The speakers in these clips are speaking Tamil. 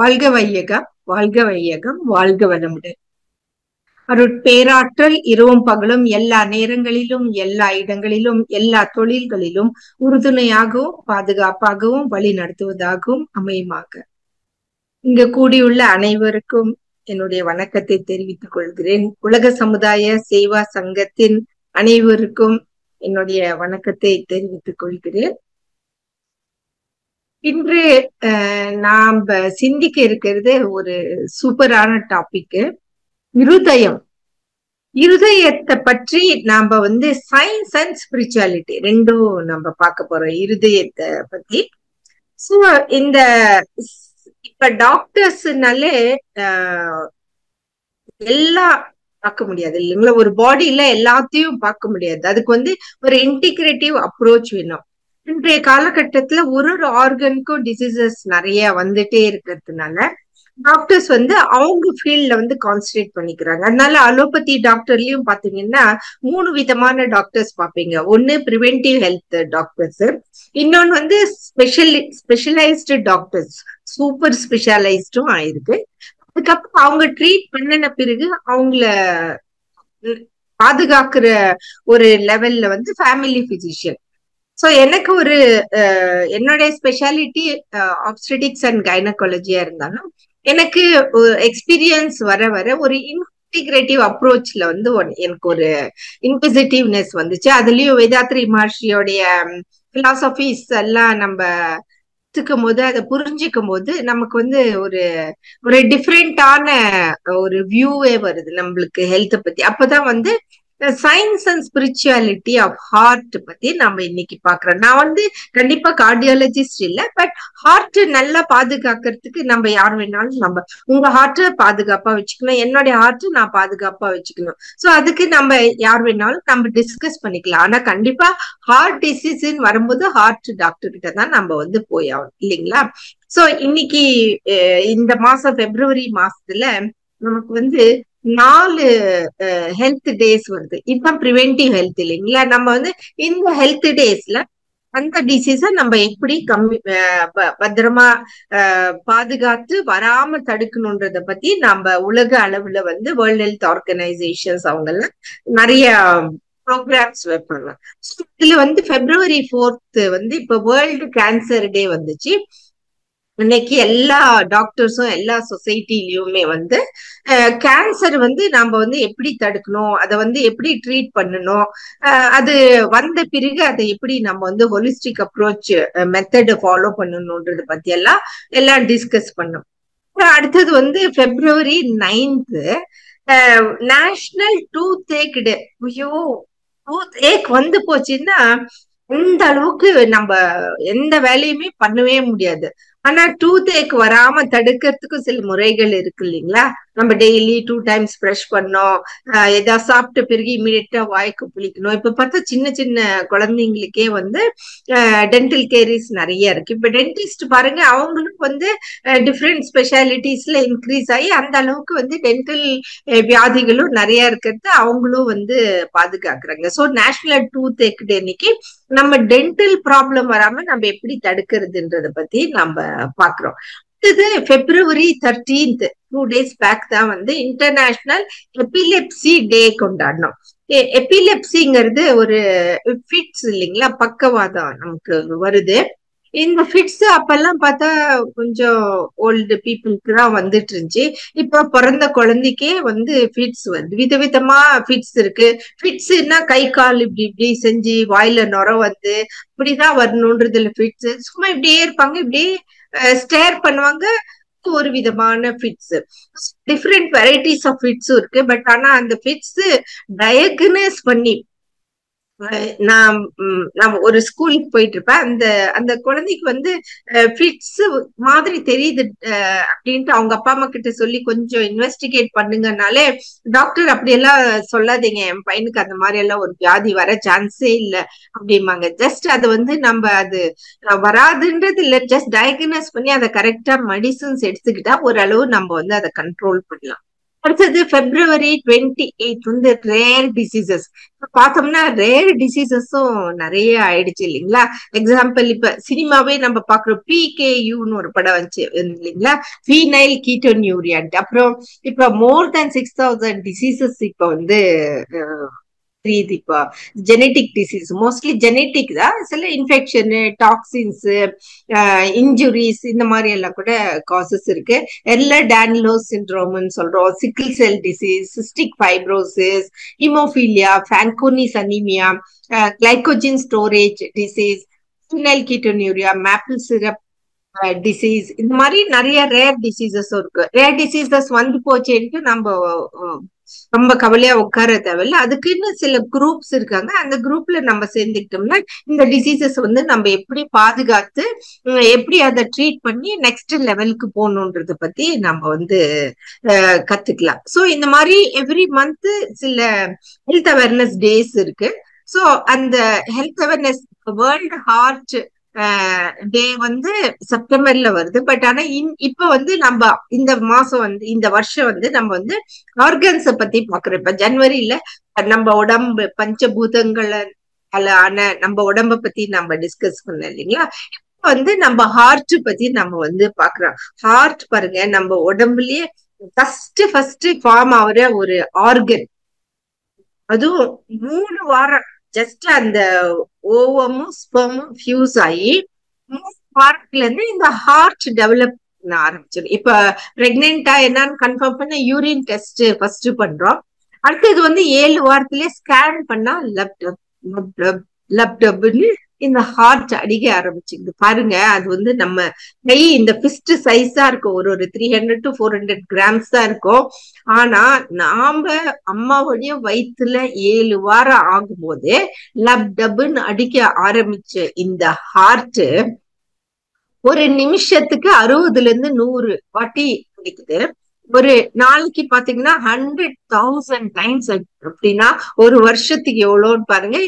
வாழ்க வையகம், வாழ்க வையகம், வாழ்க வளமுடன். அருட்பேராற்றல் இரவும் பகலும் எல்லா நேரங்களிலும், எல்லா இடங்களிலும், எல்லா தொழில்களிலும் உறுதுணையாகவும் பாதுகாப்பாகவும் வழி நடத்துவதாகவும் அமையுமாக. இங்கு கூடியுள்ள அனைவருக்கும் என்னுடைய வணக்கத்தை தெரிவித்துக் கொள்கிறேன். உலக சமுதாய சேவா சங்கத்தின் அனைவருக்கும் என்னுடைய வணக்கத்தை தெரிவித்துக் கொள்கிறேன். இன்று நாம் சிந்திக்க இருக்கிறது ஒரு சூப்பரான டாபிக். இருதயத்தை பற்றி நாம சயின்ஸ் அண்ட் ஸ்பிரிச்சுவாலிட்டி ரெண்டும் நம்ம பார்க்க போறோம். இருதயத்தை பத்தி இந்த இப்ப டாக்டர்ஸ்னாலே எல்லாம் பார்க்க முடியாது இல்லைங்களா? ஒரு பாடியில எல்லாத்தையும் பார்க்க முடியாது. அதுக்கு ஒரு இன்டிகிரேட்டிவ் அப்ரோச் வேணும். இன்றைய காலகட்டத்துல ஒரு ஆர்கனுக்கும் டிசீசஸ் நிறைய வந்துட்டே இருக்கிறதுனால டாக்டர்ஸ் அவங்க ஃபீல்ட்ல கான்சன்ட்ரேட் பண்ணிக்கிறாங்க. அதனால அலோபதி டாக்டர்லயும் பாத்தீங்கன்னா 3 விதமான டாக்டர்ஸ் பாப்பீங்க. ஒன்னு பிரிவென்டிவ் ஹெல்த் டாக்டர்ஸ், இன்னொன்னு ஸ்பெஷலைஸ்டு டாக்டர்ஸ், சூப்பர் ஸ்பெஷலைஸ்டும் ஆயிருக்கு. அதுக்கப்புறம் அவங்க ட்ரீட் பண்ணின பிறகு அவங்கள பாதுகாக்கிற ஒரு லெவல்ல ஃபேமிலி பிசிஷியன். சோ எனக்கு என்னுடைய ஸ்பெஷாலிட்டி ஆப்ஸ்டெடிக்ஸ் அண்ட் கைனகாலஜியா இருந்தாலும் எனக்கு எக்ஸ்பீரியன்ஸ் வர ஒரு இன்டிகிரேட்டிவ் அப்ரோச்ல எனக்கு ஒரு இன்குசிட்டிவ்னஸ் வந்துச்சு. அதுலயும் வேதாத்ரி மகர்ஷியோடைய பிலாசபிஸ் எல்லாம் நம்ம அதை புரிஞ்சுக்கும் போது நமக்கு ஒரு டிஃப்ரெண்டான ஒரு வியூவே வருது நம்மளுக்கு ஹெல்த் பத்தி. அப்பதான் science and spirituality of heart பத்தி நம்ம இன்னைக்கு பாக்குறோம். நான் கண்டிப்பா கார்டியாலஜிஸ்ட் இல்ல, பட் ஹார்ட் நல்லா பாதுகாக்கிறதுக்கு நம்ம யார் வேணாலும் உங்க ஹார்ட்டை பாதுகாப்பா வச்சுக்கணும், என்னுடைய ஹார்ட் நான் பாதுகாப்பா வச்சுக்கணும். சோ அதுக்கு நம்ம யார் வேணாலும் நம்ம டிஸ்கஸ் பண்ணிக்கலாம். ஆனா கண்டிப்பா ஹார்ட் டிசீஸ்ன்னு வரும்போது ஹார்ட் டாக்டர் கிட்ட தான் நம்ம போய் ஆகணும் இல்லைங்களா? சோ இன்னைக்கு இந்த மாசம் பிப்ரவரி மாசத்துல நமக்கு 4 ஹெல்த் டேஸ் வருது. இப்ப பிரிவென்டிவ் ஹெல்த் இல்லைங்களா? நம்ம இந்த ஹெல்த் டேஸ்ல அந்த டிசீஸ நம்ம எப்படி பத்திரமா பாதுகாத்து வராம தடுக்கணும்ன்றத பத்தி நம்ம உலக அளவுல வேர்ல்ட் ஹெல்த் ஆர்கனைசேஷன்ஸ் அவங்க நிறைய ப்ரோக்ராம்ஸ் வைப்பாங்க. இதுல பிப்ரவரி 4 இப்ப வேர்ல்டு கேன்சர் டே வந்துச்சு. இன்னைக்கு எல்லா டாக்டர்ஸும் எல்லா சொசைட்டிலயுமே கேன்சர் நாம எப்படி தடுக்கணும், அதை எப்படி ட்ரீட் பண்ணணும், அது வந்த பிறகு அதை எப்படி நம்ம ஹோலிஸ்டிக் அப்ரோச் மெத்தட் ஃபாலோ பண்ணணும்ன்றது பத்தி எல்லாம் டிஸ்கஸ் பண்ணோம். அடுத்தது பிப்ரவரி 9 நேஷனல் டூத் ஏக் டே. ஐயோ, டூத் ஏக் போச்சுன்னா இந்த அளவுக்கு நம்ம எந்த வேலையுமே பண்ணவே முடியாது. ஆனா டூத் ஏக் வராம தடுக்கிறதுக்கும் சில முறைகள் இருக்கு இல்லைங்களா? நம்ம டெய்லி 2 டைம்ஸ் ப்ரஷ் பண்ணோம், ஏதாவது சாப்பிட்ட பிறகு இமீடியட்டா வாய்க்கு புளிக்கணும். இப்ப பார்த்தா சின்ன சின்ன குழந்தைங்களுக்கே டென்டல் கேரிஸ் நிறைய இருக்கு. இப்ப டென்டிஸ்ட் பாருங்க, அவங்களும் டிஃப்ரெண்ட் ஸ்பெஷாலிட்டிஸ்ல இன்க்ரீஸ் ஆகி அந்த அளவுக்கு டென்டல் வியாதிகளும் நிறைய இருக்கிறது அவங்களும் பாதுகாக்கிறாங்க. சோ நேஷனல் டூத் ஏக் டே அன்னைக்கு நம்ம டென்டல் ப்ராப்ளம் வராம நம்ம எப்படி தடுக்கிறதுன்றத பத்தி நம்ம பாக்குறோம். இது பிப்ரவரி 13 2 டேஸ் பேக் தான் இன்டர்நேஷனல் எபிலெப்சி டே கொண்டாடணும். எபிலெப்சிங்கிறது ஒரு ஃபிட்ஸ் இல்லைங்களா, பக்கவாதம் நமக்கு வருது. இந்த ஃபிட்ஸ் அப்பெல்லாம் பார்த்தா கொஞ்சம் ஓல்டு பீப்புளுக்கு தான் வந்துட்டு இருந்துச்சு. இப்ப பிறந்த குழந்தைக்கே ஃபிட்ஸ் விதவிதமா ஃபிட்ஸ் இருக்கு. ஃபிட்ஸ்னா கை கால் இப்படி இப்படி செஞ்சு வாயில நுர இப்படிதான் வரணும்ன்றதுல ஃபிட்ஸ். சும்மா இப்படியே இருப்பாங்க, இப்படியே ஸ்டேர் பண்ணுவாங்க. ஒரு விதமான ஃபிட்ஸ், டிஃப்ரெண்ட் வெரைட்டிஸ் ஆஃப் ஃபிட்ஸும் இருக்கு. பட் ஆனா அந்த ஃபிட்ஸ் டயக்னோஸ் பண்ணி நான் ஒரு ஸ்கூலுக்கு போயிட்டு இருப்பேன். அந்த குழந்தைக்கு ஃபிட்ஸ் மாதிரி தெரியுது அப்படின்ட்டு அவங்க அப்பா அம்மா கிட்ட சொல்லி கொஞ்சம் இன்வெஸ்டிகேட் பண்ணுங்கனாலே, டாக்டர் அப்படியெல்லாம் சொல்லாதீங்க, என் பையனுக்கு அந்த மாதிரி எல்லாம் ஒரு வியாதி வர சான்ஸே இல்லை அப்படிம்பாங்க. ஜஸ்ட் அது நம்ம அது வராதுன்றது இல்லை, ஜஸ்ட் டயக்னோஸ் பண்ணி அதை கரெக்டா மெடிசன்ஸ் எடுத்துக்கிட்டா ஓரளவு நம்ம அதை கண்ட்ரோல் பண்ணலாம். அடுத்தது February 28 வந்து ரேர் டிசீசஸ். பார்த்தோம்னா ரேர் டிசீசஸும் நிறைய ஆயிடுச்சு இல்லைங்களா? எக்ஸாம்பிள் இப்ப சினிமாவே நம்ம பாக்குறோம், PKUன்னு ஒரு படம் வந்துச்சு இல்லைங்களா, ஃபீனைல் கீட்டோனியூரியான்ட்டு. அப்புறம் இப்ப மோர் தேன் 6000 டிசீசஸ் இப்ப வந்து தெரியுது. இப்போ ஜெனட்டிக் டிசீஸ், மோஸ்ட்லி ஜெனட்டிக் தான். சில இன்ஃபெக்ஷனு, டாக்ஸின்ஸ், இன்ஜுரிஸ் இந்த மாதிரி எல்லாம் கூட காசஸ் இருக்கு. எர்லர் டானிலோஸ் சிண்ட்ரோம்னு சொல்றோம், sickle cell disease, cystic fibrosis, haemophilia, Fanconi's anaemia, glycogen storage disease, phenylketonuria, maple syrup disease, இந்த மாதிரி நிறைய ரேர் டிசீசஸும் இருக்கு. ரேர் டிசீசஸ் வந்து போச்சுன்ட்டு நம்ம ரொம்ப கவலையா உட்கார தேவையில்ல. அதுக்குன்னு சில குரூப்ஸ் இருக்காங்க. அந்த குரூப்ல நம்ம சேர்ந்துக்கிட்டோம்னா இந்த டிசீசஸ் வந்து நம்ம எப்படி பாதுகாத்து எப்படி அதை ட்ரீட் பண்ணி நெக்ஸ்ட் லெவலுக்கு போகணுன்றத பத்தி நம்ம வந்து கத்துக்கலாம். ஸோ இந்த மாதிரி எவ்ரி மந்த் சில ஹெல்த் அவேர்னஸ் டேஸ் இருக்கு. ஸோ அந்த ஹெல்த் அவேர்னஸ் வேர்ல்ட் ஹார்ட் டே வந்து செப்டம்பர்ல வருது. பட் ஆனா இப்ப வந்து நம்ம இந்த மாசம் வந்து இந்த வருஷம் வந்து நம்ம வந்து ஆர்கன்ஸ பத்தி பாக்குறோம். இப்ப ஜனவரியில நம்ம உடம்பு பஞ்சபூதங்கள் ஆன நம்ம உடம்ப பத்தி நம்ம டிஸ்கஸ் பண்ண இல்லைங்களா? இப்ப வந்து நம்ம ஹார்ட் பத்தி நம்ம வந்து பாக்குறோம். ஹார்ட் பாருங்க, நம்ம உடம்புலயே ஃபர்ஸ்ட் ஃபார்ம் ஆகுற ஒரு ஆர்கன். அதுவும் 3 வாரம் ஜஸ்ட் அந்த ஓவமும் ஸ்பெர்மும் ஃபியூஸ் ஆகி 3 வாரத்துல இருந்து இந்த ஹார்ட் டெவலப் பண்ண ஆரம்பிச்சிடும். இப்ப பிரெக்னெண்டா என்னன்னு கன்ஃபார்ம் பண்ண யூரின் டெஸ்ட் ஃபர்ஸ்ட் பண்றோம். அடுத்தது வந்து 7 வாரத்திலேயே ஸ்கேன் பண்ணா லப்டப்னு இந்த ஹார்ட் அடிக்க ஆரம்பிச்சுக்குது. பாருங்க, அது வந்து நம்ம கை இந்த பிஸ்ட் சைஸா இருக்கும், ஒரு 300 to 400 கிராம்ஸ் தான் இருக்கும். ஆனா நாம அம்மாவுடைய வயிற்றுல 7 வாரம் ஆகும்போது லப்டப்னு அடிக்க ஆரம்பிச்ச இந்த ஹார்ட் ஒரு நிமிஷத்துக்கு 60ல இருந்து 100 வாட்டி அடிக்குது. ஒரு நாளைக்கு பாத்தீங்கன்னா 100,000 டைம்ஸ். அப்படின்னா ஒரு வருஷத்துக்கு எவ்வளோன்னு பாருங்க.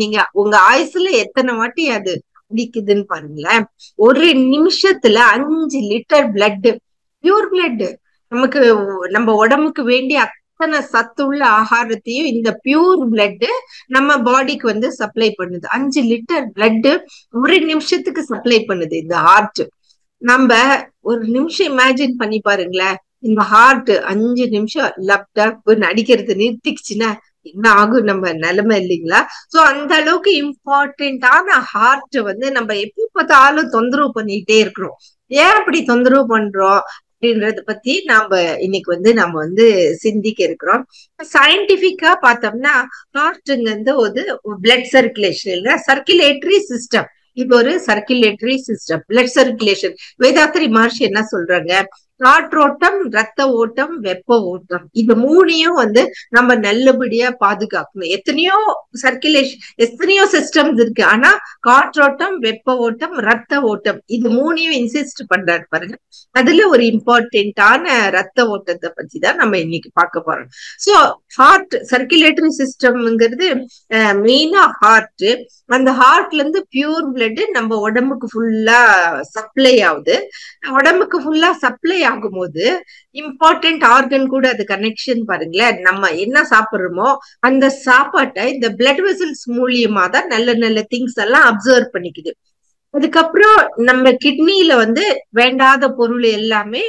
நீங்க உங்க ஆயுசுல எத்தனை வாட்டி அது அடிக்குதுன்னு பாருங்களேன். ஒரு நிமிஷத்துல 5 லிட்டர் பிளட், பியூர் பிளட், நமக்கு நம்ம உடம்புக்கு வேண்டிய அத்தனை சத்துள்ள ஆகாரத்தையும் இந்த பியூர் பிளட் நம்ம பாடிக்கு வந்து சப்ளை பண்ணுது. 5 லிட்டர் பிளட் ஒரு நிமிஷத்துக்கு சப்ளை பண்ணுது இந்த ஹார்ட். நம்ம ஒரு நிமிஷம் இமேஜின் பண்ணி பாருங்களேன், இந்த ஹார்ட் 5 நிமிஷம் லப்டப்னு அடிக்கிறது நிறுத்திக்குச்சுன்னா என்ன ஆகும் நம்ம நிலைமை இல்லைங்களா? சோ அந்த அளவுக்கு இம்பார்ட்டன்டான ஹார்ட் வந்து நம்ம எப்ப பார்த்தாலும் தொந்தரவு பண்ணிட்டே இருக்கிறோம். ஏன் அப்படி தொந்தரவு பண்றோம் அப்படின்றத பத்தி இன்னைக்கு வந்து நம்ம வந்து சிந்திக்க இருக்கிறோம். சயின்டிபிக்கா பார்த்தோம்னா ஹார்ட்ங்கிறது ஒரு பிளட் சர்க்குலேஷன் இல்ல, சர்க்குலேட்டரி சிஸ்டம். இது ஒரு circulatory system, blood circulation. Vethathiri மகர்ஷி என்ன சொல்றாங்க, காற்றோட்டம், ரத்த ஓட்டம், வெப்ப ஓட்டம், இது 3ஐயும் வந்து நம்ம நல்லபடியா பாதுகாக்கணும். எத்தனையோ சர்க்குலேஷன், எத்தனையோ சிஸ்டம்ஸ் இருக்கு. ஆனா காற்றோட்டம், வெப்ப ஓட்டம், ரத்த ஓட்டம், இது 3ஐயும் இன்சிஸ்ட் பண்றாரு பாருங்க. அதுல ஒரு இம்பார்ட்டன்டான ரத்த ஓட்டத்தை பத்தி தான் நம்ம இன்னைக்கு பார்க்க போறோம். சோ ஹார்ட் சர்க்குலேட்டரி சிஸ்டம்ங்கிறது மெயினா ஹார்ட். அந்த ஹார்ட்ல இருந்து பியூர் பிளட் நம்ம உடம்புக்கு ஃபுல்லா சப்ளை ஆகுது. உடம்புக்கு ஃபுல்லா சப்ளை ஆகும்போது இம்பார்ட்டன்ட் ஆர்கன் கூட அது கனெக்ஷன் பாருங்களேன். நம்ம என்ன சாப்பிடுறோமோ அந்த சாப்பாட்டை இந்த பிளட் வெசல்ஸ் மூலியமா தான் நல்ல நல்ல திங்ஸ் எல்லாம் அப்சர்வ் பண்ணிக்குது. அதுக்கப்புறம் நம்ம கிட்னில வந்து வேண்டாத பொருள் எல்லாமே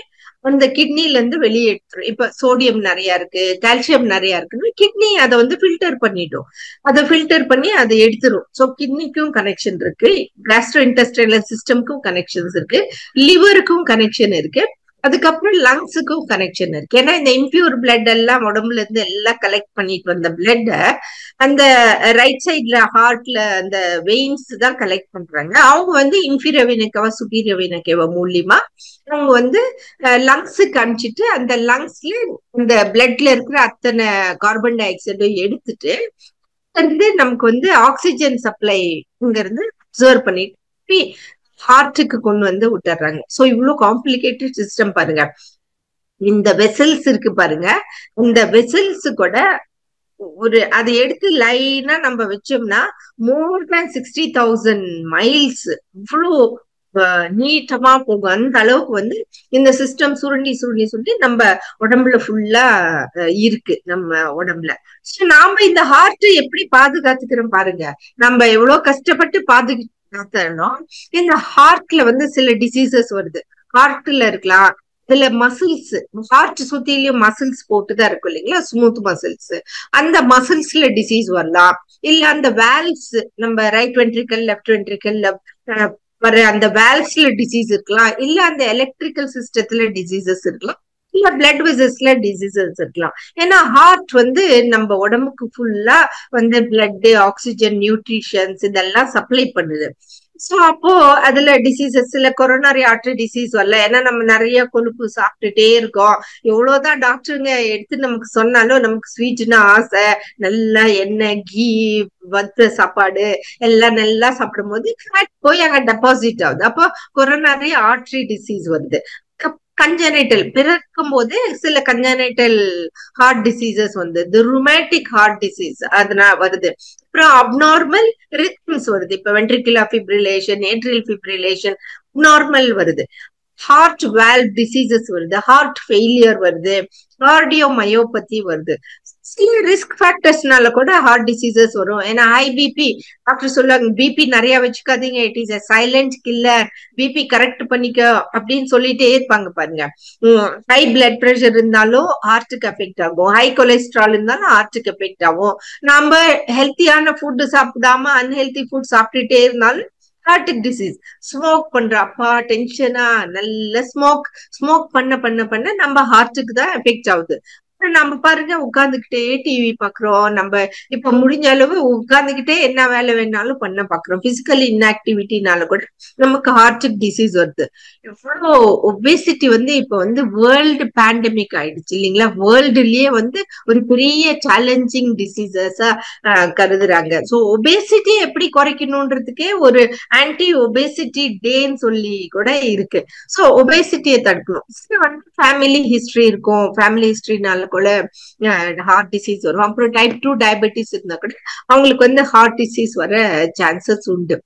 அந்த கிட்னில இருந்து வெளியேற்றும். இப்ப சோடியம் நிறைய இருக்கு, கால்சியம் நிறைய இருக்குன்னு கிட்னி அதை வந்து ஃபில்டர் பண்ணிட்டோம். அதை ஃபில்டர் பண்ணி அதை எடுத்துரும். ஸோ கிட்னிக்கும் கனெக்ஷன் இருக்கு, கேஸ்ட்ரோ இன்டெஸ்டைனல் சிஸ்டம்க்கும் கனெக்ஷன்ஸ் இருக்கு, லிவருக்கும் கனெக்ஷன் இருக்கு, அதுக்கப்புறம் லங்ஸுக்கும் கனெக்ஷன் இருக்கு. ஏன்னா இந்த இம்பியூர் பிளட் எல்லாம் உடம்புல இருந்து எல்லாம் கலெக்ட் பண்ணிட்டு வந்த பிளட் அந்த ரைட் சைட்ல ஹார்ட்ல அந்த வெயின்ஸ் தான் கலெக்ட் பண்றாங்க. அவங்க வந்து இன்ஃபீரியர் வெயினா கேவா சுப்பீரியர் வெயினா கேவா மூலியமா அவங்க வந்து லங்ஸுக்கு அனுப்பிச்சிட்டு அந்த லங்ஸ்ல இந்த பிளட்ல இருக்கிற அத்தனை கார்பன் டை ஆக்சைடும் எடுத்துட்டு வந்து நமக்கு வந்து ஆக்சிஜன் சப்ளைங்கிறது அப்சர்வ் பண்ணிட்டு ஹார்ட்டுக்கு கொண்டு வந்து விட்டுறாங்க. சோ இவ்வளவு காம்ப்ளிகேட்டட் சிஸ்டம் பாருங்க. இந்த வெசல்ஸ் இருக்கு பாருங்க, இந்த வெசல்ஸ் கூட அதை எடுத்து லைனா நம்ம வச்சோம்னா மோர் தேன் 60,000 மைல்ஸ், இவ்வளோ நீட்டமா போகும். அந்த அளவுக்கு வந்து இந்த சிஸ்டம் சுருண்டி சுருண்டி சுருண்டி நம்ம உடம்புல ஃபுல்லா இருக்கு நம்ம உடம்புல. நாம இந்த ஹார்ட் எப்படி பாதுகாத்துக்கிறோம் பாருங்க. நம்ம எவ்வளவு கஷ்டப்பட்டு பாதுகாத்தாலும் இந்த ஹார்ட்ல வந்து சில டிசீசஸ் வருது. ஹார்ட்ல இருக்கலாம், இதுல மசில்ஸ், ஹார்ட் சுத்திலயும் மசில்ஸ் போட்டுதான் இருக்கும் இல்லைங்களா, ஸ்மூத் மசில்ஸ். அந்த மசில்ஸ்ல டிசீஸ் வரலாம். இல்ல அந்த வேல்வ்ஸ், நம்ம ரைட் வென்ட்ரிக்கல் லெஃப்ட் வென்ட்ரிக்கல் வர அந்த வேல்வ்ஸ்ல டிசீஸ் இருக்கலாம். இல்ல அந்த எலக்ட்ரிக்கல் சிஸ்டத்துல டிசீசஸ் இருக்கலாம். இல்ல பிளட் வெசல்ஸ்ல டிசீசஸ் இருக்கலாம். ஏன்னா ஹார்ட் வந்து நம்ம உடம்புக்கு ஃபுல்லா வந்து பிளட், ஆக்சிஜன், நியூட்ரிஷன்ஸ் இதெல்லாம் சப்ளை பண்ணுது. சோ அப்போ அதுல டிசீசஸ், இல்ல கொரோனரி ஆர்டரி டிசீஸ் வரல. ஏன்னா நம்ம நிறைய கொழுப்பு சாப்பிட்டுட்டே இருக்கோம். எவ்வளவுதான் டாக்டருங்க எடுத்து நமக்கு சொன்னாலும் நமக்கு ஸ்வீட்னா ஆசை. நல்லா எண்ணெய், கீ, வத்த சாப்பாடு எல்லாம் நல்லா சாப்பிடும் போது ஃபேட் போய் அங்க டெபாசிட் ஆகுது. அப்போ கொரோனரி ஆர்டரி டிசீஸ் வருது. கன்ஜெனைட்டல், பிறக்கும் போது சில கன்ஜெனைட்டல் ஹார்ட் டிசீசஸ் வந்து ருமேட்டிக் ஹார்ட் டிசீஸ் அதனால வருது. அப்புறம் அப்நார்மல் ரித்ம்ஸ் வருது. இப்ப ventricular fibrillation, atrial fibrillation abnormal வருது. ஹார்ட் வால்வ் டிசீசஸ் வருது, ஹார்ட் ஃபெயிலியர் வருது, கார்டியோமயோபதி வருது. சில ரிஸ்க் ஃபேக்டர்ஸ்னால கூட ஹார்ட் டிசீசஸ் வரும். ஏன்னா ஹை பிபி, டாக்டர் சொல்லுவாங்க பிபி நிறைய வச்சுக்காதீங்க, it is a silent killer, BP correct பண்ணிக்க அப்படின்னு சொல்லிட்டே இருப்பாங்க பாருங்க. ஹை பிளட் பிரஷர் இருந்தாலும் ஹார்ட்டுக்கு எஃபெக்ட் ஆகும், ஹை கொலஸ்ட்ரால் இருந்தாலும் ஹார்ட்டுக்கு எஃபெக்ட் ஆகும். நாம ஹெல்த்தியான ஃபுட் சாப்பிடாம அன்ஹெல்தி ஃபுட் சாப்பிட்டுட்டே இருந்தாலும் ஹார்ட்டுக்கு டிசீஸ். ஸ்மோக் பண்ற அப்பா டென்ஷனா, நல்ல ஸ்மோக் பண்ண பண்ண பண்ண நம்ம ஹார்ட்டுக்கு தான் எஃபெக்ட் ஆகுது. நம்ம பாருங்க உட்கார்ந்துகிட்டே டிவி பாக்குறோம். நம்ம இப்ப முடிஞ்ச அளவு உட்கார்ந்துகிட்டே என்ன வேலை வேணாலும் பண்ண பாக்குறோம். பிசிக்கல் இன்ஆக்டிவிட்டினால கூட நமக்கு ஹார்ட்டுக்கு டிசீஸ் வருது. எவ்வளவு ஒபேசிட்டி வந்து இப்ப வந்து வேர்ல்டு பேண்டமிக் ஆயிடுச்சு இல்லைங்களா. வேர்ல்டுலயே வந்து ஒரு பெரிய சேலஞ்சிங் டிசீசஸா கருதுறாங்க. சோ ஒபேசிட்டி எப்படி குறைக்கணும்ன்றதுக்கே ஒரு ஆன்டி ஒபேசிட்டி டேன்னு சொல்லி கூட இருக்கு. சோ ஒபேசிட்டியை தடுக்கணும். வந்து ஃபேமிலி ஹிஸ்டரி இருக்கும், ஃபேமிலி ஹிஸ்டரினால கூட ஹார்ட் டிசீஸ் வரும். அப்புறம் டைப் 2 டயபெட்டிஸ் இருந்தா கூட அவங்களுக்கு வந்து ஹார்ட் டிசீஸ் வர சான்சஸ் உண்டு.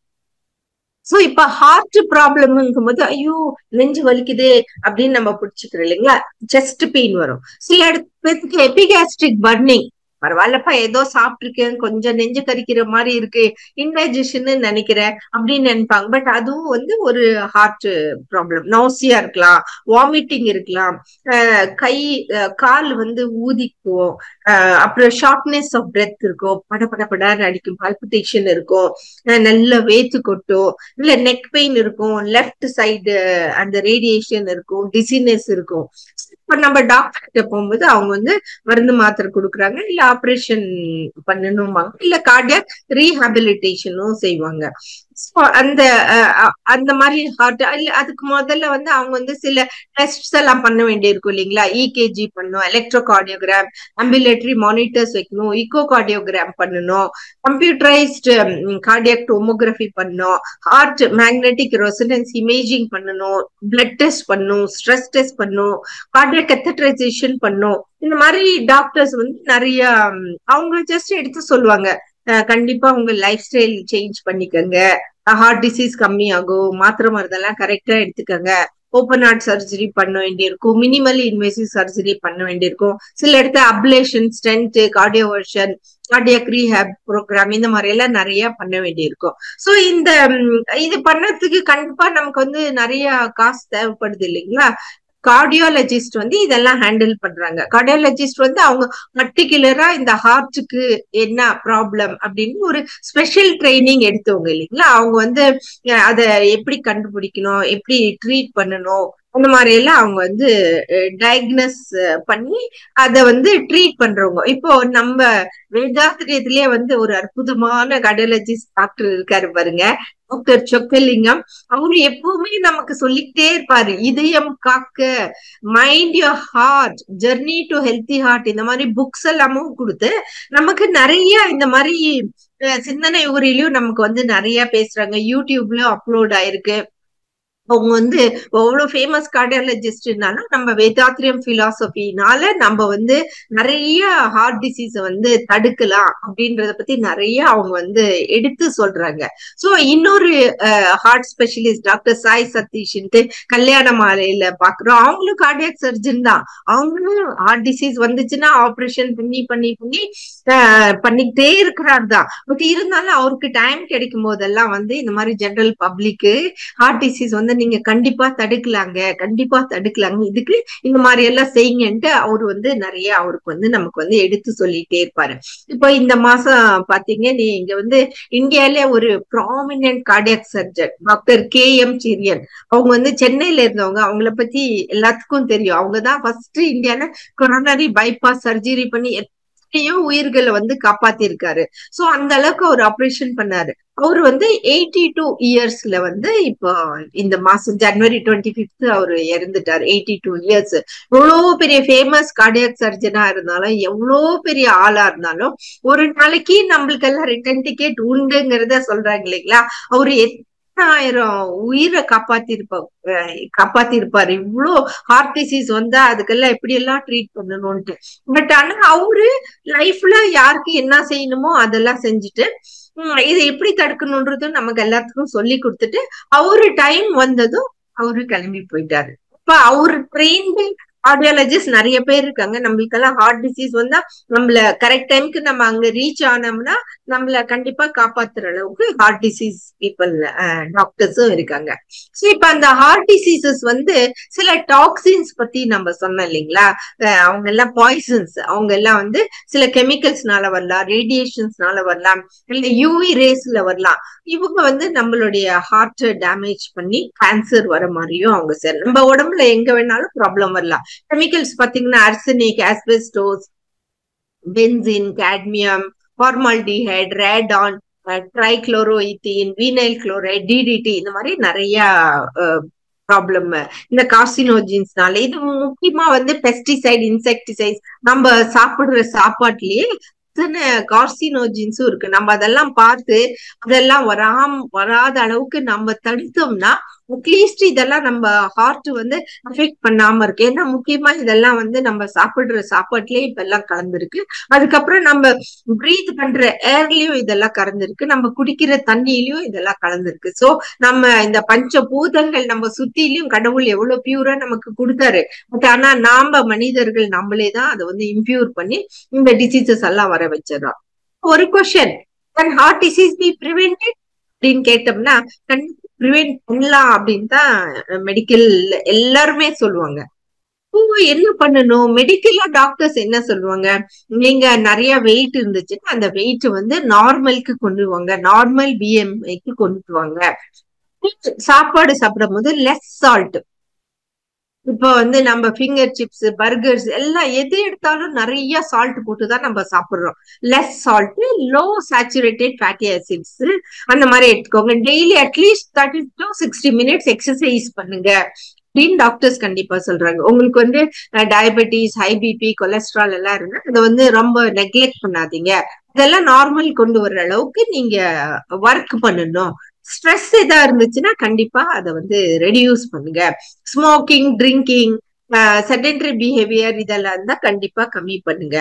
சோ இப்ப ஹார்ட் ப்ராப்ளம்ங்கும் போது ஐயோ நெஞ்சு வலிக்குது அப்படின்னு நம்ம பிடிச்சுக்கிறோம் இல்லைங்களா. செஸ்ட் பெயின் வரும். சில பேருக்கு எபிகாஸ்ட்ரிக் பர்னிங், பரவாயில்லப்பா ஏதோ சாப்பிட்டுருக்கேன், கொஞ்சம் நெஞ்சு கரிக்கிற மாதிரி இருக்கு, இன்டைஜஷன் நினைக்கிறேன் அப்படின்னு நினைப்பாங்க. பட் அதுவும் வந்து ஒரு ஹார்ட் ப்ராப்ளம். நோசியா இருக்கலாம், வாமிட்டிங் இருக்கலாம், கால் வந்து ஊதிக்கும், அப்புறம் ஷார்ட்னஸ் ஆஃப் பிரெத் இருக்கும், படபடன்னு அடிக்கும், பல்பிட்டேஷன் இருக்கும், நல்ல வேத்து கொட்டும், இல்ல நெக் பெயின் இருக்கும், லெஃப்ட் சைடு அந்த ரேடியேஷன் இருக்கும், டிசினஸ் இருக்கும். இப்ப நம்ம டாக்டர் கிட்ட போகும்போது அவங்க வந்து மருந்து மாத்திரை கொடுக்குறாங்க, இல்ல ஆபரேஷன் பண்ணணும்பாங்க, இல்ல கார்டியாக் ரீஹாபிலிட்டேஷனும் செய்வாங்க. அந்த அந்த மாதிரி ஹார்ட் இல்ல அதுக்கு முதல்ல வந்து அவங்க வந்து சில டெஸ்ட்ஸ் எல்லாம் பண்ண வேண்டியிருக்கும் இல்லைங்களா. இகேஜி பண்ணணும், எலக்ட்ரோ கார்டியோகிராம், ஆம்புலேட்டரி மானிட்டர்ஸ் வைக்கணும், இக்கோ கார்டியோகிராம் பண்ணணும், கம்ப்யூட்டரைஸ்டு கார்டியாக் டோமோகிராஃபி பண்ணணும், ஹார்ட் மேக்னெட்டிக் ரெசோனன்ஸ் இமேஜிங் பண்ணணும், பிளட் டெஸ்ட் பண்ணணும், ஸ்ட்ரெஸ் டெஸ்ட் பண்ணணும், கார்டியாக் கத்தட்ரைசேஷன் பண்ணணும். இந்த மாதிரி டாக்டர்ஸ் வந்து நிறைய அவங்க ஜஸ்ட் எடுத்து சொல்லுவாங்க, கண்டிப்பா உங்க லைஃப் ஸ்டைல் சேஞ்ச் பண்ணிக்கங்க, ஹார்ட் டிசீஸ் கம்மி ஆகும், மாத்திரை மருந்தெல்லாம் கரெக்டா எடுத்துக்கங்க, ஓப்பன் ஹார்ட் சர்ஜரி பண்ண வேண்டியிருக்கும், மினிமலி இன்வேசிவ் சர்ஜரி பண்ண வேண்டியிருக்கும், சில இடத்துல ablation, stent, கார்டியோவர்ஷன், cardiac rehab program, இந்த மாதிரி எல்லாம் நிறைய பண்ண வேண்டியிருக்கும். சோ இந்த இது பண்ணதுக்கு கண்டிப்பா நமக்கு வந்து நிறைய காசு தேவைப்படுது இல்லைங்களா. கார்டியாலஜிஸ்ட் வந்து இதெல்லாம் ஹேண்டில் பண்றாங்க. கார்டியாலஜிஸ்ட் வந்து அவங்க பர்டிகுலரா இந்த ஹார்ட்டுக்கு என்ன ப்ராப்ளம் அப்படின்னு ஒரு ஸ்பெஷல் ட்ரைனிங் எடுத்தவங்க இல்லைங்களா. அவங்க வந்து அதை எப்படி கண்டுபிடிக்கணும், எப்படி ட்ரீட் பண்ணணும், அந்த மாதிரி எல்லாம் அவங்க வந்து டயக்னஸ் பண்ணி அதை வந்து ட்ரீட் பண்றவங்க. இப்போ நம்ம வேதாத்திரியத்திலேயே வந்து ஒரு அற்புதமான கார்டியாலஜிஸ்ட் டாக்டர் இருக்காரு பாருங்க, டாக்டர் சொக்கலிங்கம். அவரு எப்பவுமே நமக்கு சொல்லிக்கிட்டே இருப்பாரு, இதயம் காக்க, mind your heart, journey to healthy heart, இந்த மாதிரி புக்ஸ் எல்லாமும் கொடுத்து நமக்கு நிறைய இந்த மாதிரி சிந்தனை ஊரிலையும் நமக்கு வந்து நிறைய பேசுறாங்க. யூடியூப்லயும் அப்லோட் ஆயிருக்கு. அவங்க வந்து எவ்வளவு ஃபேமஸ் கார்டியாலஜிஸ்ட்னாலும் நம்ம வேதாத்ரியம் பிலாசபினால நம்ம வந்து நிறைய ஹார்ட் டிசீஸ வந்து தடுக்கலாம் அப்படின்றத பத்தி நிறைய அவங்க வந்து எடுத்து சொல்றாங்க. சோ இன்னொரு ஹார்ட் ஸ்பெஷலிஸ்ட் டாக்டர் சாய் சதீஷ்ன்ட்டு கல்யாண மாலையில பாக்குறோம். அவங்களும் கார்டியாக் சர்ஜன் தான். அவங்களும் ஹார்ட் டிசீஸ் வந்துச்சுன்னா ஆபரேஷன் பண்ணி பண்ணி பண்ணி பண்ணிக்கிட்டே இருக்கிறார் தான். பட் இருந்தாலும் அவருக்கு டைம் கிடைக்கும் போதெல்லாம் வந்து இந்த மாதிரி ஜெனரல் பப்ளிக்கு ஹார்ட் டிசீஸ் வந்து நீங்க கண்டிப்பா தடுக்கலாங்க, இதுக்கு இந்த மாதிரி எல்லாம் செய்யுங்கன்ட்டு அவரு வந்து நிறைய அவருக்கு வந்து நமக்கு வந்து எடுத்து சொல்லிட்டே இருப்பாரு. இப்போ இந்த மாசம் பாத்தீங்க, நீங்க வந்து இந்தியால ஒரு prominent cardiac surgeon doctor KM Syrian, அவங்க வந்து சென்னையில இருந்தவங்க. அவங்கள பத்தி எல்லாத்துக்கும் தெரியும். அவங்கதான் ஃபர்ஸ்ட் இந்தியால கொரோனரி பைபாஸ் சர்ஜரி பண்ணி எத்தனையோ உயிர்களை வந்து காப்பாத்திருக்காரு. சோ அந்த அளவுக்கு அவர் ஆபரேஷன் பண்ணாரு. அவரு வந்து 82 இயர்ஸ்ல வந்து இப்போ இந்த மாசம் ஜனவரி 25 அவரு இறந்துட்டாரு. 82 இயர்ஸ். எவ்வளவு பெரிய ஃபேமஸ் கார்டியாக் சர்ஜனா இருந்தாலும், எவ்வளவு பெரிய ஆளா இருந்தாலும், ஒரு நாளைக்கு நம்மளுக்கு எல்லாம் ரிட்டர்ன் டிக்கெட் உண்டுங்கிறத சொல்றாங்க இல்லைங்களா? அவரு 1000 உயிரை காப்பாத்திருப்பாரு. இவ்வளோ ஹார்ட் டிசீஸ் வந்தா அதுக்கெல்லாம் எப்படி எல்லாம் ட்ரீட் பண்ணணும்ட்டு. பட் ஆனா அவரு லைஃப்ல யாருக்கு என்ன செய்யணுமோ அதெல்லாம் செஞ்சுட்டு இதை எப்படி தடுக்கணும்ன்றதும் நமக்கு எல்லாத்துக்கும் சொல்லி கொடுத்துட்டு அவரு டைம் வந்ததும் அவரு கிளம்பி போயிட்டாரு. இப்ப அவரு ட்ரெயின்டு கார்டியாலஜிஸ்ட் நிறைய பேர் இருக்காங்க. நம்மளுக்கெல்லாம் ஹார்ட் டிசீஸ் வந்தா நம்மள கரெக்ட் டைமுக்கு நம்ம அங்க ரீச் ஆனோம்னா நம்மள கண்டிப்பா காப்பாத்துற அளவுக்கு ஹார்ட் டிசீஸ் பீப்புள் டாக்டர்ஸும் இருக்காங்க. சோ இப்ப அந்த ஹார்ட் டிசீசஸ் வந்து சில டாக்ஸின்ஸ் பத்தி நம்ம சொன்னோம் இல்லைங்களா? அவங்க எல்லாம் பாய்சன்ஸ், அவங்க எல்லாம் வந்து சில கெமிக்கல்ஸ்னால வரலாம், ரேடியேஷன்ஸ்னால வரலாம், இல்ல யூவி ரேஸ்ல வரலாம். இவங்க வந்து நம்மளுடைய ஹார்ட் டேமேஜ் பண்ணி கேன்சர் வர மாதிரியும் அவங்க சரி, நம்ம உடம்புல எங்க வேணாலும் ப்ராப்ளம் வரலாம். கெமிக்கல்ஸ் பாத்தீங்கன்னா arsenic, asbestos, benzene, cadmium, formaldehyde, radon, trichloroethene, vinyl chloride, DDT, இந்த மாதிரி நிறைய ப்ராப்ளம் இந்த கார்சினோஜின்ஸ்னால. இது முக்கியமா வந்து பெஸ்டிசைட், இன்செக்டிசைட்ஸ், நம்ம சாப்பிடுற சாப்பாட்டுலயே கார்சினோஜின்ஸும் இருக்கு. நம்ம அதெல்லாம் பார்த்து அதெல்லாம் வராத அளவுக்கு நம்ம தடுத்தோம்னா அட்லீஸ்ட் இதெல்லாம் நம்ம ஹார்ட் வந்து அஃபெக்ட் பண்ணாம இருக்கு. ஏன்னா முக்கியமா இதெல்லாம் வந்து நம்ம சாப்பிடுற சாப்பாட்டுலயே இப்ப எல்லாம் கலந்துருக்கு. அதுக்கப்புறம் நம்ம பிரீத் பண்ற ஏர்லயும் இதெல்லாம் கலந்துருக்கு, நம்ம குடிக்கிற தண்ணியிலயும் இதெல்லாம் கலந்துருக்கு. சோ நம்ம இந்த பஞ்ச பூதங்கள் நம்ம சுத்திலையும் கடவுள் எவ்வளவு பியூரா நமக்கு கொடுத்தாரு. பட் ஆனா நாம மனிதர்கள் நம்மளேதான் அதை வந்து இம்பியூர் பண்ணி இந்த டிசீசஸ் எல்லாம் வர வச்சிடறோம். ஒரு question, can heart disease be prevented அப்படின்னு கேட்டோம்னா கண்டிப்பா ப்ரிவென்ட் பண்ணலாம் அப்படின்னு தான் மெடிக்கல் எல்லாருமே சொல்லுவாங்க. என்ன பண்ணணும்? மெடிக்கலா டாக்டர்ஸ் என்ன சொல்லுவாங்க? நீங்க நிறைய வெயிட் இருந்துச்சுன்னா அந்த வெயிட் வந்து நார்மலுக்கு கொண்டு வாங்க, நார்மல் BMIக்கு கொண்டு வாங்க. சாப்பாடு சாப்பிடும் போது லெஸ் சால்ட். இப்போ வந்து நம்ம ஃபிங்கர் சிப்ஸ், பர்கர்ஸ் எல்லாம் எது எடுத்தாலும் நிறைய சால்ட் போட்டுதான் நம்ம சாப்பிடுறோம். Less salt, low saturated fatty acids அந்த மாதிரி எடுத்துக்கோங்க. Daily at least 30 to 60 minutes exercise பண்ணுங்க அப்படின்னு டாக்டர்ஸ் கண்டிப்பா சொல்றாங்க. உங்களுக்கு வந்து டயபெட்டிஸ், ஹை பிபி, கொலஸ்ட்ரால் எல்லாம் இருந்தா அதை வந்து ரொம்ப நெக்லெக்ட் பண்ணாதீங்க. இதெல்லாம் நார்மல் கொண்டு வர்ற அளவுக்கு நீங்க ஒர்க் பண்ணணும். ஸ்ட்ரெஸ் எதா இருந்துச்சுன்னா கண்டிப்பா அதை வந்து ரெடியூஸ் பண்ணுங்க. ஸ்மோக்கிங், ட்ரிங்கிங், செடென்டரி பிஹேவியர் இதெல்லாம் இருந்தா கண்டிப்பா கம்மி பண்ணுங்க.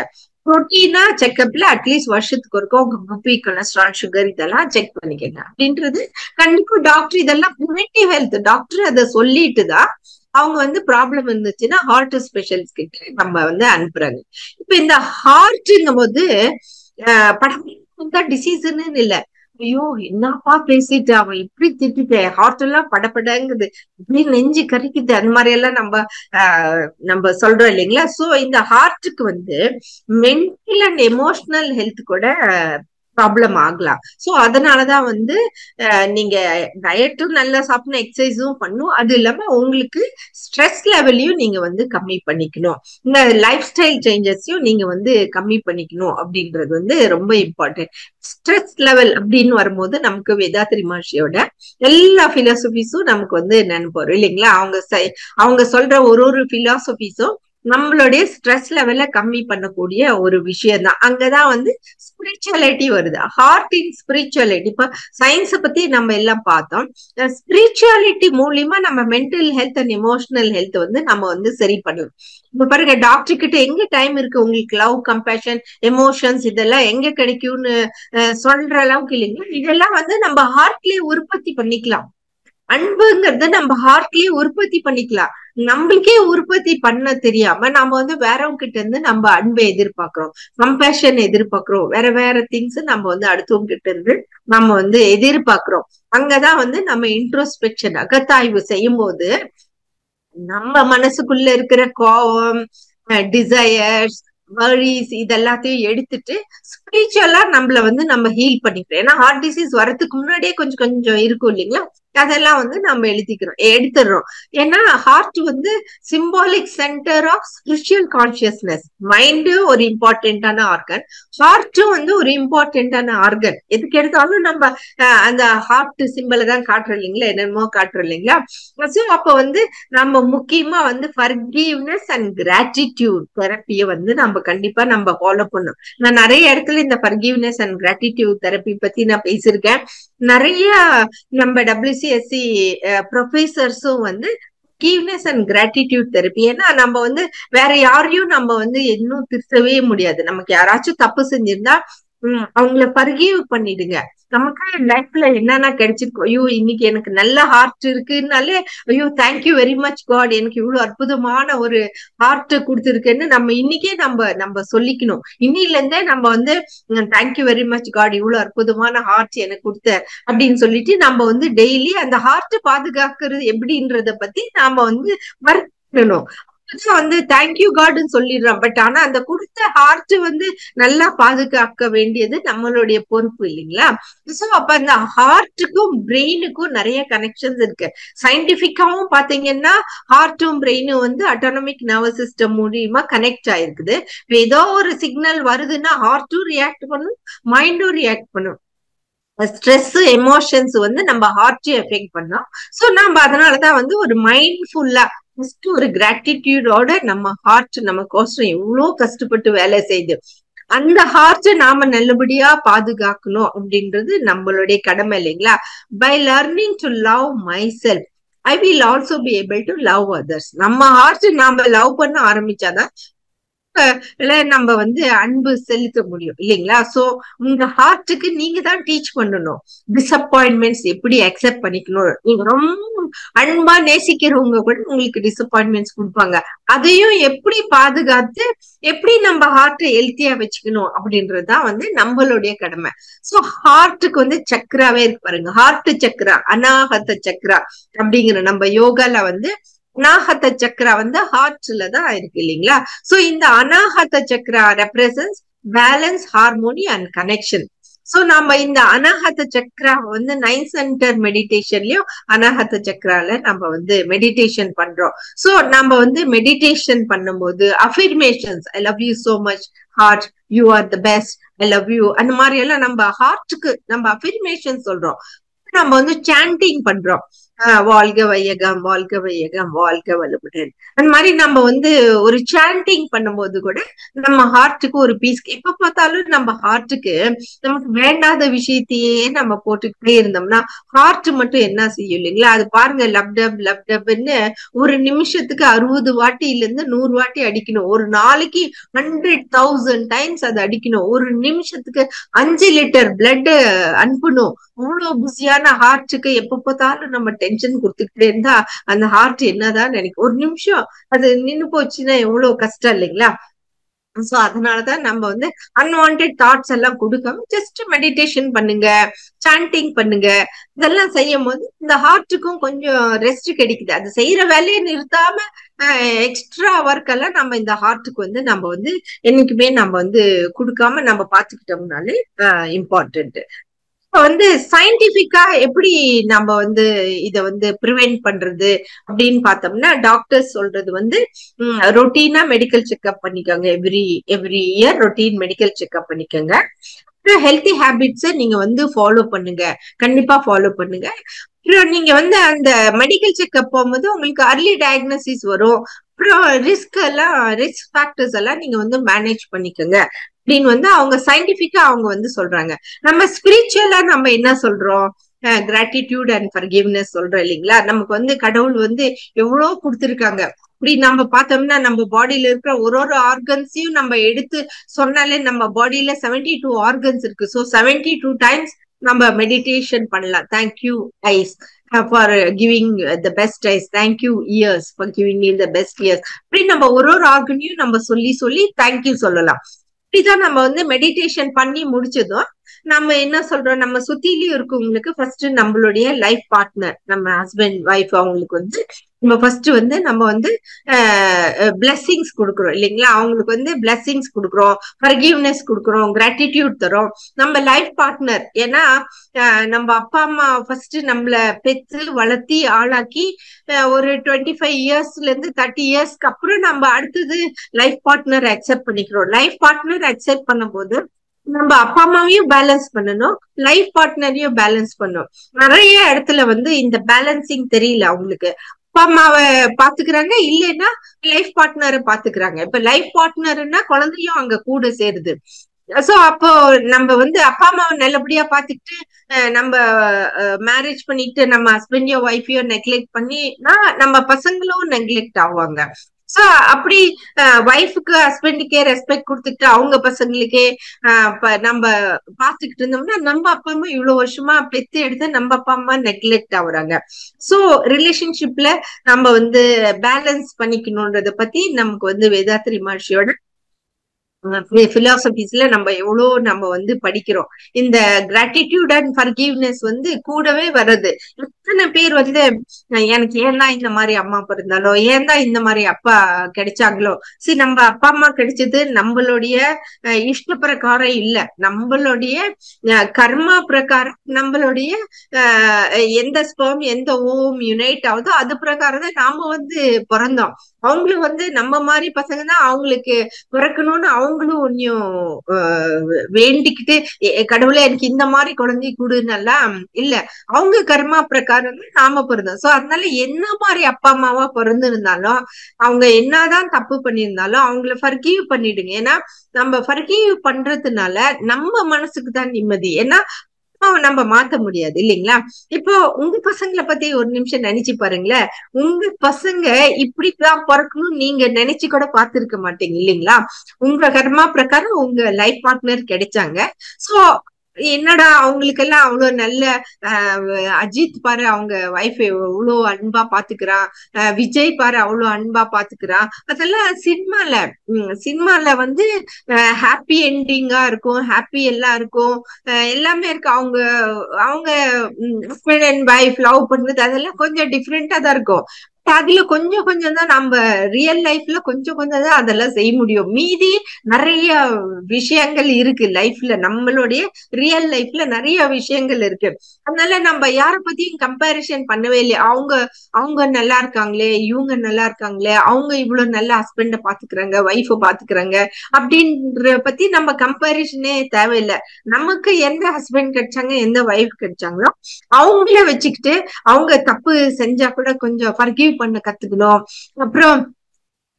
புரோட்டீனா செக்அப்ல அட்லீஸ்ட் வருஷத்துக்கு ஒருக்கும் உங்க பிபி, கொலஸ்ட்ரால், சுகர் இதெல்லாம் செக் பண்ணிக்கங்க அப்படின்றது கண்டிப்பா டாக்டர் இதெல்லாம் ப்ரிவென்டிவ் ஹெல்த். டாக்டர் அதை சொல்லிட்டு தான் அவங்க வந்து ப்ராப்ளம் இருந்துச்சுன்னா ஹார்ட் ஸ்பெஷலிஸ்ட் கிட்ட நம்ம வந்து அனுப்புறாங்க. இப்ப இந்த ஹார்ட்ங்கும் போது படம் டிசீஸ்ன்னு இல்ல, ஐயோ என்னப்பா பேசிட்டு அவன் இப்படி திட்டுட்டேன், ஹார்ட் எல்லாம் படப்படங்குது, இப்படி நெஞ்சு கறிக்குது, அந்த மாதிரி எல்லாம் நம்ம சொல்றோம் இல்லைங்களா? சோ இந்த ஹார்ட்டுக்கு வந்து மென்டல் அண்ட் எமோஷனல் ஹெல்த் கூட ப்ராப்ளம் ஆகலாம். சோ அதனாலதான் வந்து நீங்க டயட்டும் நல்லா சாப்பிடணும், எக்ஸசைஸும் பண்ணும். அது இல்லாம உங்களுக்கு ஸ்ட்ரெஸ் லெவலையும் நீங்க வந்து கம்மி பண்ணிக்கணும், இந்த லைஃப் ஸ்டைல் சேஞ்சஸையும் நீங்க வந்து கம்மி பண்ணிக்கணும் அப்படின்றது வந்து ரொம்ப இம்பார்ட்டன்ட். ஸ்ட்ரெஸ் லெவல் அப்படின்னு வரும்போது நமக்கு வேதாத்ரி மகர்ஷியோட எல்லா பிலாசபிஸும் நமக்கு வந்து நினைப்போம் இல்லைங்களா? அவங்க சொல்ற ஒரு பிலாசபிஸும் நம்மளுடைய ஸ்ட்ரெஸ் லெவலை கம்மி பண்ணக்கூடிய ஒரு விஷயம் தான். அங்கதான் வந்து ஸ்பிரிச்சுவாலிட்டி வருது. Heart in spirituality. இப்ப சயின்ஸ பத்தி நம்ம எல்லாம் பார்த்தோம். ஸ்பிரிச்சுவாலிட்டி மூலியமா நம்ம mental health and emotional health வந்து நம்ம வந்து சரி பண்ணலாம். இப்ப பாருங்க, டாக்டர் கிட்ட எங்க டைம் இருக்கு உங்களுக்கு லவ், கம்பேஷன், எமோஷன்ஸ் இதெல்லாம் எங்க கிடைக்கும்னு சொல்ற அளவுக்கு இல்லைங்களா? இதெல்லாம் வந்து நம்ம ஹார்ட்லயே உற்பத்தி பண்ணிக்கலாம். அன்புங்கிறத நம்ம ஹார்ட்லயே உற்பத்தி பண்ணிக்கலாம். நம்மளுக்கே உற்பத்தி பண்ண தெரியாம நம்ம வந்து வேறவங்க கிட்ட இருந்து நம்ம அன்பை எதிர்பார்க்கிறோம், கம்பேஷன் எதிர்பார்க்கிறோம், வேற வேற திங்ஸ் நம்ம வந்து அடுத்தவங்க கிட்ட இருந்து நம்ம வந்து எதிர்பார்க்கிறோம். அங்கதான் வந்து நம்ம இன்ட்ரோஸ்பெக்ஷன் அகத்தாய்வு செய்யும் போது நம்ம மனசுக்குள்ள இருக்கிற கோபம், டிசையர்ஸ், வரிஸ் இதெல்லாத்தையும் எடுத்துட்டு ஸ்பிரிச்சுவலா நம்மள வந்து நம்ம ஹீல் பண்ணிக்கிறோம். ஏன்னா ஹார்ட் டிசீஸ் வரதுக்கு முன்னாடியே கொஞ்சம் கொஞ்சம் இருக்கும் இல்லைங்களா? அதெல்லாம் வந்து நம்ம எடுத்துடுறோம். ஏன்னா ஹார்ட் வந்து symbolic centre of spiritual consciousness. Mind ஒரு இம்பார்ட்டன்டான ஆர்கன், ஹார்ட்டும் வந்து ஒரு இம்பார்ட்டன்டான ஆர்கன். எதுக்கு எடுத்தாலும் நம்ம அந்த ஹார்ட் சிம்பிளை தான் காட்டுறோம் இல்லைங்களா, என்னமோ காட்டுறோம் இல்லைங்களா? ஸோ அப்ப வந்து நம்ம முக்கியமா வந்து ஃபர்கிவ்னஸ் அண்ட் கிராட்டிடியூட் தெரப்பியை வந்து நம்ம கண்டிப்பா நம்ம ஃபாலோ பண்ணணும். நான் நிறைய இடத்துல இந்த ஃபர்கிவ்னஸ் அண்ட் கிராட்டிடியூட் தெரப்பி பத்தி நான் பேசியிருக்கேன். நிறைய நம்ம WCSC ப்ரொஃபசர்ஸும் வந்து ஃபர்கிவ்னஸ் அண்ட் கிராட்டிடியூட் தெரப்பி. ஏன்னா நம்ம வந்து வேற யாரையும் நம்ம வந்து இன்னும் திருத்தவே முடியாது. நமக்கு யாராச்சும் தப்பு செஞ்சிருந்தா அவங்கள ஃபர்கிவ் பண்ணிடுங்க. நமக்கு லைஃப்ல என்னென்ன கிடைச்சிருக்கோம், ஐயோ இன்னைக்கு எனக்கு நல்ல ஹார்ட் இருக்குன்னாலே ஐயோ தேங்க்யூ வெரி மச் காட், எனக்கு இவ்வளவு அற்புதமான ஒரு ஹார்ட் கொடுத்துருக்குன்னு நம்ம இன்னைக்கே நம்ம சொல்லிக்கணும். இன்னில இருந்தே நம்ம வந்து தேங்க்யூ வெரி மச் காட், இவ்வளவு அற்புதமான ஹார்ட் எனக்கு கொடுத்த அப்படின்னு சொல்லிட்டு நம்ம வந்து டெய்லி அந்த ஹார்ட் பாதுகாக்கிறது எப்படின்றத பத்தி நாம வந்து ஒர்க் பண்ணணும். வந்து தேங்க்யூ காட்னு சொல்லிடுறோம். பட் ஆனா அந்த கொடுத்த ஹார்ட் வந்து நல்லா பாதுகாக்க வேண்டியது நம்மளுடைய பொறுப்பு இல்லைங்களா? சோ அப்ப அந்த ஹார்ட்டுக்கும் பிரெயினுக்கும் நிறைய கனெக்ஷன்ஸ் இருக்கு. சயின்டிபிக்காவும் பாத்தீங்கன்னா ஹார்ட்டும் பிரெயினும் வந்து அட்டானமிக் நர்வஸ் சிஸ்டம் மூலியமா கனெக்ட் ஆயிருக்குது. ஏதோ ஒரு சிக்னல் வருதுன்னா ஹார்ட்டும் ரியாக்ட் பண்ணும், மைண்டும் ரியாக்ட் பண்ணும். ஸ்ட்ரெஸ், எமோஷன்ஸ் வந்து நம்ம ஹார்ட்டையும் எஃபெக்ட் பண்ணோம். சோ நம்ம அதனாலதான் வந்து ஒரு மைண்ட்ஃபுல்லா ஒரு கிராட்டிடியூடோட நம்ம ஹார்ட் நமக்கோசரம் எவ்வளவு கஷ்டப்பட்டு வேலை செய்யுது, அந்த ஹார்ட் நாம நல்லபடியா பாதுகாக்கணும் அப்படின்றது நம்மளுடைய கடமை இல்லைங்களா? By learning to love myself I will also be able to love others. நம்ம ஹார்ட் நாம லவ் பண்ண ஆரம்பிச்சாதான் நம்ம வந்து அன்பு செலுத்த முடியும் இல்லைங்களா? சோ உங்க ஹார்ட்டுக்கு நீங்க தான் டீச் பண்ணணும் டிசப்பாயின்மெண்ட்ஸ் எப்படி அக்செப்ட் பண்ணிக்கணும். நீங்க ரொம்ப அன்பா நேசிக்கிறவங்க கூட உங்களுக்கு டிசப்பாயின்மெண்ட்ஸ் கொடுப்பாங்க. அதையும் எப்படி பாதுகாத்து எப்படி நம்ம ஹார்ட்டை ஹெல்த்தியா வச்சுக்கணும் அப்படின்றதுதான் வந்து நம்மளுடைய கடமை. சோ ஹார்ட்டுக்கு வந்து சக்கராவே இருக்கு பாருங்க, ஹார்ட் சக்கரா, அநாகத சக்கரா அப்படிங்கிற நம்ம யோகால வந்து அநாகத சக்கரா வந்து ஹார்ட்ல தான் இருக்கு இல்லைங்களா? சோ இந்த அநாகத சக்கரா represents balance, harmony and connection. So நம்ம இந்த அநாகத சக்கரா வந்து 9 சென்டர் மெடிடேஷன்லயும் அநாகத சக்கரால நம்ம வந்து மெடிடேஷன் பண்றோம். சோ நம்ம வந்து மெடிடேஷன் பண்ணும்போது affirmations, I love you so much heart, you are the best, I love you, அந்த மாதிரி எல்லாம் நம்ம ஹார்ட்டுக்கு நம்ம அஃபர்மேஷன் சொல்றோம். நம்ம வந்து சாண்டிங் பண்றோம், வாழ்க வையகம், வாழ்க வையகம், வாழ்க வலுவுடன். அந்த மாதிரி நம்ம வந்து ஒரு சாண்டிங் பண்ணும்போது கூட நம்ம ஹார்ட்டுக்கு ஒரு பீஸ். எப்ப பார்த்தாலும் நம்ம ஹார்ட்டுக்கு நமக்கு வேண்டாத விஷயத்தையே நம்ம போட்டுக்கிட்டே இருந்தோம்னா ஹார்ட் மட்டும் என்ன செய்யும் இல்லைங்களா? அது பாருங்க, லப்டப் லப்டப்ன்னு ஒரு நிமிஷத்துக்கு 60 வாட்டில இருந்து 100 வாட்டி அடிக்கணும். ஒரு நாளைக்கு 100,000 டைம்ஸ் அது அடிக்கணும். ஒரு நிமிஷத்துக்கு 5 லிட்டர் பிளட் அனுப்பணும். அவ்வளவு பிஸியான ஹார்ட்டுக்கு எப்ப பார்த்தாலும் நம்ம டென்ஷன் கொடுத்துக்கிட்டே இருந்தா அந்த ஹார்ட் என்னதான் நினைக்கும். ஒரு நிமிஷம் அது நின்னு போச்சுன்னா எவ்வளவு கஷ்டம் இல்லைங்களா? சோ அதனாலதான் நம்ம வந்து அன்வான்டட் தாட்ஸ் எல்லாம் கொடுக்காம ஜஸ்ட் மெடிடேஷன் பண்ணுங்க, சாண்டிங் பண்ணுங்க. இதெல்லாம் செய்யும் போது இந்த ஹார்ட்டுக்கும் கொஞ்சம் ரெஸ்ட் கிடைக்குது. அது செய்யற வேலையை நிறுத்தாம எக்ஸ்ட்ரா ஒர்க் எல்லாம் நம்ம இந்த ஹார்ட்டுக்கு வந்து நம்ம வந்து என்னைக்குமே நம்ம வந்து கொடுக்காம நம்ம பாத்துக்கிட்டோம்னாலே இம்பார்ட்டன்ட். வந்து சயின்டிபிக்கா எப்படி நம்ம வந்து இத வந்து ப்ரிவென்ட் பண்றது அப்படின்னு பார்த்தோம்னா, டாக்டர்ஸ் சொல்றது வந்து ரொட்டீனா மெடிக்கல் செக்அப் பண்ணிக்கோங்க. Every year routine medical checkup பண்ணிக்கோங்க. ஹெல்த்தி ஹேபிட்ஸை நீங்க வந்து ஃபாலோ பண்ணுங்க, கண்டிப்பா ஃபாலோ பண்ணுங்க. நீங்க வந்து அந்த மெடிக்கல் செக்அப் போகும்போது உங்களுக்கு அர்லி டயக்னோசிஸ் வரும். அப்புறம் ரிஸ்க் ஃபேக்டர்ஸ் எல்லாம் நீங்க வந்து மேனேஜ் பண்ணிக்கோங்க அப்படின்னு வந்து அவங்க சயின்டிபிக்கா அவங்க வந்து சொல்றாங்க. நம்ம ஸ்பிரிச்சுவலா நம்ம என்ன சொல்றோம்? கிராட்டிடியூட் அண்ட் ஃபர்கிவ்னஸ் சொல்றோம் இல்லைங்களா? நமக்கு வந்து கடவுள் வந்து எவ்வளவு கொடுத்துருக்காங்க. இப்படி நம்ம பார்த்தோம்னா நம்ம பாடியில இருக்கிற ஒரு ஆர்கன்ஸையும் நம்ம எடுத்து சொன்னாலே நம்ம பாடியில 72 ஆர்கன்ஸ் இருக்கு. ஸோ 72 டைம்ஸ் நம்ம மெடிடேஷன் பண்ணலாம். Thank you eyes for giving the best eyes, thank you ears for giving me the best ears. இப்படி நம்ம ஒரு ஆர்கனையும் நம்ம சொல்லி சொல்லி தேங்க்யூ சொல்லலாம். இப்படிதான் நம்ம வந்து மெடிடேஷன் பண்ணி முடிச்சதும் நம்ம என்ன சொல்றோம், நம்ம சுத்திலயும் இருக்கவங்களுக்கு ஃபர்ஸ்ட் நம்மளுடைய லைஃப் பார்ட்னர், நம்ம ஹஸ்பண்ட் ஒய்ஃப், அவங்களுக்கு வந்து நம்ம ஃபர்ஸ்ட் வந்து நம்ம வந்து பிளெஸிங்ஸ் கொடுக்குறோம் இல்லைங்களா? அவங்களுக்கு வந்து பிளெஸிங்ஸ் கொடுக்குறோம், ஃபர்கிவ்னஸ் கொடுக்குறோம், கிராட்டிடியூட் தரோம். நம்ம லைஃப் பார்ட்னர், ஏன்னா நம்ம அப்பா அம்மா ஃபர்ஸ்ட் நம்மள பெத்து வளர்த்தி ஆளாக்கி ஒரு 25 இயர்ஸ்ல இருந்து 30 இயர்ஸ்க்கு அப்புறம் நம்ம அடுத்தது லைஃப் பார்ட்னர் அக்செப்ட் பண்ணிக்கிறோம். லைஃப் பார்ட்னர் அக்செப்ட் பண்ணும்போது நம்ம அப்பா அம்மாவையும் பேலன்ஸ் பண்ணணும், லைஃப் பார்ட்னரையும் பேலன்ஸ் பண்ணணும். நிறைய இடத்துல வந்து இந்த பேலன்சிங் தெரியல அவங்களுக்கு. அப்பா அம்மாவை பாத்துக்கிறாங்க, இல்லைன்னா லைஃப் பார்ட்னரை பாத்துக்கிறாங்க. இப்ப லைஃப் பார்ட்னர்னா குழந்தையும் அங்க கூட சேருது. சோ அப்போ நம்ம வந்து அப்பா அம்மாவை நல்லபடியா பாத்துக்கிட்டு நம்ம மேரேஜ் பண்ணிட்டு நம்ம ஹஸ்பண்டையோ ஒய்ஃபையோ நெக்லெக்ட் பண்ணினா நம்ம பசங்களும் நெக்லெக்ட் ஆவாங்க. சோ அப்படி ஒய்ஃபுக்கு ஹஸ்பண்டுக்கே ரெஸ்பெக்ட் கொடுத்துட்டு அவங்க பசங்களுக்கே நம்ம பாத்துக்கிட்டு இருந்தோம்னா நம்ம அப்பா அம்மா இவ்வளவு வருஷமா பெத்து எடுத்து நம்ம அப்பா அம்மா நெக்லெக்ட் ஆகுறாங்க. சோ ரிலேஷன்ஷிப்ல நம்ம வந்து பேலன்ஸ் பண்ணிக்கணும்ன்றத பத்தி நமக்கு வந்து வேதாத்ரி மகர்ஷியோட பிலாசபிஸ்ல நம்ம எவ்வளவு நம்ம வந்து படிக்கிறோம். இந்த கிராட்டிடியூட் அண்ட் ஃபர்கிவ்னஸ் வந்து கூடவே வருது. எத்தனை பேர் வந்து எனக்கு ஏன் தான் இந்த மாதிரி அம்மா பிறந்தாலோ, ஏன் தான் இந்த மாதிரி அப்பா கிடைச்சாங்களோ. சரி, நம்ம அப்பா அம்மா கிடைச்சது நம்மளுடைய இஷ்ட பிரகாரம் இல்ல, நம்மளுடைய கர்மா பிரகாரம், நம்மளுடைய எந்த ஸ்பெர்ம் எந்த ஓம் யுனைட் ஆகுதோ அது பிரகாரம் தான் நாம வந்து பிறந்தோம். அவங்களும் வந்து நம்ம மாதிரி பசங்க தான் அவங்களுக்கு பிறக்கணும்னு அவங்களும் ஒன்னும் வேண்டிக்கிட்டு கடவுளே எனக்கு இந்த மாதிரி குழந்தை கூடுன்னெல்லாம் இல்ல. அவங்க கர்மா பிரகாரம் நாம பிறந்தோம். சோ அதனால என்ன மாதிரி அப்பா அம்மாவா பிறந்திருந்தாலும் அவங்க என்னதான் தப்பு பண்ணியிருந்தாலும் அவங்கள ஃபர்கிவ் பண்ணிடுங்க. ஏன்னா நம்ம ஃபர்கிவ் பண்றதுனால நம்ம மனசுக்கு தான் நிம்மதி. ஏன்னா நம்ம மாத்த முடியாது இல்லைங்களா? இப்போ உங்க பசங்களை பத்தி ஒரு நிமிஷம் நினைச்சு பாருங்களேன். உங்க பசங்க இப்படிதான் பிறக்கணும் நீங்க நினைச்சு கூட பாத்துருக்க மாட்டீங்க இல்லைங்களா? உங்க கர்மா பிரகாரம் உங்க லைஃப் பார்ட்னர் கிடைச்சாங்க. சோ என்னடா அவங்களுக்கெல்லாம் அவ்வளவு நல்ல அஜித் பாரு அவங்க வைஃப் எவ்வளவு அன்பா பாத்துக்கிறான், விஜய் பாரு அவ்வளவு அன்பா பாத்துக்கிறான். அதெல்லாம் சினிமால வந்து ஹாப்பி என்டிங்கா இருக்கும், ஹாப்பி எல்லாம் இருக்கும், எல்லாமே இருக்கு. அவங்க அவங்க ஹஸ்பண்ட் அண்ட் வைஃப் லவ் பண்றது அதெல்லாம் கொஞ்சம் டிஃப்ரெண்டா தான் இருக்கும். அதுல கொஞ்சம் கொஞ்சம் தான் நம்ம ரியல் லைஃப்ல கொஞ்சம் கொஞ்சம் தான் அதெல்லாம் செய்ய முடியும். மீதி நிறைய விஷயங்கள் இருக்கு லைஃப்ல, நம்மளுடைய ரியல் லைஃப்ல நிறைய விஷயங்கள் இருக்கு. அதனால நம்ம யார பத்தியும் கம்பேரிசன் பண்ணவே இல்லையா. அவங்க நல்லா இருக்காங்களே, இவங்க நல்லா இருக்காங்களே, அவங்க இவ்வளவு நல்ல ஹஸ்பண்ட பாத்துக்கிறாங்க, ஒய்ஃப பாத்துக்கிறாங்க அப்படின்ற பத்தி நம்ம கம்பேரிசனே தேவையில்லை. நமக்கு எந்த ஹஸ்பண்ட் கிடைச்சாங்க, எந்த ஒய்ஃப் கிடைச்சாங்களோ அவங்கள வச்சுக்கிட்டு அவங்க தப்பு செஞ்சா கூட கொஞ்சம் ஃபர்கிவ் பண்ண கத்துக்கணும். அப்புறம்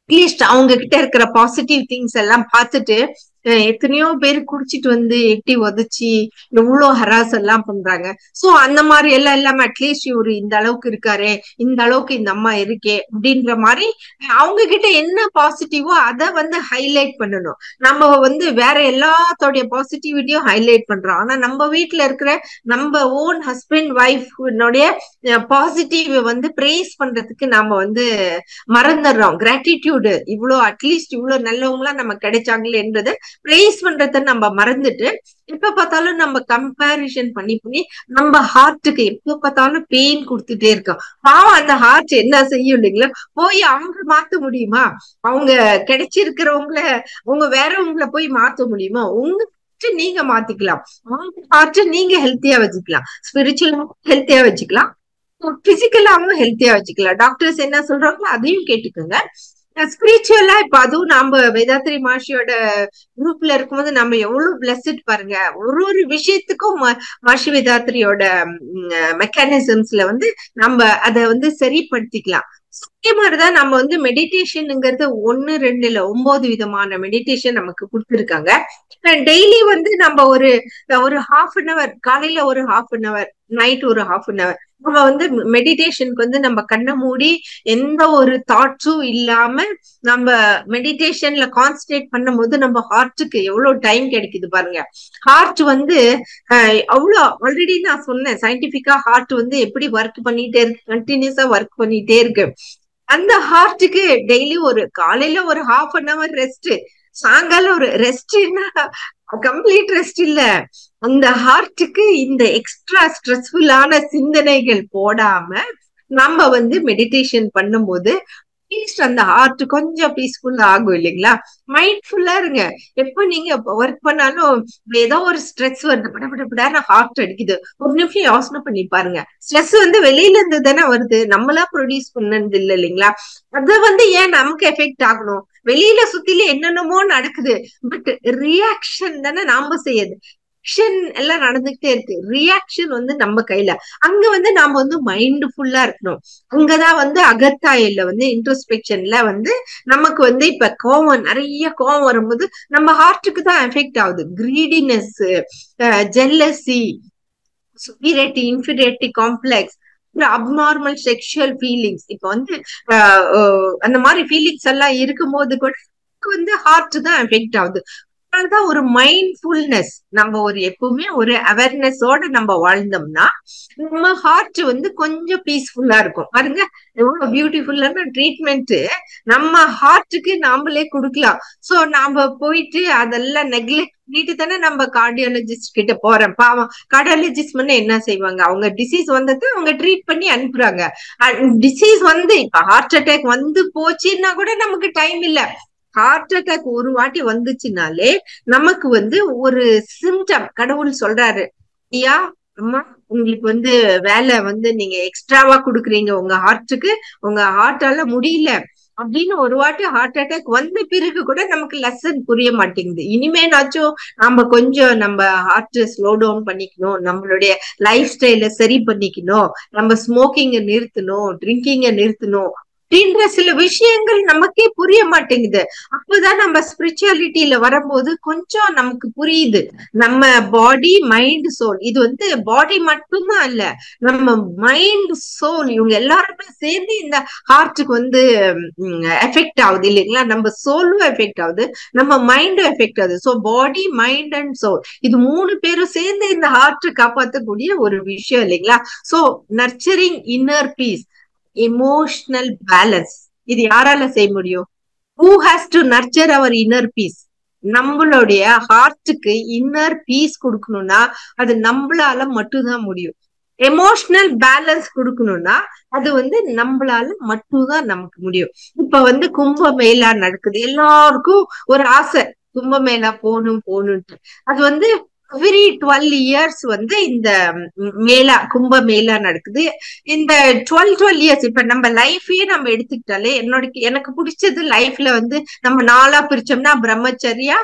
அட்லீஸ்ட் அவங்க கிட்ட இருக்கிற பாசிட்டிவ் திங்ஸ் எல்லாம் பார்த்துட்டு, எத்தனையோ பேர் குடிச்சிட்டு வந்து எட்டி உதச்சி எவ்வளவு ஹராஸ் எல்லாம் பண்றாங்க. சோ அந்த மாதிரி எல்லாம் இல்லாம அட்லீஸ்ட் இவரு இந்த அளவுக்கு இருக்காரு, இந்த அளவுக்கு இந்த அம்மா இருக்கே அப்படின்ற மாதிரி அவங்க கிட்ட என்ன பாசிட்டிவோ அதை வந்து ஹைலைட் பண்ணணும். நம்ம வந்து வேற எல்லாத்தோடைய பாசிட்டிவிட்டியும் ஹைலைட் பண்றோம். ஆனா நம்ம வீட்டுல இருக்கிற நம்ம ஓன் ஹஸ்பண்ட் ஒய்ஃப்னுடைய பாசிட்டிவ் வந்து பிரேஸ் பண்றதுக்கு நாம வந்து மறந்துடுறோம். கிராட்டிடியூடு இவ்வளவு அட்லீஸ்ட் இவ்வளவு நல்லவங்களா நம்ம கிடைச்சாங்களேன்றது பிரைஸ் பண்றத நம்ம மறந்துட்டு எப்ப பார்த்தாலும் நம்ம கம்பேரிசன் பண்ணி பண்ணி நம்ம ஹார்ட்டுக்கு எப்ப பார்த்தாலும் பெயின் கொடுத்துட்டே இருக்கோம். பாவம் அந்த ஹார்ட் என்ன செய்யும் இல்லைங்களா? போய் அவங்க மாத்த முடியுமா? அவங்க கிடைச்சிருக்கிறவங்கள அவங்க வேறவங்கள போய் மாத்த முடியுமா? உங்க நீங்க மாத்திக்கலாம், உங்க ஹார்ட் நீங்க ஹெல்த்தியா வச்சுக்கலாம், ஸ்பிரிச்சுவலா ஹெல்த்தியா வச்சுக்கலாம், பிசிக்கலாவும் ஹெல்த்தியா வச்சுக்கலாம். டாக்டர்ஸ் என்ன சொல்றாங்களோ அதையும் கேட்டுக்கோங்க. ஸ்பிரிச்சுவலா இப்ப அதுவும் நாம வேதாத்ரி மாஷியோட குரூப்ல இருக்கும்போது நம்ம எவ்வளவு பிளஸ்ட் பாருங்க. ஒரு ஒரு விஷயத்துக்கும் மாஷி வேதாத்ரியோட மெக்கானிசம்ஸ்ல வந்து நம்ம அதை வந்து சரிப்படுத்திக்கலாம். அதே மாதிரிதான் நம்ம வந்து மெடிடேஷன்ங்கிறது 1 2 இல்ல 9 விதமான மெடிடேஷன் நமக்கு கொடுத்துருக்காங்க. டெய்லி வந்து நம்ம ஒரு ஒரு ½ காலையில ஒரு ½ நைட் ஒரு ½ நம்ம வந்து மெடிடேஷனுக்கு வந்து நம்ம கண்ணை மூடி எந்த ஒரு தாட்ஸும் இல்லாம நம்ம மெடிடேஷன்ல கான்சன்ட்ரேட் பண்ணும் போது நம்ம ஹார்ட்டுக்கு எவ்வளவு டைம் கிடைக்குது பாருங்க. ஹார்ட் வந்து அவ்வளவு ஆல்ரெடி நான் சொன்னேன், சயின்டிபிக்கா ஹார்ட் வந்து எப்படி ஒர்க் பண்ணிட்டே இருக்கு, கண்டினியூஸா ஒர்க் பண்ணிட்டே இருக்கு. அந்த ஹார்ட்டுக்கு டெய்லி ஒரு காலையில ஒரு ½ ரெஸ்ட், சாயங்காலம் ஒரு ரெஸ்ட்னா கம்ப்ளீட் ரெஸ்ட் இல்ல. அந்த ஹார்ட்டுக்கு இந்த எக்ஸ்ட்ரா ஸ்ட்ரெஸ்ஃபுல்லான சிந்தனைகள் போடாம நம்ம வந்து மெடிடேஷன் பண்ணும்போது அட்லீஸ்ட் அந்த ஹார்ட் கொஞ்சம் பீஸ்ஃபுல்லா ஆகும் இல்லைங்களா? மைண்ட்ஃபுல்லா இருங்க. எப்ப நீங்க ஒர்க் பண்ணாலும் ஏதோ ஒரு ஸ்ட்ரெஸ் வருது, படபடப்படான ஹார்ட் அடிக்குது, ஒரு நிமிஷம் யோசனை பண்ணி பாருங்க. ஸ்ட்ரெஸ் வந்து வெளியில இருந்து தானே வருது, நம்மளா ப்ரொடியூஸ் பண்ணது இல்ல இல்லைங்களா? அது வந்து ஏன் நமக்கு எஃபெக்ட் ஆகணும்? வெளியில சுத்தில என்னென்னமோ நடக்குது, பட் ரியாக்ஷன் தானே நாம செய்யுது. ஆக்ஷன் எல்லாம் நடந்துகிட்டே இருக்கு, ரியாக்ஷன் வந்து நம்ம கையில. அங்க வந்து நாம வந்து மைண்ட்ஃபுல்லா இருக்கணும். அங்கதான் வந்து அகத்தாயில வந்து இன்ட்ரோஸ்பெக்ஷன்ல வந்து நமக்கு வந்து இப்ப கோவம், நிறைய கோவம் வரும்போது நம்ம ஹார்ட்டுக்கு தான் எஃபெக்ட் ஆகுது. Greediness, jealousy, superiority inferiority complex, abnormal sexual feelings, இப்ப வந்து அந்த மாதிரி ஃபீலிங்ஸ் எல்லாம் இருக்கும்போது கூட வந்து ஹார்ட் தான் எஃபெக்ட் ஆகுது. அதனாலதான் ஒரு மைண்ட்ஃபுல்னஸ், நம்ம ஒரு எப்பவுமே ஒரு அவேர்னஸோட நம்ம வாழ்ந்தோம்னா நம்ம ஹார்ட் வந்து கொஞ்சம் பீஸ்ஃபுல்லா இருக்கும். பாருங்க எவ்வளவு பியூட்டிஃபுல்லான ட்ரீட்மெண்ட் நம்ம ஹார்ட்டுக்கு நாமளே கொடுக்கலாம். சோ நாம போயிட்டு அதெல்லாம் நெக்லெக்ட் பண்ணிட்டு தானே நம்ம கார்டியாலஜிஸ்ட் கிட்ட போறோம். பாவம், கார்டியாலஜிஸ்ட் என்ன செய்வாங்க, அவங்க டிசீஸ் வந்தது அவங்க ட்ரீட் பண்ணி அனுப்புறாங்க. டிசீஸ் வந்து இப்ப ஹார்ட் அட்டாக் வந்து போச்சுன்னா கூட நமக்கு டைம் இல்ல. ஹார்ட் அட்டாக் ஒரு வாட்டி வந்துச்சுனாலே நமக்கு வந்து ஒரு சிம்டம் கடவுள் சொல்றாரு, ஐயா அம்மா உங்களுக்கு வந்து வேலை வந்து நீங்க எக்ஸ்ட்ராவா குடுக்குறீங்க உங்க ஹார்ட்டுக்கு, உங்க ஹார்ட்டால முடியல அப்படின்னு. ஒரு வாட்டி ஹார்ட் அட்டாக் வந்த பிறகு கூட நமக்கு லெசன் புரிய மாட்டேங்குது. இனிமேனாச்சும் நம்ம கொஞ்சம் நம்ம ஹார்ட் ஸ்லோ டவுன் பண்ணிக்கணும், நம்மளுடைய லைஃப் ஸ்டைல சரி பண்ணிக்கணும், நம்ம ஸ்மோக்கிங்க நிறுத்தணும், ட்ரிங்கிங்க நிறுத்தணும் அப்படின்ற சில விஷயங்கள் நமக்கே புரிய மாட்டேங்குது. அப்பதான் நம்ம ஸ்பிரிச்சுவாலிட்டியில வரும்போது கொஞ்சம் நமக்கு புரியுது. நம்ம பாடி மைண்ட் சோல், இது வந்து பாடி மட்டும்தான் இல்ல, நம்ம மைண்ட் சோல் இவங்க எல்லாருமே சேர்ந்து இந்த ஹார்ட்டுக்கு வந்து எஃபெக்ட் ஆகுது இல்லைங்களா? நம்ம சோலும் எஃபெக்ட் ஆகுது, நம்ம மைண்டும் எஃபெக்ட் ஆகுது. So body mind and soul, இது 3 பேரும் சேர்ந்து இந்த ஹார்ட் காப்பாற்றக்கூடிய ஒரு விஷயம் இல்லைங்களா? So nurturing inner piece, emotional balance, இது யாரால செய்ய முடியும்? Who has to nurture our inner peace? நம்மளுடைய ஹார்ட்டுக்கு இன்னர் பீஸ் கொடுக்கணும்னா அது நம்மளால மட்டும்தான் முடியும். எமோஷனல் பேலன்ஸ் கொடுக்கணும்னா அது வந்து நம்மளால மட்டும்தான் நமக்கு முடியும். இப்ப வந்து கும்பமேளா நடக்குது, எல்லாருக்கும் ஒரு ஆசை கும்பமேளா போகணும் போகணும்ட்டு. அது வந்து எவ்ரி 12 இயர்ஸ் வந்து இந்த மேளா கும்பமேளா நடக்குது. இந்த 12 இயர்ஸ் இப்ப நம்ம லைஃபையே நம்ம எடுத்துக்கிட்டாலே எனக்கு பிடிச்சது லைஃப்ல வந்து நம்ம 4ஆ பிரிச்சோம்னா பிரம்மச்சரியா,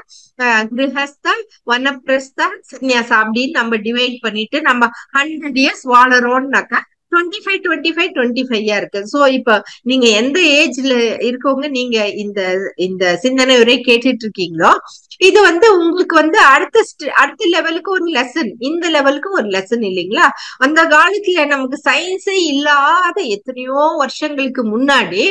கிரகஸ்தா, வனப்பிரஸ்தா, சன்னியாசா அப்படின்னு நம்ம டிவைட் பண்ணிட்டு நம்ம 100 இயர்ஸ் வாழறோம்னாக்கா 25 இருக்கு. சோ இப்ப நீங்க எந்த ஏஜ்ல இருக்கவங்க நீங்க இந்த இந்த சிந்தனை உரை கேட்டுட்டு இருக்கீங்களோ, இது வந்து உங்களுக்கு வந்து அடுத்த லெவலுக்கு ஒரு லெசன், இந்த லெவலுக்கு ஒரு லெசன் இல்லைங்களா? அந்த காலத்துல நமக்கு சயின்ஸே இல்லாத எத்தனையோ வருஷங்களுக்கு முன்னாடி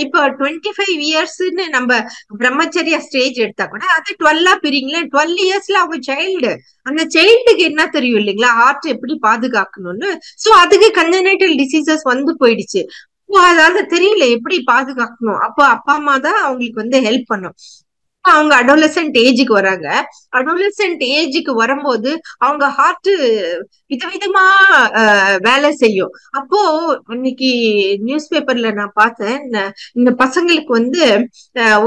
இப்ப 25 இயர்ஸ்ன்னு நம்ம பிரம்மச்சரிய ஸ்டேஜ் எடுத்தா கூட அது 12ஆ பிரிங்களேன். 12 இயர்ஸ்ல அவங்க சைல்டு, அந்த சைல்டுக்கு என்ன தெரியும் இல்லைங்களா, ஹார்ட் எப்படி பாதுகாக்கணும்னு. சோ அதுக்கு கன்ஜெனிட்டல் டிசீசஸ் வந்து போயிடுச்சு. அதாவது தெரியல எப்படி பாதுகாக்கணும். அப்போ அப்பா அம்மா தான் அவங்களுக்கு வந்து ஹெல்ப் பண்ணும். அவங்க அடோலசன்ட் ஏஜுக்கு வராங்க. அடோலசன்ட் ஏஜுக்கு வரும்போது அவங்க ஹார்ட் விதவிதமா வேலை செய்யும். அப்போ அன்னைக்கு நியூஸ் பேப்பர்ல நான் பார்த்தேன், இந்த பசங்களுக்கு வந்து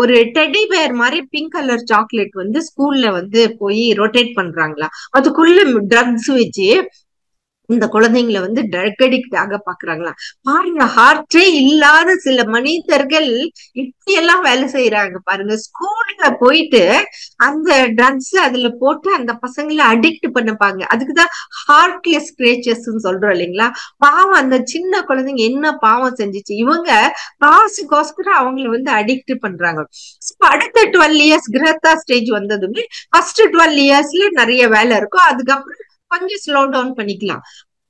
ஒரு டெடி பேர் மாதிரி பிங்க் கலர் சாக்லேட் வந்து ஸ்கூல்ல வந்து போய் ரொட்டேட் பண்றாங்களா, அதுக்குள்ள ட்ரக்ஸ் வச்சு இந்த குழந்தைங்களை வந்து ட்ரக் அடிக்ட் ஆக பாக்குறாங்களா? பாருங்க, ஹார்ட்டே இல்லாத சில மனிதர்கள் இப்படி எல்லாம் வேலை செய்யறாங்க பாருங்க. ஸ்கூல்ல போயிட்டு அந்த ட்ரக்ஸ் அதுல போட்டு அந்த பசங்களை அடிக்ட் பண்ணப்பாங்க. அதுக்குதான் ஹார்ட்லெஸ் கிரியேச்சர்ஸ் சொல்றோம் இல்லைங்களா? பாவம், அந்த சின்ன குழந்தைங்க என்ன பாவம் செஞ்சுச்சு? இவங்க காசுக்கோஸ்கரம் அவங்கள வந்து அடிக்ட் பண்றாங்க. அடுத்த 12 இயர்ஸ் கிரேத்தா ஸ்டேஜ் வந்ததுமே ஃபர்ஸ்ட் 12 இயர்ஸ்ல நிறைய வேலை இருக்கும். அதுக்கப்புறம் கொஞ்சம் ஸ்லோ டவுன் பண்ணிக்கலாம்.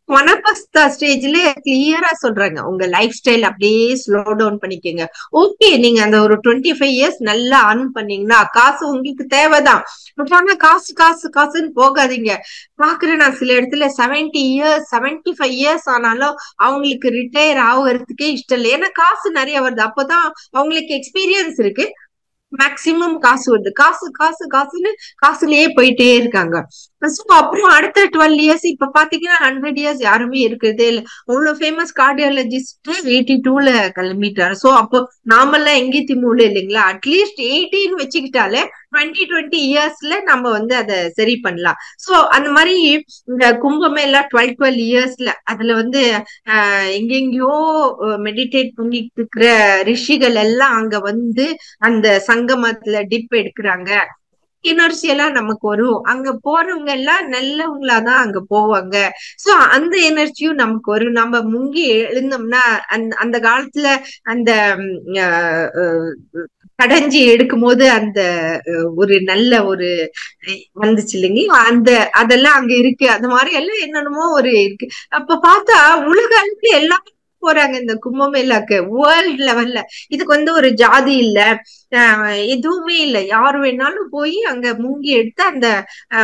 மனப்பஸ்தா ஸ்டேஜ்ல கிளியரா சொல்றாங்க, உங்க லைஃப் ஸ்டைல் அப்படியே ஸ்லோ டவுன் பண்ணிக்கோங்க. ஓகே, நீங்க அந்த ஒரு 25 இயர்ஸ் நல்லா ஆன் பண்ணீங்கன்னா காசு உங்களுக்கு தேவைதான். பட் ஆனா காசு காசு காசுன்னு போகாதீங்க. பாக்குறேன் நான் சில இடத்துல 70 இயர்ஸ் 75 இயர்ஸ் ஆனாலும் அவங்களுக்கு ரிட்டையர் ஆகுறதுக்கே இஷ்டம் இல்லை. ஏன்னா காசு நிறைய வருது. அப்பதான் அவங்களுக்கு எக்ஸ்பீரியன்ஸ் இருக்கு, மேக்சிமம் காசு வருது. காசு காசு காசுன்னு காசுலயே போயிட்டே இருக்காங்க. அப்புறம் அடுத்த 12 இயர்ஸ் இப்ப பாத்தீங்கன்னா 100 இயர்ஸ் யாருமே இருக்கிறதே இல்ல. அவ்வளவு ஃபேமஸ் கார்டியாலஜிஸ்ட் 82ல கிளம்பிட்டாரு. சோ அப்போ நாமெல்லாம் எங்கே திமுல இல்லைங்களா? அட்லீஸ்ட் 18 வச்சுக்கிட்டாலே 20 இயர்ஸ்ல நம்ம வந்து அதை சரி பண்ணலாம். சோ அந்த மாதிரி இந்த கும்பமேளா 12 இயர்ஸ்ல அதுல வந்து எங்கெங்கயோ மெடிடேட் பண்ணிட்டு இருக்கிற ரிஷிகள் எல்லாம் அங்க வந்து அந்த சங்கமத்துல டிப் எடுக்கிறாங்க. எனர்ஜி எல்லாம் நமக்கு வரும். அங்க போறவங்க எல்லாம் நல்லவங்களாதான் அங்க போவாங்க. சோ அந்த எனர்ஜியும் நமக்கு வரும். நம்ம முங்கி எழுந்தோம்னா அந்த காலத்துல அந்த கடைஞ்சி எடுக்கும் போது அந்த ஒரு நல்ல ஒரு வந்துச்சு இல்லைங்களா? அதெல்லாம் அங்க இருக்கு. அந்த மாதிரி எல்லாம் என்னென்னமோ ஒரு இருக்கு. அப்ப பார்த்தா உலக அளவுல எல்லாம் போறாங்க இந்த கும்பமேளாக்கு, வேர்ல்ட் லெவல்ல. இதுக்கு வந்து ஒரு ஜாதி இல்ல, எதுவுமே இல்லை. யாரு வேணாலும் போய் அங்க முங்கி எடுத்து அந்த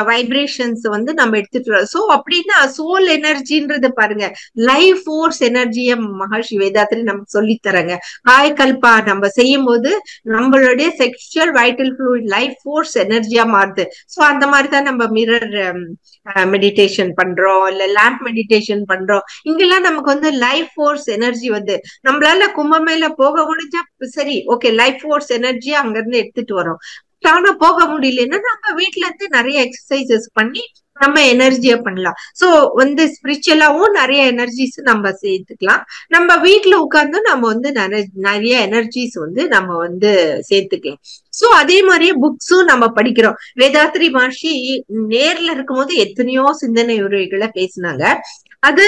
வைப்ரேஷன்ஸ் வந்து நம்ம எடுத்துட்டு வரோம். சோ அப்படின்னா சோல் எனர்ஜின்றது பாருங்க, லைஃப் ஃபோர்ஸ் எனர்ஜிய மகர்ஷி வேதாத்திரி நமக்கு சொல்லி தராங்க. காயக்கல்பா நம்ம செய்யும் போது நம்மளுடைய sexual vital fluid life force எனர்ஜியா மாறுது. சோ அந்த மாதிரிதான் நம்ம மிரர் மெடிடேஷன் பண்றோம், இல்ல லேம்ப் மெடிடேஷன் பண்றோம். இங்கெல்லாம் நமக்கு வந்து லைஃப் ஃபோர்ஸ் எனர்ஜி வந்து நம்மளால கும்பமேளா போக முடிஞ்சா சரி, ஓகே, லைஃப் ஃபோர்ஸ் எனர்ஜியா அங்க இருந்து எடுத்துட்டு வரோம். ஆனா போக முடியலன்னா நம்ம வீட்டுல இருந்து நிறைய எக்ஸசைசஸ் பண்ணி நம்ம எனர்ஜியா பண்ணலாம். சோ வந்து ஸ்பிரிச்சுவலாவும் நிறைய எனர்ஜிஸ் நம்ம சேர்த்துக்கலாம். நம்ம வீட்டுல உட்கார்ந்து நம்ம வந்து நிறைய எனர்ஜிஸ் வந்து நம்ம வந்து சேர்த்துக்கலாம். சோ அதே மாதிரியே புக்ஸும் நம்ம படிக்கிறோம். வேதாத்திரி மகர்ஷி நேர்ல இருக்கும்போது எத்தனையோ சிந்தனை உரைகளை பேசினாங்க. அத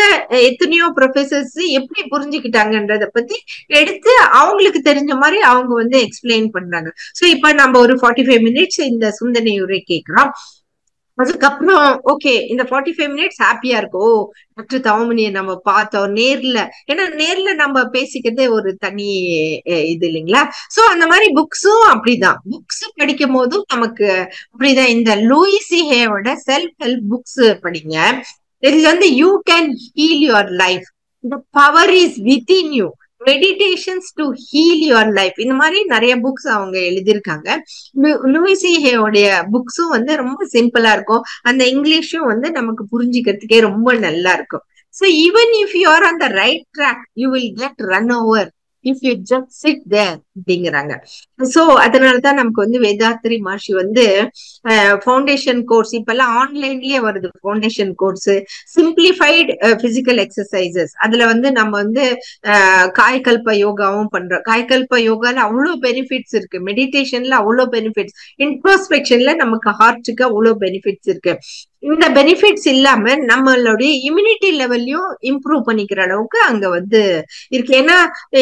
எத்தனையோ ப்ரொஃபசர்ஸ் எப்படி புரிஞ்சுக்கிட்டாங்கன்றத பத்தி எடுத்து அவங்களுக்கு தெரிஞ்ச மாதிரி அவங்க வந்து எக்ஸ்பிளைன் பண்றாங்க. சோ இப்ப நம்ம ஒரு 45 மினிட்ஸ் இந்த சிந்தனை உரை கேட்கிறோம். அதுக்கப்புறம் ஓகே, இந்த 45 மினிட்ஸ் ஹாப்பியா இருக்கும். டாக்டர் தவமணியை நம்ம பார்த்தோம் நேர்ல. ஏன்னா நேர்ல நம்ம பேசிக்கிறதே ஒரு தனி இது இல்லைங்களா? சோ அந்த மாதிரி புக்ஸும் அப்படிதான். புக்ஸ் படிக்கும் போதும் நமக்கு அப்படிதான். இந்த லூயிசி ஹேவோட செல்ஃப் ஹெல்ப் புக்ஸ் படிங்க. இதுல வந்து you can heel your life, the power is within you, meditations to heal your life, இந்த மாதிரி நிறைய புக்ஸ் அவங்க எழுதியிருக்காங்க. லூயிசி ஹேவோடைய புக்ஸும் வந்து ரொம்ப சிம்பிளா இருக்கும். அந்த இங்கிலீஷும் வந்து நமக்கு புரிஞ்சுக்கிறதுக்கே ரொம்ப நல்லா இருக்கும். So even if you are on the right track, you will get run over if you just sit there அப்படிங்கிறாங்க. சோ அதனாலதான் நமக்கு வந்து வேதாத்திரி மகர்ஷி வந்து ஃபவுண்டேஷன் கோர்ஸ் இப்பெல்லாம் ஆன்லைன்லயே வருது. Foundation course, simplified physical exercises, அதுல வந்து நம்ம வந்து காயக்கல்ப யோகாவும் பண்றோம். காயக்கல்ப யோகால அவ்வளவு பெனிஃபிட்ஸ் இருக்கு, மெடிடேஷன்ல அவ்வளவு பெனிஃபிட்ஸ், இன்ட்ரோஸ்பெக்ஷன்ல நமக்கு ஹார்ட்டுக்கு அவ்வளவு பெனிஃபிட்ஸ் இருக்கு. இந்த பெனிஃபிட்ஸ் இல்லாம நம்மளுடைய இம்யூனிட்டி லெவல்லையும் இம்ப்ரூவ் பண்ணிக்கிற அளவுக்கு அங்க வந்து இருக்கு. ஏன்னா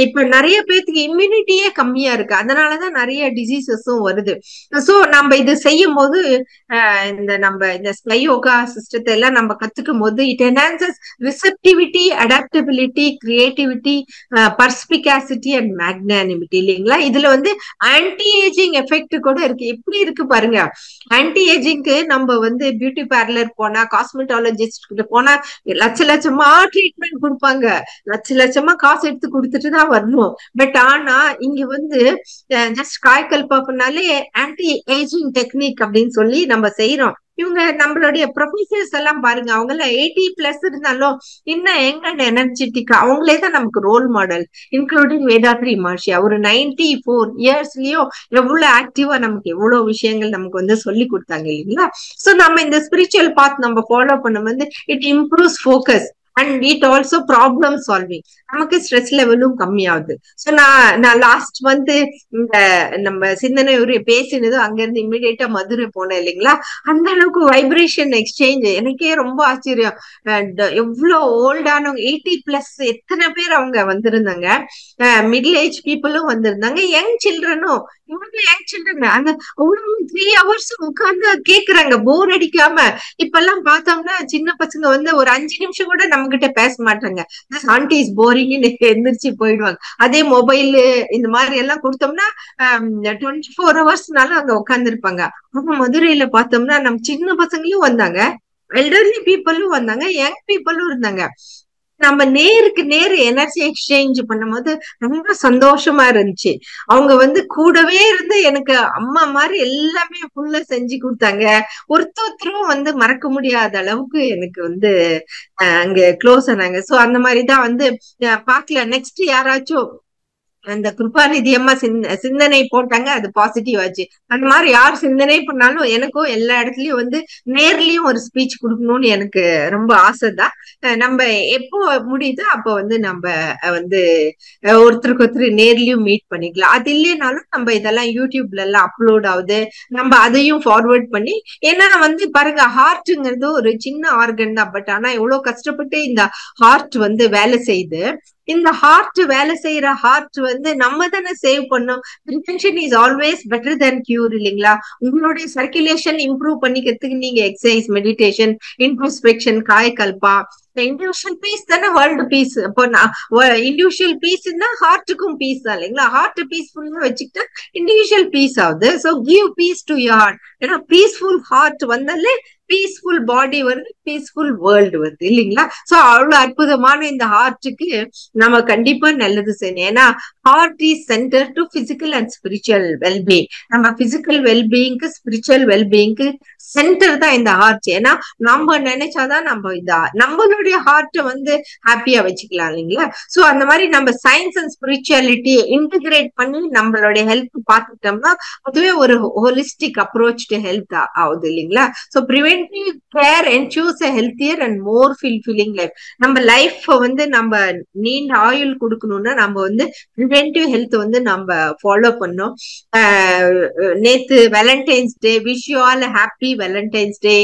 இப்ப நிறைய பேருக்கு இம்யூனிட்டியே கம்மியா இருக்கு, அதனாலதான் நிறைய டிசீசஸும் வருது. சோ நம்ம இது செய்யும் போது இந்த ஸ்கை யோகா சிஸ்டத்தை எல்லாம் நம்ம கத்துக்கும் போது it enhances receptivity, adaptability, creativity, perspicacity and magnanimity இல்லைங்களா? இதுல வந்து ஆன்டி ஏஜிங் எஃபெக்ட் கூட இருக்கு. எப்படி இருக்கு பாருங்க. ஆன்டி ஏஜிங்க்கு நம்ம வந்து பியூட்டி பார்லர் போனா, காஸ்மெட்டாலஜிஸ்ட் கிட்ட போனா லட்சமா ட்ரீட்மெண்ட் கொடுப்பாங்க, லட்சமா காசு எடுத்து கொடுத்துட்டு தான் வரணும். பட் ஆனா இங்க வந்து ஜஸ்ட் காய்கல்பா பண்ணாலே ஆன்டி ஏஜிங் டெக்னிக் அப்படின்னு சொல்லி நம்ம செய்யறோம். இவங்க நம்மளுடைய ப்ரொஃபசர்ஸ் எல்லாம் பாருங்க, அவங்க எல்லாம் 80+ இருந்தாலும் இன்னும் எங்க எனர்ஜெட்டிக்கா, அவங்களே தான் நமக்கு ரோல் மாடல். இன்க்ளூடிங் வேதாத்ரி மகர்ஷி, அவரு 94 இயர்ஸ்லயும் எவ்வளவு ஆக்டிவா நமக்கு எவ்வளவு விஷயங்கள் நமக்கு வந்து சொல்லி கொடுத்தாங்க இல்லைங்களா? சோ நம்ம இந்த ஸ்பிரிச்சுவல் பாத் நம்ம ஃபாலோ பண்ணும் வந்து it improves focus. And it also problem solving. நமக்கு ஸ்ட்ரெஸ் லெவலும் கம்மியாகுது. ஸோ நான் லாஸ்ட் மந்த் இந்த நம்ம சிந்தனை ஒரு பேசினது அங்க இருந்து இம்மிடியேட்டா மதுரை போனேன் இல்லைங்களா. அந்த அளவுக்கு வைப்ரேஷன் எக்ஸ்சேஞ்ச் எனக்கே ரொம்ப ஆச்சரியம். எவ்வளோ ஓல்டானவங்க 80+ எத்தனை பேர் அவங்க வந்திருந்தாங்க. மிடில் ஏஜ் பீப்புளும் வந்திருந்தாங்க, யங் சில்ட்ரனும். இவங்க யங் சில்ட்ரன் அந்த அவ்வளவு 3 hours உட்கார்ந்து கேக்குறாங்க போர் அடிக்காம. இப்ப எல்லாம் பார்த்தோம்னா சின்ன பசங்க வந்து ஒரு 5 நிமிஷம் கூட நம்ம கிட்ட பேச மாட்டாங்க. ஆண்டி இஸ் போரிங்னு எந்திரிச்சு போயிடுவாங்க. அதே மொபைல் இந்த மாதிரி எல்லாம் கொடுத்தோம்னா 24 hours அங்க உட்கார்ந்து இருப்பாங்க. ஆனா மதுரையில பார்த்தோம்னா நம்ம சின்ன பசங்களும் வந்தாங்க, எல்டர்லி பீப்புளும் வந்தாங்க, யங் பீப்புளும் இருந்தாங்க. நம்ம நேருக்கு நேர் எனர்ஜி எக்ஸ்சேஞ்ச் பண்ணும்போது ரொம்ப சந்தோஷமா இருந்துச்சு. அவங்க வந்து கூடவே இருந்து எனக்கு அம்மா மாதிரி எல்லாமே ஃபுல்லா செஞ்சு கொடுத்தாங்க. ஒருத்தரும் வந்து மறக்க முடியாத அளவுக்கு எனக்கு வந்து அங்க க்ளோஸ் ஆனாங்க. சோ அந்த மாதிரிதான் வந்து பாக்கல. நெக்ஸ்ட் யாராச்சும் அந்த கிருபாநிதி அம்மா சிந்தனை போட்டாங்க, அது பாசிட்டிவ் ஆச்சு. அந்த மாதிரி யார் சிந்தனை பண்ணாலும் எனக்கும் எல்லா இடத்துலயும் வந்து நேர்லயும் ஒரு ஸ்பீச் கொடுக்கணும்னு எனக்கு ரொம்ப ஆசைதான். நம்ம எப்போ முடியுதோ அப்போ வந்து நம்ம வந்து ஒருத்தருக்கு ஒருத்தர் நேர்லயும் மீட் பண்ணிக்கலாம். அது இல்லைனாலும் நம்ம இதெல்லாம் யூடியூப்ல எல்லாம் அப்லோட் ஆகுது, நம்ம அதையும் ஃபார்வர்ட் பண்ணி. ஏன்னா வந்து பாருங்க, ஹார்ட்ங்கிறது ஒரு சின்ன ஆர்கன் தான், பட் ஆனா எவ்வளவு கஷ்டப்பட்டு இந்த ஹார்ட் வந்து வேலை செய்யுது. இந்த ஹார்ட் வேலை செய்யற ஹார்ட் வந்து நம்ம தானே சேவ் பண்ணோம். Prevention is always better than cure இல்லைங்களா. உங்களுடைய சர்க்குலேஷன் இம்ப்ரூவ் பண்ணிக்கிறதுக்கு நீங்க exercise, meditation, introspection, Kayakalpa, individual peace தானே வேர்ல்டு பீஸ். அப்போ இண்டிவிஜுவல் பீஸ்னா ஹார்ட்டுக்கும் பீஸ் தான் இல்லைங்களா. ஹார்ட் பீஸ்ஃபுல்லா வச்சுக்கிட்டு இண்டிவிஜுவல் பீஸ் ஆகுது. So give peace to your heart. ஏன்னா பீஸ்ஃபுல் ஹார்ட் வந்தாலே பீஸ்ஃபுல் பாடி வருது, பீஸ்ஃபுல் வேர்ல்டு வருது இல்லைங்களா. சோ அவ்வளவு அற்புதமான இந்த ஹார்ட்டுக்கு நம்ம கண்டிப்பா நல்லது செய்யணும். ஏன்னா heart is centre to physical and spiritual wellbeing. நம்ம பிசிக்கல் வெல்பீயிங்க்கு, ஸ்பிரிச்சுவல் வெல்பீயிங்க்கு சென்டர் தான் இந்த ஹார்ட். ஏன்னா நம்ம நினைச்சாதான் நம்ம நம்மளுடைய ஹார்ட்டை வந்து ஹாப்பியா வச்சுக்கலாம் இல்லைங்களா. சோ அந்த மாதிரி நம்ம சயின்ஸ் அண்ட் ஸ்பிரிச்சுவாலிட்டி இன்டிகிரேட் பண்ணி நம்மளுடைய ஹெல்த் பார்த்துட்டோம்னா அதுவே ஒரு ஹோலிஸ்டிக் அப்ரோச் டு ஹெல்த் ஆகுது இல்லைங்களா. So preventive care ensures a healthier and more fulfilling life. நம்ம லைஃப் வந்து நம்ம நீண்ட ஆயுள் கொடுக்கணும்னா நம்ம வந்து ப்ரிவென்டிவ் ஹெல்த் வந்து நம்ம ஃபாலோ பண்ணோம். நேத்து Valentine's day. Wish you all happy Valentine's day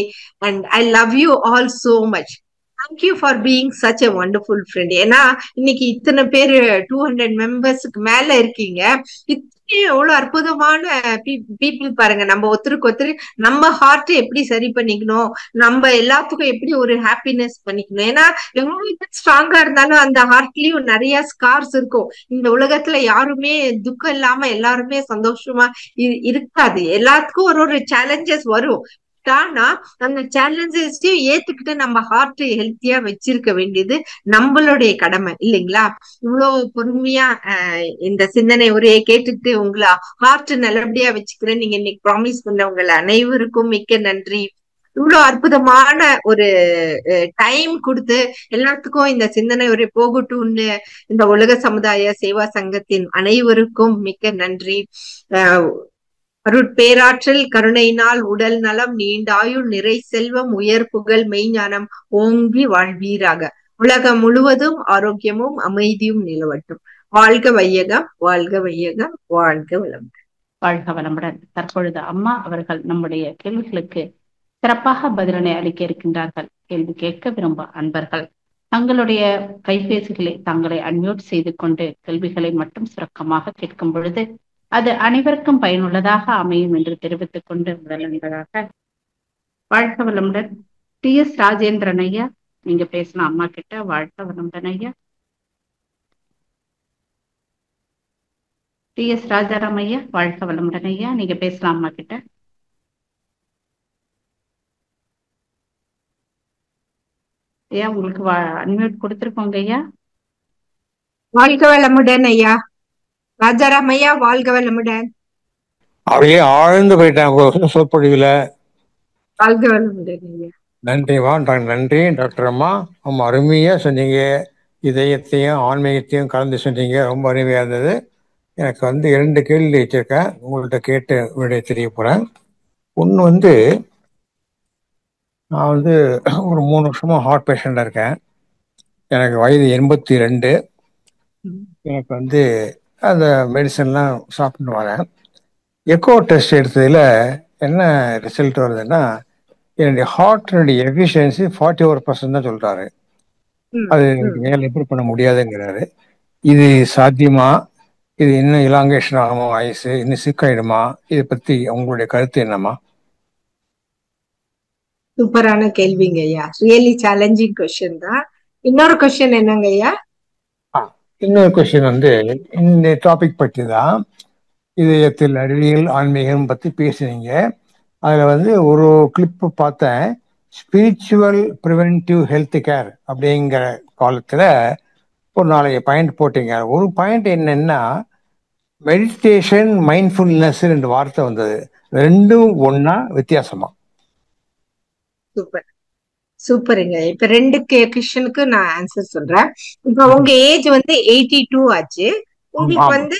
and I love you all so much. Thank you for being such a wonderful friend. ஏன்னா இன்னைக்கு இத்தனை பேரு 200 மெம்பர்ஸ்க்கு மேல இருக்கீங்க. எவ்வளவு அற்புதமான பீப்புள் பாருங்க. நம்ம ஒருத்தருக்கு ஒருத்தர் நம்ம ஹார்ட் எப்படி சரி பண்ணிக்கணும், நம்ம எல்லாத்துக்கும் எப்படி ஒரு ஹாப்பினஸ் பண்ணிக்கணும். ஏன்னா எவ்வளவு ஸ்ட்ராங்கா இருந்தாலும் அந்த ஹார்ட்லயும் நிறைய ஸ்கார்ஸ் இருக்கும். இந்த உலகத்துல யாருமே துக்கம் இல்லாம எல்லாருமே சந்தோஷமா இருக்காது. எல்லாத்துக்கும் ஒரு ஒரு சேலஞ்சஸ் வரும். ஆனா அந்த சேலஞ்சஸையும் ஏத்துக்கிட்டு நம்ம ஹார்ட் ஹெல்த்தியா வச்சிருக்க வேண்டியது நம்மளுடைய கடமை இல்லைங்களா. இவ்வளவு பொறுமையா இந்த சிந்தனை உரையை கேட்டுட்டு உங்களை ஹார்ட் நல்லபடியா வச்சுக்கிறேன் நீங்க இன்னைக்கு ப்ராமிஸ் பண்ண உங்களை அனைவருக்கும் மிக்க நன்றி. இவ்வளவு அற்புதமான ஒரு டைம் கொடுத்து எல்லாத்துக்கும் இந்த சிந்தனை உரை போகட்டும்னு இந்த உலக சமுதாய சேவா சங்கத்தின் அனைவருக்கும் மிக்க நன்றி. அருட்பேராற்றல் கருணையினால் உடல் நலம், நீண்டாயுள், நிறை செல்வம், உயர் புகழ், மெய்ஞானம் ஓங்கி வாழ்வீராக. உலகம் முழுவதும் ஆரோக்கியமும் அமைதியும் நிலவட்டும். வாழ்க வையகம், வாழ்க வையகம், வாழ்க வளமுடன். வாழ்க வளமுடன். தற்பொழுது அம்மா அவர்கள் நம்முடைய கேள்விகளுக்கு சிறப்பாக பதிலனை அளிக்க இருக்கின்றார்கள். கேள்வி கேட்க விரும்ப அன்பர்கள் தங்களுடைய கைபேசிகளை தங்களை அன்மியூட் செய்து கொண்டு கேள்விகளை மட்டும் சுருக்கமாக கேட்கும் பொழுது அது அனைவருக்கும் பயனுள்ளதாக அமையும் என்று தெரிவித்துக் கொண்டு முதலன்பதாக வாழ்க வளமுடன். டி.எஸ். ராஜேந்திரன் ஐயா, நீங்க பேசலாம் அம்மா கிட்ட. வாழ்க வளமுடன் ஐயா. டி.எஸ். ராஜாராம் ஐயா, வாழ்க வளமுடன் ஐயா, நீங்க பேசலாம் அம்மா கிட்ட. ஐயா உங்களுக்கு அன்மியூட் கொடுத்திருக்கோங்க ஐயா. வாழ்க வளமுடன் ஐயா. ராஜாராம் ஐயா, வாழ்க வளமுடன். அப்படியே ஆழ்ந்து போயிட்டாங்க சொற்பொழிவுல. வாழ்க வளமுடன் ஐயா. நன்றிமா, நன்றி டாக்டர் அம்மா. ரொம்ப அருமையா சொன்னீங்க. இதயத்தையும் ஆன்மீகத்தையும் கலந்து சொன்னீங்க. ரொம்ப அருமையா இருந்தது. எனக்கு 2 கேள்வி வச்சிருக்கேன், உங்கள்கிட்ட கேட்டு விடைய தெரிய போறேன். ஒன்று நான் ஒரு 3 வருஷமா ஹார்ட் பேஷண்டா இருக்கேன். எனக்கு வயது 82. எனக்கு வந்து அந்த மெடிசன்லாம் சாப்பிட்டு வரேன். எக்கோ டெஸ்ட் எடுத்ததில் என்ன ரிசல்ட் வருதுன்னா, என்னுடைய ஹார்ட்டினுடைய எஃபிஷியன்சி 41% தான் சொல்கிறாரு. அது மேலே எப்படி பண்ண முடியாதுங்கிறாரு. இது சாத்தியமா? இது இன்னும் இலாங்கேஷன் ஆகுமா? வயசு இன்னும் சிக்காயிடுமா? இதை பற்றி உங்களுடைய கருத்து என்னம்மா? சூப்பரான கேள்விங்க ஐயா. ரியலி சேலஞ்சிங் கொஸ்டின் தான். இன்னொரு கொஸ்டின் என்னங்க ஐயா? இன்னொரு கொஸ்டின் வந்து இந்த டாபிக் பற்றி தான், இதயத்தில் அறிவியல் ஆன்மீகம் பற்றி பேசுனீங்க. அதில் வந்து ஒரு கிளிப்பு பார்த்தேன், ஸ்பிரிச்சுவல் ப்ரிவென்டிவ் ஹெல்த் கேர் அப்படிங்கிற காலத்தில் ஒரு 4 பாயிண்ட் போட்டீங்க. ஒரு பாயிண்ட் என்னன்னா, மெடிடேஷன் மைண்ட்ஃபுல்னஸ் 2 வார்த்தை வந்தது. ரெண்டும் ஒன்னா வித்தியாசமா? சூப்பர் சூப்பருங்க. இப்ப 2 கொஸ்டினுக்கு நான் ஆன்சர் சொல்றேன். இப்ப உங்க ஏஜ் வந்து 82 ஆச்சு. உங்களுக்கு வந்து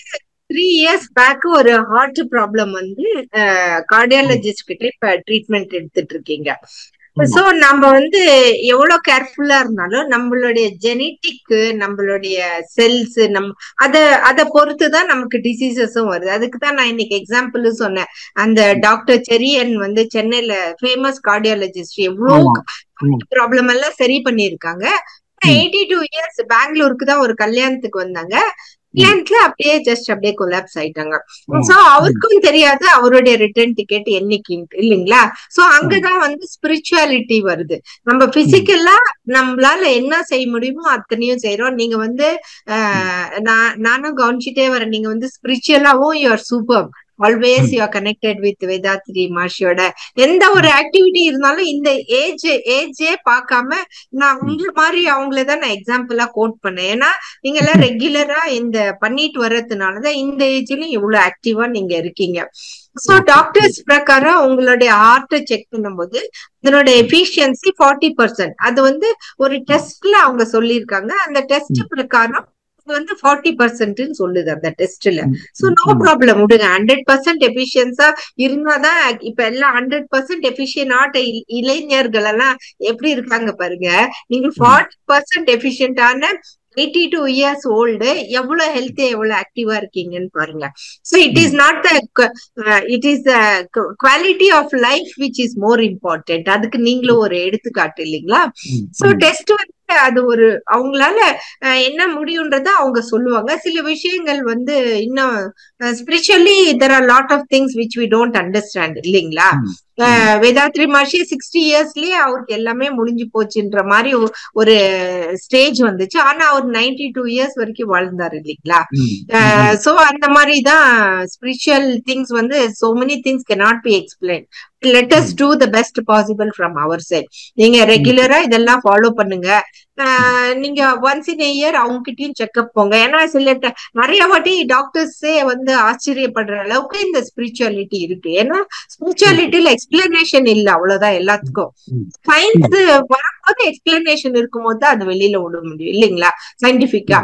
3 years பேக் ஒரு ஹார்ட் ப்ராப்ளம் வந்து கார்டியாலஜிஸ்ட் கிட்ட இப்ப ட்ரீட்மெண்ட் எடுத்துட்டு இருக்கீங்க. சோ நம்ம வந்து எவ்வளவு கேர்ஃபுல்லா இருந்தாலும் நம்மளுடைய ஜெனட்டிக், நம்மளுடைய செல்ஸ், அத பொறுத்துதான் நமக்கு டிசீசஸும் வருது. அதுக்குதான் நான் இன்னைக்கு எக்ஸாம்பிள் சொன்னேன். அந்த டாக்டர் செரியன் வந்து சென்னையில ஃபேமஸ் கார்டியாலஜிஸ்ட், எவ்வளவு ப்ராப்ளம் எல்லாம் சரி பண்ணிருக்காங்க. 82 years பெங்களூருக்கு தான் ஒரு கல்யாணத்துக்கு வந்தாங்க. அப்படியே கொலாப்ஸ் ஆயிட்டாங்க. சோ அவருக்கும் தெரியாது அவருடைய ரிட்டர்ன் டிக்கெட் என்னைக்கு இல்லைங்களா? சோ அங்கதான் வந்து ஸ்பிரிச்சுவாலிட்டி வருது. நம்ம பிசிக்கலா நம்மளால என்ன செய்ய முடியுமோ அத்தனையும் செய்யறோம். நீங்க வந்து நானும் கவனிச்சுட்டே வரேன், நீங்க வந்து ஸ்பிரிச்சுவலாவும் you are super. Always you are connected with Vethathiri மாஷியோட எந்த ஒரு ஆக்டிவிட்டி இருந்தாலும் இந்த ஏஜே பார்க்காம நான் உங்களை மாதிரி அவங்களதான் நான் எக்ஸாம்பிளா கோட் பண்ணேன். ஏன்னா நீங்க எல்லாம் ரெகுலரா இந்த பண்ணிட்டு வர்றதுனாலதான் இந்த ஏஜ்லயும் இவ்வளவு ஆக்டிவா நீங்க இருக்கீங்க. சோ டாக்டர்ஸ் பிரகாரம் உங்களுடைய ஹார்ட்டை செக் பண்ணும்போது இதனோட எஃபிஷியன்சி 40%. அது வந்து ஒரு டெஸ்ட்ல அவங்க சொல்லியிருக்காங்க. அந்த டெஸ்ட் பிரகாரம் வந்து 40% சொல்லுது அந்த டெஸ்ட்ல. சோ நோ ப்ராப்ளம், விடுங்க. 100% எஃபிஷியன்ஸா இருந்தாதான் இப்ப எல்லாம் 100% எஃபிஷியன்ட் இளைஞர்கள் எல்லாம் எப்படி இருக்காங்க பாருங்க. நீங்க 40% எஃபிஷியன்டான 82 years old எவ்வளவு ஹெல்த்தியா எவ்வளவு ஆக்டிவா இருக்கீங்கன்னு பாருங்க. So it is not it is quality of life which is more important. அதுக்கு நீங்களும் ஒரு எடுத்துக்காட்டு இல்லைங்களா? சோ டெஸ்ட் வந்து அது ஒரு அவங்களால என்ன முடியும்ன்றத அவங்க சொல்லுவாங்க. சில விஷயங்கள் வந்து இன்னும் spiritually there are lot of things which we don't understand இல்லைங்களா? வேதாத்ரி மஹர்ஷி 60 yearsலயே அவருக்கு எல்லாமே முடிஞ்சு போச்சுன்ற மாதிரி ஒரு ஸ்டேஜ் வந்துச்சு. ஆனா அவர் 92 years வரைக்கும் வாழ்ந்தாரு இல்லைங்களா? சோ அந்த மாதிரிதான் ஸ்பிரிச்சுவல் திங்ஸ் வந்து so many things cannot be explained. Let us do the best possible from our side. நீங்க ரெகுலரா இதெல்லாம் ஃபாலோ பண்ணுங்க. நீங்க ஒன்ஸ் இன் a year அவங்க கிட்டயும் செக்அப் போங்க. ஏன்னா சில நிறைய வாட்டி டாக்டர்ஸே வந்து ஆச்சரியப்படுற அளவுக்கு இந்த ஸ்பிரிச்சுவாலிட்டி இருக்கு. ஏன்னா ஸ்பிரிச்சுவாலிட்டியில எக்ஸ்பிளனேஷன் இல்ல, அவ்வளவுதான் எல்லாத்துக்கும். சயின்ஸ் வரும்போது எக்ஸ்பிளனேஷன் இருக்கும்போது அது வெளியில விட முடியும் இல்லைங்களா சயின்டிபிக்கா?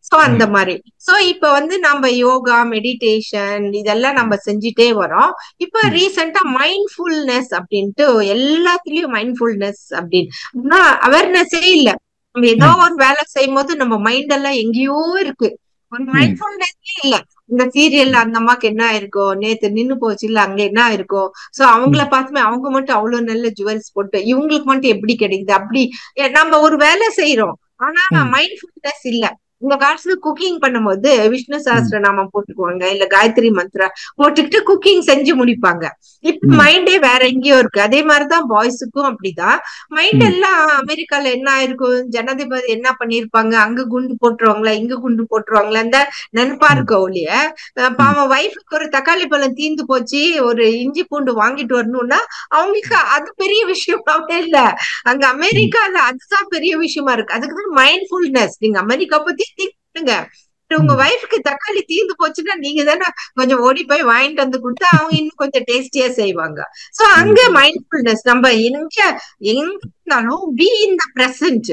சோ அந்த மாதிரி. சோ இப்ப வந்து நம்ம யோகா, மெடிடேஷன் இதெல்லாம் நம்ம செஞ்சுட்டே வரோம். இப்ப ரீசெண்டா மைண்ட்ஃபுல்னஸ் அப்படின்ட்டு எல்லாத்துலயும் மைண்ட்ஃபுல்னஸ் அப்படின்னு அவேர்னஸே இல்ல. நம்ம ஏதோ ஒரு வேலை செய்யும் போது நம்ம மைண்ட் எல்லாம் எங்கேயோ இருக்கு, ஒரு மைண்ட்ஃபுல்னஸே இல்ல. இந்த சீரியல்ல அந்த அம்மாக்கு என்ன ஆயிருக்கோ, நேத்து நின்னு போச்சு இல்ல அங்க என்ன ஆயிருக்கோ, சோ அவங்கள பார்த்துமே அவங்க மட்டும் அவ்வளவு நல்ல ஜுவல்ஸ் போட்டு இவங்களுக்கு மட்டும் எப்படி கிடைக்குது அப்படி நம்ம ஒரு வேலை செய்யறோம். ஆனா மைண்ட்ஃபுல்னஸ் இல்ல. இந்த காலத்துல குக்கிங் பண்ணும்போது விஷ்ணு சஹஸ்ர நாமம் போட்டுக்குவாங்க, இல்ல காயத்ரி மந்த்ரா போட்டுக்கிட்டு குக்கிங் செஞ்சு முடிப்பாங்க. இப்ப மைண்டே வேற எங்கேயோ இருக்கு. அதே மாதிரிதான் பாய்ஸுக்கும் அப்படிதான். மைண்ட் எல்லாம் அமெரிக்கால என்ன ஆயிருக்கும், ஜனாதிபதி என்ன பண்ணிருப்பாங்க, அங்க குண்டு போட்டுருவாங்களா இங்க குண்டு போட்டுருவாங்களா இந்த நினைப்பா இருக்க ஒழிய, பாவம் வைஃபுக்கு ஒரு தக்காளி பழம் தீந்து போச்சு, ஒரு இஞ்சி பூண்டு வாங்கிட்டு வரணும்னா அவங்களுக்கு அது பெரிய விஷயமாவே இல்ல. அங்க அமெரிக்கால அதுதான் பெரிய விஷயமா இருக்கு. அதுக்குதான் மைண்ட்ஃபுல்னஸ். நீங்க அமெரிக்கா பத்தி திங்க் உங்க வைஃப்க்கு தக்காளி தீர்ந்து போச்சுன்னா நீங்க தானே கொஞ்சம் ஓடி போய் வாங்கிட்டு வந்து கொடுத்தா அவங்க இன்னும் கொஞ்சம் டேஸ்டியா செய்வாங்க. சோ அங்க மைண்ட்ஃபுல்னஸ் நம்ம எங்க இருந்தாலும் பி இன் த பிரசன்ட்.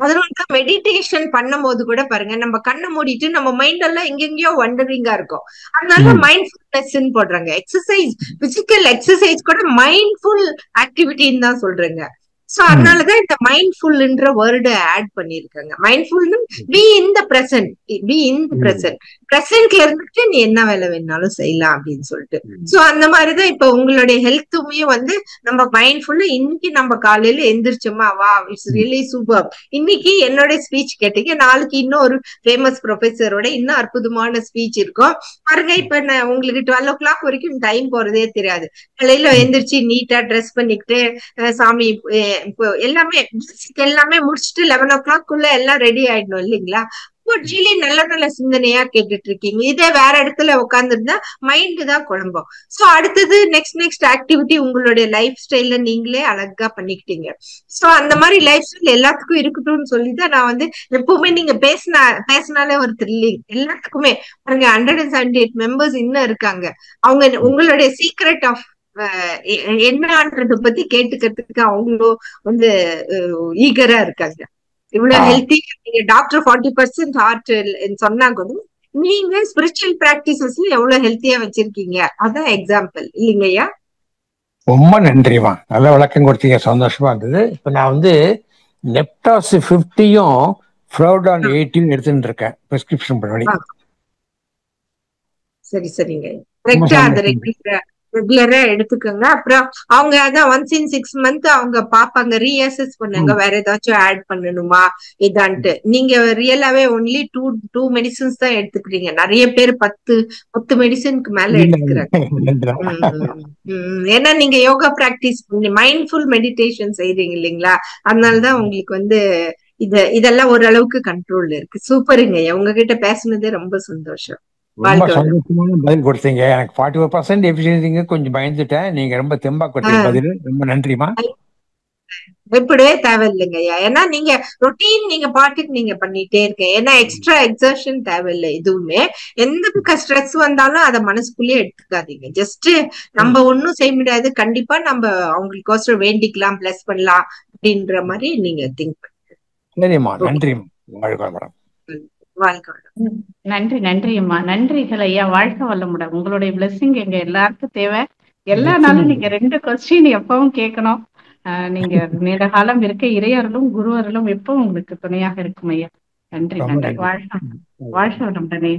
அதனால மெடிடேஷன் பண்ணும் போது கூட பாருங்க, நம்ம கண்ணை மூடிட்டு நம்ம மைண்ட் எல்லாம் எங்கெங்கயோ வண்டரிங்கா இருக்கும். அதனால மைண்ட்ஃபுல்னஸ் போடுறாங்க. எக்ஸசைஸ், பிசிக்கல் எக்ஸசைஸ் கூட மைண்ட்ஃபுல் ஆக்டிவிட்டின்னு தான் சொல்றாங்க. சோ அதனாலதான் இந்த மைண்ட்ஃபுல்ன்ற வேர்டு ஆட் பண்ணிருக்காங்க. மைண்ட்ஃபுல்னு be in the present, be in the present, பிரசன்ட்ல இருந்துட்டு நீ என்ன வேலை வேணாலும் செய்யலாம் அப்படின்னு சொல்லிட்டு. சோ அந்த மாதிரிதான் இப்ப உங்களுடைய ஹெல்த்துமே வந்து நம்ம மைண்ட்ஃபுல்லா இன்னைக்கு நம்ம காலையில எந்திரிச்சோமா, வா இட்ஸ் ரியலி சூப்பர், இன்னைக்கு என்னோட ஸ்பீச் கேட்டீங்க, நாளைக்கு இன்னும் ஒரு ஃபேமஸ் ப்ரொஃபஸரோட இன்னும் அற்புதமான ஸ்பீச் இருக்கும் பாருங்க. இப்ப உங்களுக்கு 12 o'clock வரைக்கும் டைம் போறதே தெரியாது. காலையில எந்திரிச்சு நீட்டா ட்ரெஸ் பண்ணிக்கிட்டு சாமி எல்லாமே முடிச்சுட்டு 11 o'clock எல்லாம் ரெடி ஆயிடணும் இல்லைங்களா? டெய்லி நல்ல நல்ல சிந்தனையா கேட்டுட்டு இருக்கீங்க. இதே வேற இடத்துல உட்காந்துருந்தா மைண்டு தான் குழம்பும். சோ அடுத்தது நெக்ஸ்ட் ஆக்டிவிட்டி உங்களுடைய லைஃப் ஸ்டைல்ல நீங்களே அழகா பண்ணிக்கிட்டீங்க. சோ அந்த மாதிரி லைஃப் ஸ்டைல் எல்லாத்துக்கும் இருக்கட்டும்னு சொல்லிதான் நான் வந்து எப்பவுமே நீங்க பேசினாலே ஒரு த்ரில்லிங் எல்லாத்துக்குமே. பாருங்க 178 மெம்பர்ஸ் இன்னும் இருக்காங்க. அவங்க உங்களுடைய சீக்ரெட் ஆஃப் என்னன்றத பத்தி கேட்டுக்கிறதுக்கு அவங்களும் வந்து ஈகரா இருக்காங்க. இவ்வளவு ஹெல்த்தி நீங்க டாக்டர் 40% ஹார்ட் சொன்னா கூட நீங்க ஸ்பிரிச்சுவல் பிராக்டிசஸ்ல எவ்வளவு ஹெல்த்தியா வச்சிருக்கீங்க, அதான் எக்ஸாம்பிள் இல்லைங்கய்யா? ரொம்ப நன்றிமா, நல்ல விளக்கம் கொடுத்தீங்க, சந்தோஷமா இருந்தது. இப்ப நான் வந்து நெப்டாஸ் 50யும் ஃப்ளோடான் 80 எடுத்துட்டு இருக்கேன் பிரிஸ்கிரிப்ஷன் பண்ணி. சரிங்க, கரெக்டா அது ரெகுலரா எடுத்துக்கோங்க. அப்புறம் அவங்க அதான் ஒன்ஸ் இன் 6 months அவங்க பாப்பாங்க, ரீஅசஸ் பண்ணுங்க, வேற ஏதாச்சும் ஆட் பண்ணணுமா இதான்ட்டு. நீங்க ரியலாவே ஒன்லி 2 மெடிசன்ஸ் தான் எடுத்துக்கிறீங்க. நிறைய பேர் 10 மெடிசனுக்கு மேல எடுத்துக்கிறாங்க. ஏன்னா நீங்க யோகா பிராக்டிஸ் பண்ணி மைண்ட்ஃபுல் மெடிடேஷன் செய்றீங்க இல்லைங்களா? அதனாலதான் உங்களுக்கு வந்து இதெல்லாம் ஓரளவுக்கு கண்ட்ரோல்ல இருக்கு. சூப்பருங்க, உங்ககிட்ட பேசுனதே ரொம்ப சந்தோஷம். ரொம்ப சந்தோஷமான பதில் கொடுத்தீங்க. எனக்கு 41% எஃபிஷியன்சிங்க கொஞ்சம் பயந்துட்டேன். நீங்க ரொம்ப தெம்பா கொடுத்தீங்க பதில். ரொம்ப நன்றிமா. எப்படியே தேவையில்லைங்கய்யா, ஏன்னா நீங்க ரொட்டீன் நீங்க பாட்டுக்கு நீங்க பண்ணிட்டே இருக்க. ஏன்னா எக்ஸ்ட்ரா எக்ஸர்ஷன் தேவையில்லை எதுவுமே. எந்த ஸ்ட்ரெஸ் வந்தாலும் அதை மனசுக்குள்ளேயே எடுத்துக்காதீங்க. ஜஸ்ட் நம்ம ஒன்னும் செய்ய முடியாது, கண்டிப்பா நம்ம அவங்களுக்கோசரம் வேண்டிக்கலாம், பிளஸ் பண்ணலாம் அப்படின்ற மாதிரி நீங்க திங்க் பண்ணுங்க. சரிம்மா, நன்றிம்மா. வாழ்க நன்றி அம்மா. நன்றிகள் ஐயா, வாழ்க வளமுடன். உங்களுடைய பிளெஸிங் எங்க எல்லாருக்கும் தேவை. எல்லா நாளும் நீங்க 2 கொஸ்டின் எப்பவும் கேட்கணும். நீங்க நீண்ட காலம் இருக்க இறையர்களும் குருவர்களும் எப்பவும் உங்களுக்கு துணையாக இருக்கும் ஐயா. நன்றி. வாழ்க வளமுடனே.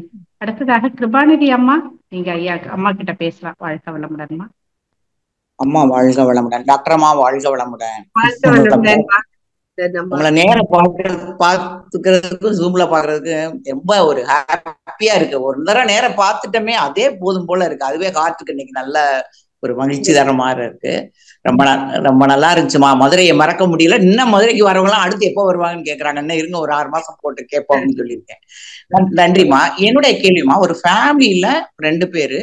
அடுத்ததாக கிருபாநிதி அம்மா, நீங்க ஐயா அம்மா கிட்ட பேசலாம். வாழ்க வளமுடன்மா. அம்மா வாழ்க வளமுடன். டாக்டர் அம்மா வாழ்க வளமுடன். உங்களை நேரம் பாத்துக்கிறதுக்கு ஜூம்ல பாக்குறதுக்கு ரொம்ப ஒரு ஹாப்பியா இருக்கு. ஒரு தடவை நேரம் பார்த்துட்டோமே அதே போதும் போல இருக்கு. அதுவே ஹார்ட்டுக்கு இன்னைக்கு நல்ல ஒரு மகிழ்ச்சி தரமா இருக்கு. ரொம்ப நல்லா இருந்துச்சுமா. மதுரையை மறக்க முடியல. இன்னும் மதுரைக்கு வரவங்க எல்லாம் அடுத்து எப்போ வருவாங்கன்னு கேக்குறாங்க. இன்னும் இருங்க ஒரு 6 மாசம் போட்டு கேட்போம்னு சொல்லியிருக்கேன். நன்றிமா. என்னுடைய கேள்விமா, ஒரு ஃபேமிலியில 2 பேரு,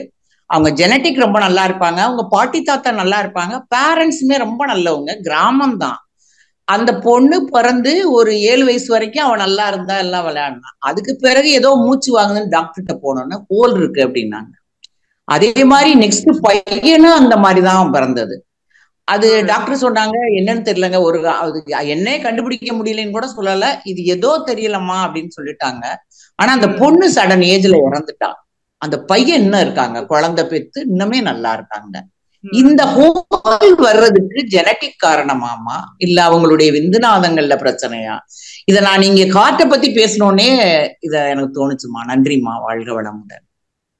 அவங்க ஜெனட்டிக் ரொம்ப நல்லா இருப்பாங்க, அவங்க பாட்டி தாத்தா நல்லா இருப்பாங்க, பேரண்ட்ஸுமே ரொம்ப நல்லவங்க, கிராமம் தான். அந்த பொண்ணு பிறந்து ஒரு 7 வயசு வரைக்கும் அவன் நல்லா இருந்தா எல்லாம் விளையாடினான். அதுக்கு பிறகு ஏதோ மூச்சு வாங்குதுன்னு டாக்டர்கிட்ட போனோன்னு ஹோல் இருக்கு அப்படின்னாங்க. அதே மாதிரி நெக்ஸ்ட் பையனும் அந்த மாதிரிதான் பிறந்தது. அது டாக்டர் சொன்னாங்க என்னன்னு தெரியலங்க, ஒரு என்னே கண்டுபிடிக்க முடியலன்னு கூட சொல்லல, இது ஏதோ தெரியலம்மா அப்படின்னு சொல்லிட்டாங்க. ஆனா அந்த பொண்ணு சடன் ஏஜ்ல இறந்துட்டான். அந்த பையன் இன்னும் இருக்காங்க, குழந்தை பெத்து இன்னுமே நல்லா இருக்காங்க. இந்த ஹோல் வர்றதுக்கு ஜெனட்டிக் காரணமாமா இல்ல அவங்களுடைய விந்துநாதங்கள்ல பிரச்சனையா? இத நான் நீங்க காட்டை பத்தி பேசணும்னே இத எனக்கு தோணுச்சுமா. நன்றிமா, வாழ்க வளமுடன்.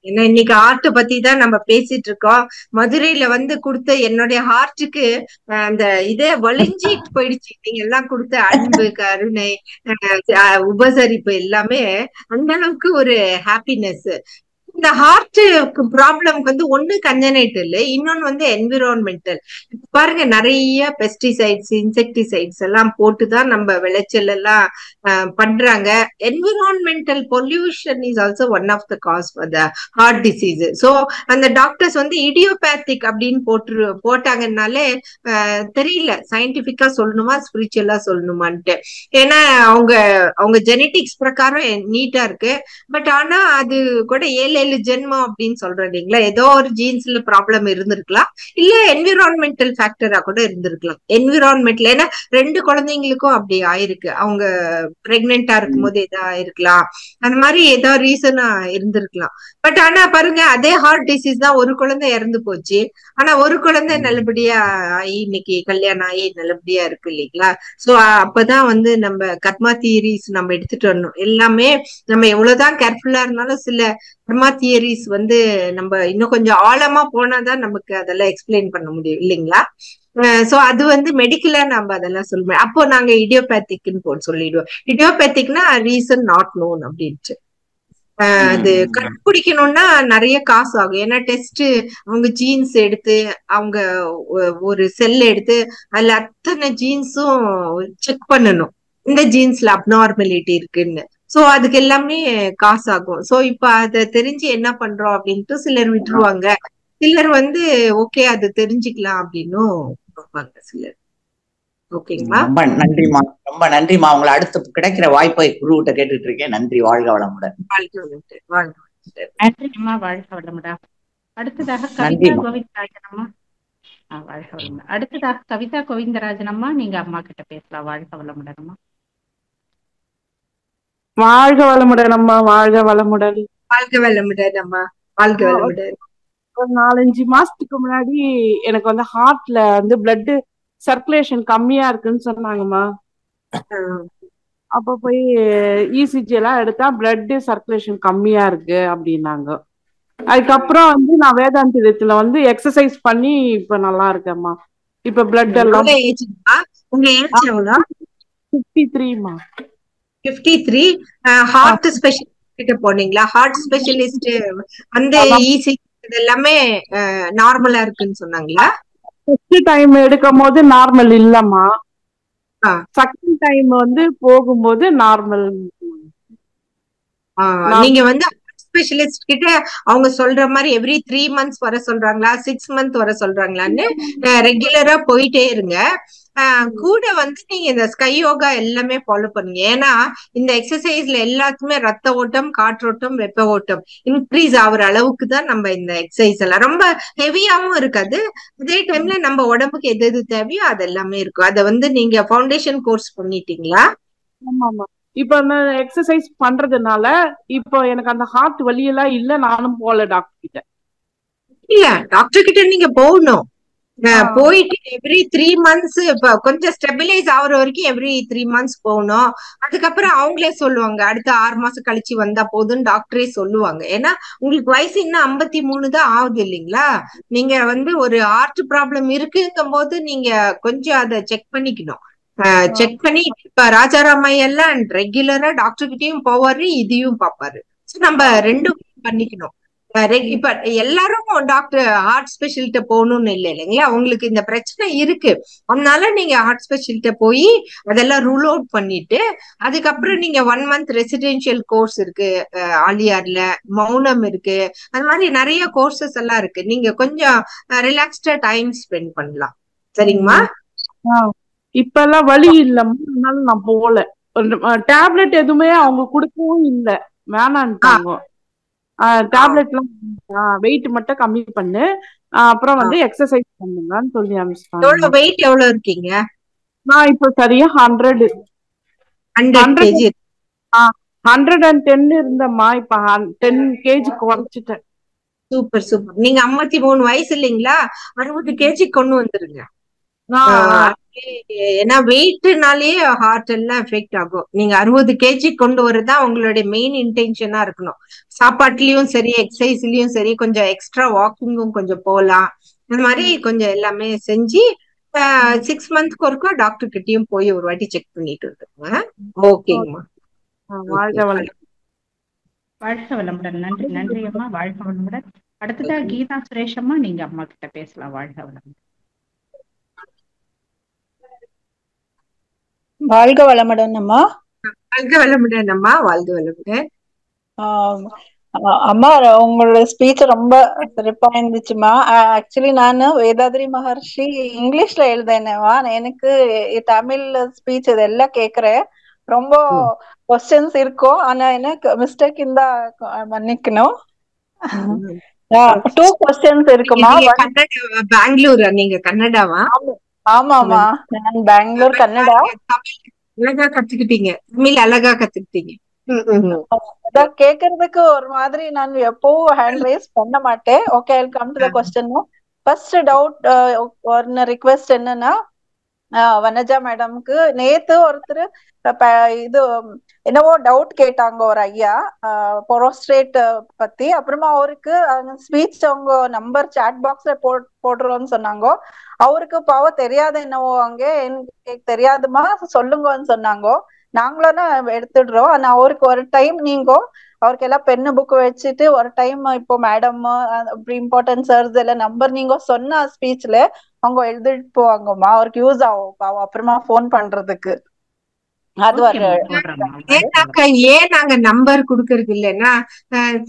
ஏன்னா இன்னைக்கு ஹார்ட் பத்தி தான் நம்ம பேசிட்டு இருக்கோம். மதுரையில வந்து கொடுத்த என்னுடைய ஹார்ட்டுக்கு அந்த இதே வலிஞ்சிட்டு போயிடுச்சு. நீங்க எல்லாம் கொடுத்த அன்பு, கருணை, உபசரிப்பு எல்லாமே அந்த அளவுக்கு ஒரு ஹாப்பினஸ். இந்த ஹார்ட் ப்ராப்ளம்க்கு வந்து ஒண்ணு கன்ஜனைட்டல், இன்னொன்னு வந்து என்விரான்மெண்டல். பாருங்க நிறைய பெஸ்டிசைட்ஸ், இன்செக்டிசைட்ஸ் எல்லாம் போட்டுதான் நம்ம விளைச்சல் எல்லாம் பண்றாங்க. Environmental pollution is also one of the cause for the heart disease. So அந்த டாக்டர்ஸ் வந்து இடியோபேத்திக் அப்படின்னு போட்டாங்கன்னாலே தெரியல சயின்டிபிக்கா சொல்லணுமா ஸ்பிரிச்சுவலா சொல்லணுமான்ட்டு. ஏன்னா அவங்க ஜெனட்டிக்ஸ் பிரகாரம் நீட்டா இருக்கு. பட் ஆனா அது கூட ஏழை 7 ஜென்மம் அப்படின்னு சொல்றேன் இல்லைங்களா, ஏதோ ஒரு ஜீன்ஸ்ல ப்ராப்ளம் இருந்திருக்கலாம், இல்ல என்விரான்மெண்டல் ஃபேக்டரா கூட இருந்திருக்கலாம். என்விரான்மெண்ட்ல ஏன்னா 2 குழந்தைங்களுக்கும் அப்படி ஆயிருக்கு, அவங்க பிரெக்னெண்டா இருக்கும்போது ஏதா இருக்கலாம், அந்த மாதிரி ஏதோ ரீசனா இருந்திருக்கலாம். பட் ஆனா பாருங்க, அதே ஹார்ட் டிசீஸ் தான் ஒரு குழந்தை இறந்து போச்சு, ஆனா ஒரு குழந்தை நல்லபடியா ஆகி இன்னைக்கு கல்யாணம் ஆகி நல்லபடியா இருக்கு இல்லைங்களா. சோ அப்பதான் வந்து நம்ம கர்மா தியரிஸ் நம்ம எடுத்துட்டு வரணும். எல்லாமே நம்ம எவ்வளவுதான் கேர்ஃபுல்லா இருந்தாலும் சில கர்மா தியரிஸ் வந்து நம்ம இன்னும் கொஞ்சம் ஆழமா போனாதான் நமக்கு அதெல்லாம் எக்ஸ்பிளைன் பண்ண முடியும் இல்லைங்களா. சோ அது வந்து மெடிக்கலா நம்ம அதெல்லாம் சொல்லுவோம். அப்போ நாங்க இடியோபேத்திக்னு போட்டு சொல்லிடுவோம். இடியோபேத்திக்னா ரீசன் நாட் நோன் அப்படின்ட்டு. அது கண்டுபிடிக்கணும்னா நிறைய காசு ஆகும். ஏன்னா டெஸ்ட், அவங்க ஜீன்ஸ் எடுத்து அவங்க ஒரு செல் எடுத்து அதுல அத்தனை ஜீன்ஸும் செக் பண்ணணும், இந்த ஜீன்ஸ்ல அப்நார்மலிட்டி இருக்குன்னு. சோ அதுக்கு எல்லாமே காசு ஆகும். சோ இப்ப அத தெரிஞ்சு என்ன பண்றோம் அப்படின்ட்டு சிலர் விட்டுருவாங்க, சிலர் வந்து ஓகே அது தெரிஞ்சுக்கலாம் அப்படின்னும் பார்ப்பாங்க சிலர். ஓகேங்களா, ரொம்ப நன்றிமா, ரொம்ப நன்றிமா. உங்களை அடுத்து கிடைக்கிற வாய்ப்பை குருவிட்ட கேட்டுட்டு இருக்கேன். நன்றி, வாழ்க வளமுடன். வாழ்க்கை வந்துட்டு வாழ்க்கை. நன்றிம்மா, வாழ்க வளமுடன். அடுத்ததாக கவிதா கோவிந்தராஜன் அம்மா. வாழ்க வளமுடன். அடுத்ததாக கவிதா கோவிந்தராஜன் அம்மா, நீங்க அம்மா கிட்ட பேசலாம். வாழ்க வளமுடன் அம்மா. வாழ்க வளமுடன் அம்மா, வாழ்க வளமுடன். வாழ்க வளமுடன் அம்மா, வாழ்க வளமுடன். ஒரு 4-5 மாசத்துக்கு முன்னாடி எனக்கு வந்து ஹார்ட்ல வந்து பிளட் சர்க்குலேஷன் கம்மியா இருக்குன்னு சொன்னாங்கம்மா. அப்ப போய் இசிஜி எல்லாம் எடுத்தா பிளட் சர்க்குலேஷன் கம்மியா இருக்கு அப்படின்னாங்க. அதுக்கப்புறம் வந்து நான் வேதாந்திரத்துல வந்து எக்ஸசைஸ் பண்ணி இப்ப நல்லா இருக்கேம்மா. இப்ப பிளட் எல்லாம் 53மா. 53. ஹார்ட் ஸ்பெஷலிஸ்ட் கிட்ட போனீங்களா? ஹார்ட் ஸ்பெஷலிஸ்ட் வந்து இசிஜி இதெல்லாமே நார்மலா இருக்குன்னு சொன்னாங்களா? ஃபர்ஸ்ட் டைம் எடுக்கும் போது நார்மல் இல்லம்மா, செகண்ட் டைம் வந்து போகும்போது நார்மல். நீங்க வந்து ஸ்பெஷலிஸ்ட் கிட்ட அவங்க சொல்ற மாதிரி எவ்ரி 3 months வர சொல்றாங்களா, 6 months வர சொல்றாங்களான்னு ரெகுலரா போயிட்டே இருங்க. கூட வந்து நீங்க இந்த ஸ்கை யோகா எல்லாமே ஃபாலோ பண்ணுங்க. ஏன்னா இந்த எக்ஸசைஸ்ல எல்லாத்துக்குமே ரத்த ஓட்டம், காற்றோட்டம், வெப்ப ஓட்டம் இன்க்ரீஸ் ஆகுற அளவுக்கு தான் நம்ம இந்த எக்ஸசைஸ் எல்லாம் ரொம்ப ஹெவியாவும் இருக்காது. அதே டைம்ல நம்ம உடம்புக்கு எது எது தேவையோ அது எல்லாமே இருக்கும். அதை வந்து நீங்க ஃபவுண்டேஷன் கோர்ஸ் பண்ணிட்டீங்களா? ஆமாமா. இப்ப நான் எக்ஸசைஸ் பண்றதுனால இப்போ எனக்கு அந்த ஹார்ட் வலியெல்லாம் இல்ல. நானும் போல டாக்டர் கிட்ட. இல்ல, டாக்டர் கிட்ட நீங்க போகணும். போயிட்டு எவ்ரி 3 months இப்ப கொஞ்சம் ஸ்டெபிலைஸ் ஆகுற வரைக்கும் எவ்ரி 3 months போகணும். அதுக்கப்புறம் அவங்களே சொல்லுவாங்க, அடுத்த 6 மாசம் கழிச்சு வந்தா போதும்னு டாக்டரே சொல்லுவாங்க. ஏன்னா உங்களுக்கு வயசு இன்னும் 53 தான் ஆகுது இல்லைங்களா. நீங்க வந்து ஒரு ஹார்ட் ப்ராப்ளம் இருக்குங்கும் போது நீங்க கொஞ்சம் அதை செக் பண்ணிக்கணும். செக் பண்ணி இப்ப ராஜாராமையா எல்லாம் ரெகுலரா டாக்டர் கிட்டயும் போவாரு, இதையும் பாப்பாரு. நம்ம ரெண்டும் பண்ணிக்கணும். இப்ப எல்லாரும் டாக்டர் ஹார்ட் ஸ்பெஷலிட்ட போகணும்னு இல்லை இல்லைங்களா. உங்களுக்கு இந்த பிரச்சனை இருக்கு, அதனால நீங்க ஹார்ட் ஸ்பெஷலிட்ட போய் அதெல்லாம் ரூல் அவுட் பண்ணிட்டு அதுக்கப்புறம் நீங்க 1 month ரெசிடென்ஷியல் கோர்ஸ் இருக்கு, ஆலியார்ல மௌனம் இருக்கு, அந்த மாதிரி நிறைய கோர்சஸ் எல்லாம் இருக்கு. நீங்க கொஞ்சம் ரிலாக்ஸ்டா டைம் ஸ்பெண்ட் பண்ணலாம். சரிங்களா? இப்ப எல்லாம் வலி இல்லம்மா, அதனால நான் போகல. டேப்லெட் எதுவுமே அவங்க கொடுக்கவும் இல்ல, வேணான்ட்டாங்க. டேப்லெட்லாம் வெயிட் மட்டும் கம்மி பண்ணு, அப்புறம் வந்து எக்ஸசைஸ் பண்ணுங்கன்னு சொல்லி அனுப்பிச்சிட்டாங்க. எவ்வளவு வெயிட் எவ்வளவு இருக்கீங்க? நான் இப்ப சரியா 100 kg 110 இருந்தம்மா. இப்ப 10 kg குறைச்சிட்டேன். Super super. நீங்க 53 வயசு இல்லைங்களா, 60 kg கொண்டு வந்துருங்க. ஏன்னா வெயிட்னாலேயே ஹார்ட் எல்லாம் எஃபெக்ட் ஆகும். நீங்க 60 kg கொண்டு வரதான் உங்களுடைய மெயின் இன்டென்ஷனா இருக்கணும். சாப்பாட்டுலயும் சரி, எக்ஸசைஸ்லயும் சரி, கொஞ்சம் எக்ஸ்ட்ரா வாக்கிங்கும் கொஞ்சம் போகலாம். இந்த மாதிரி கொஞ்சம் எல்லாமே செஞ்சு 6 months ஒருக்கா டாக்டர் கிட்டயும் போய் ஒரு வாட்டி செக் பண்ணிட்டு வந்துருங்க. ஓகேங்கம்மா, வாழ்க வளமுடன். நன்றி நன்றி அம்மா, வாழ்க வளமுடன். அடுத்ததா கீதா சுரேஷ் அம்மா, நீங்க அம்மா கிட்ட பேசலாம். வாழ்க வளமுடன். வாழ்க வளமுடன் அம்மா. வாழ்க வளமுடன் அம்மா, வாழ்க வளமுடன். அம்மா, உங்களோட ஸ்பீச் ரொம்ப சிறப்பா இருந்துச்சுமா. ஆக்சுவலி நானு வேதாத்ரி மகர்ஷி இங்கிலீஷ்ல எழுதினேவா, எனக்கு தமிழ் ஸ்பீச் இதெல்லாம் கேக்குறேன். ரொம்ப கொஸ்டின்ஸ் இருக்கும், ஆனா எனக்கு மிஸ்டேக் இருந்தா மன்னிக்கணும். டூ கொஸ்டின்ஸ் இருக்குமா. நீங்க கன்னடா, பெங்களூரா? நீங்க கன்னடாவா? ஆமாமா, நான் பெங்களூர் கன்னடா. அழகா கத்துக்கிட்டீங்க, தமிழ் அழகா கத்துக்கிட்டீங்க. அதான் கேக்குறதுக்கு ஒரு மாதிரி நான் எப்பவும் ஹேண்ட் ரைஸ் பண்ண மாட்டேன். Okay, I come to the question. First doubt, ஒரு ரிக்வெஸ்ட் என்னன்னா, வனஜா மேடம்க்கு நேத்து ஒருத்தர் இது என்னவோ டவுட் கேட்டாங்க ஒரு ஐயா, பொரோஸ்ட்ரேட் பத்தி. அப்புறமா அவருக்கு ஸ்பீச் அவங்க நம்பர் சாட் பாக்ஸ்ல போடுறோம்னு சொன்னாங்க. அவருக்கு பாவம் தெரியாது என்னவோ, அங்க எனக்கு தெரியாதுமா சொல்லுங்கன்னு சொன்னாங்க. நாங்களும் எடுத்துடுறோம். ஆனா அவருக்கு ஒரு டைம் நீங்க அவருக்கு எல்லாம் பென்னு புக் வச்சுட்டு ஒரு டைம் இப்போ மேடம் அப்படி இம்பார்ட்டன்ட் சர்ஸ் எல்லாம் நம்பர் நீங்க சொன்ன ஸ்பீச்ல அவங்க எழுதிட்டு போவாங்கம்மா. அவருக்கு யூஸ் ஆகும் பாவம் அப்புறமா போன் பண்றதுக்கு. அது ஒரு ஏன் நாங்க நம்பர் குடுக்கறது இல்லைன்னா,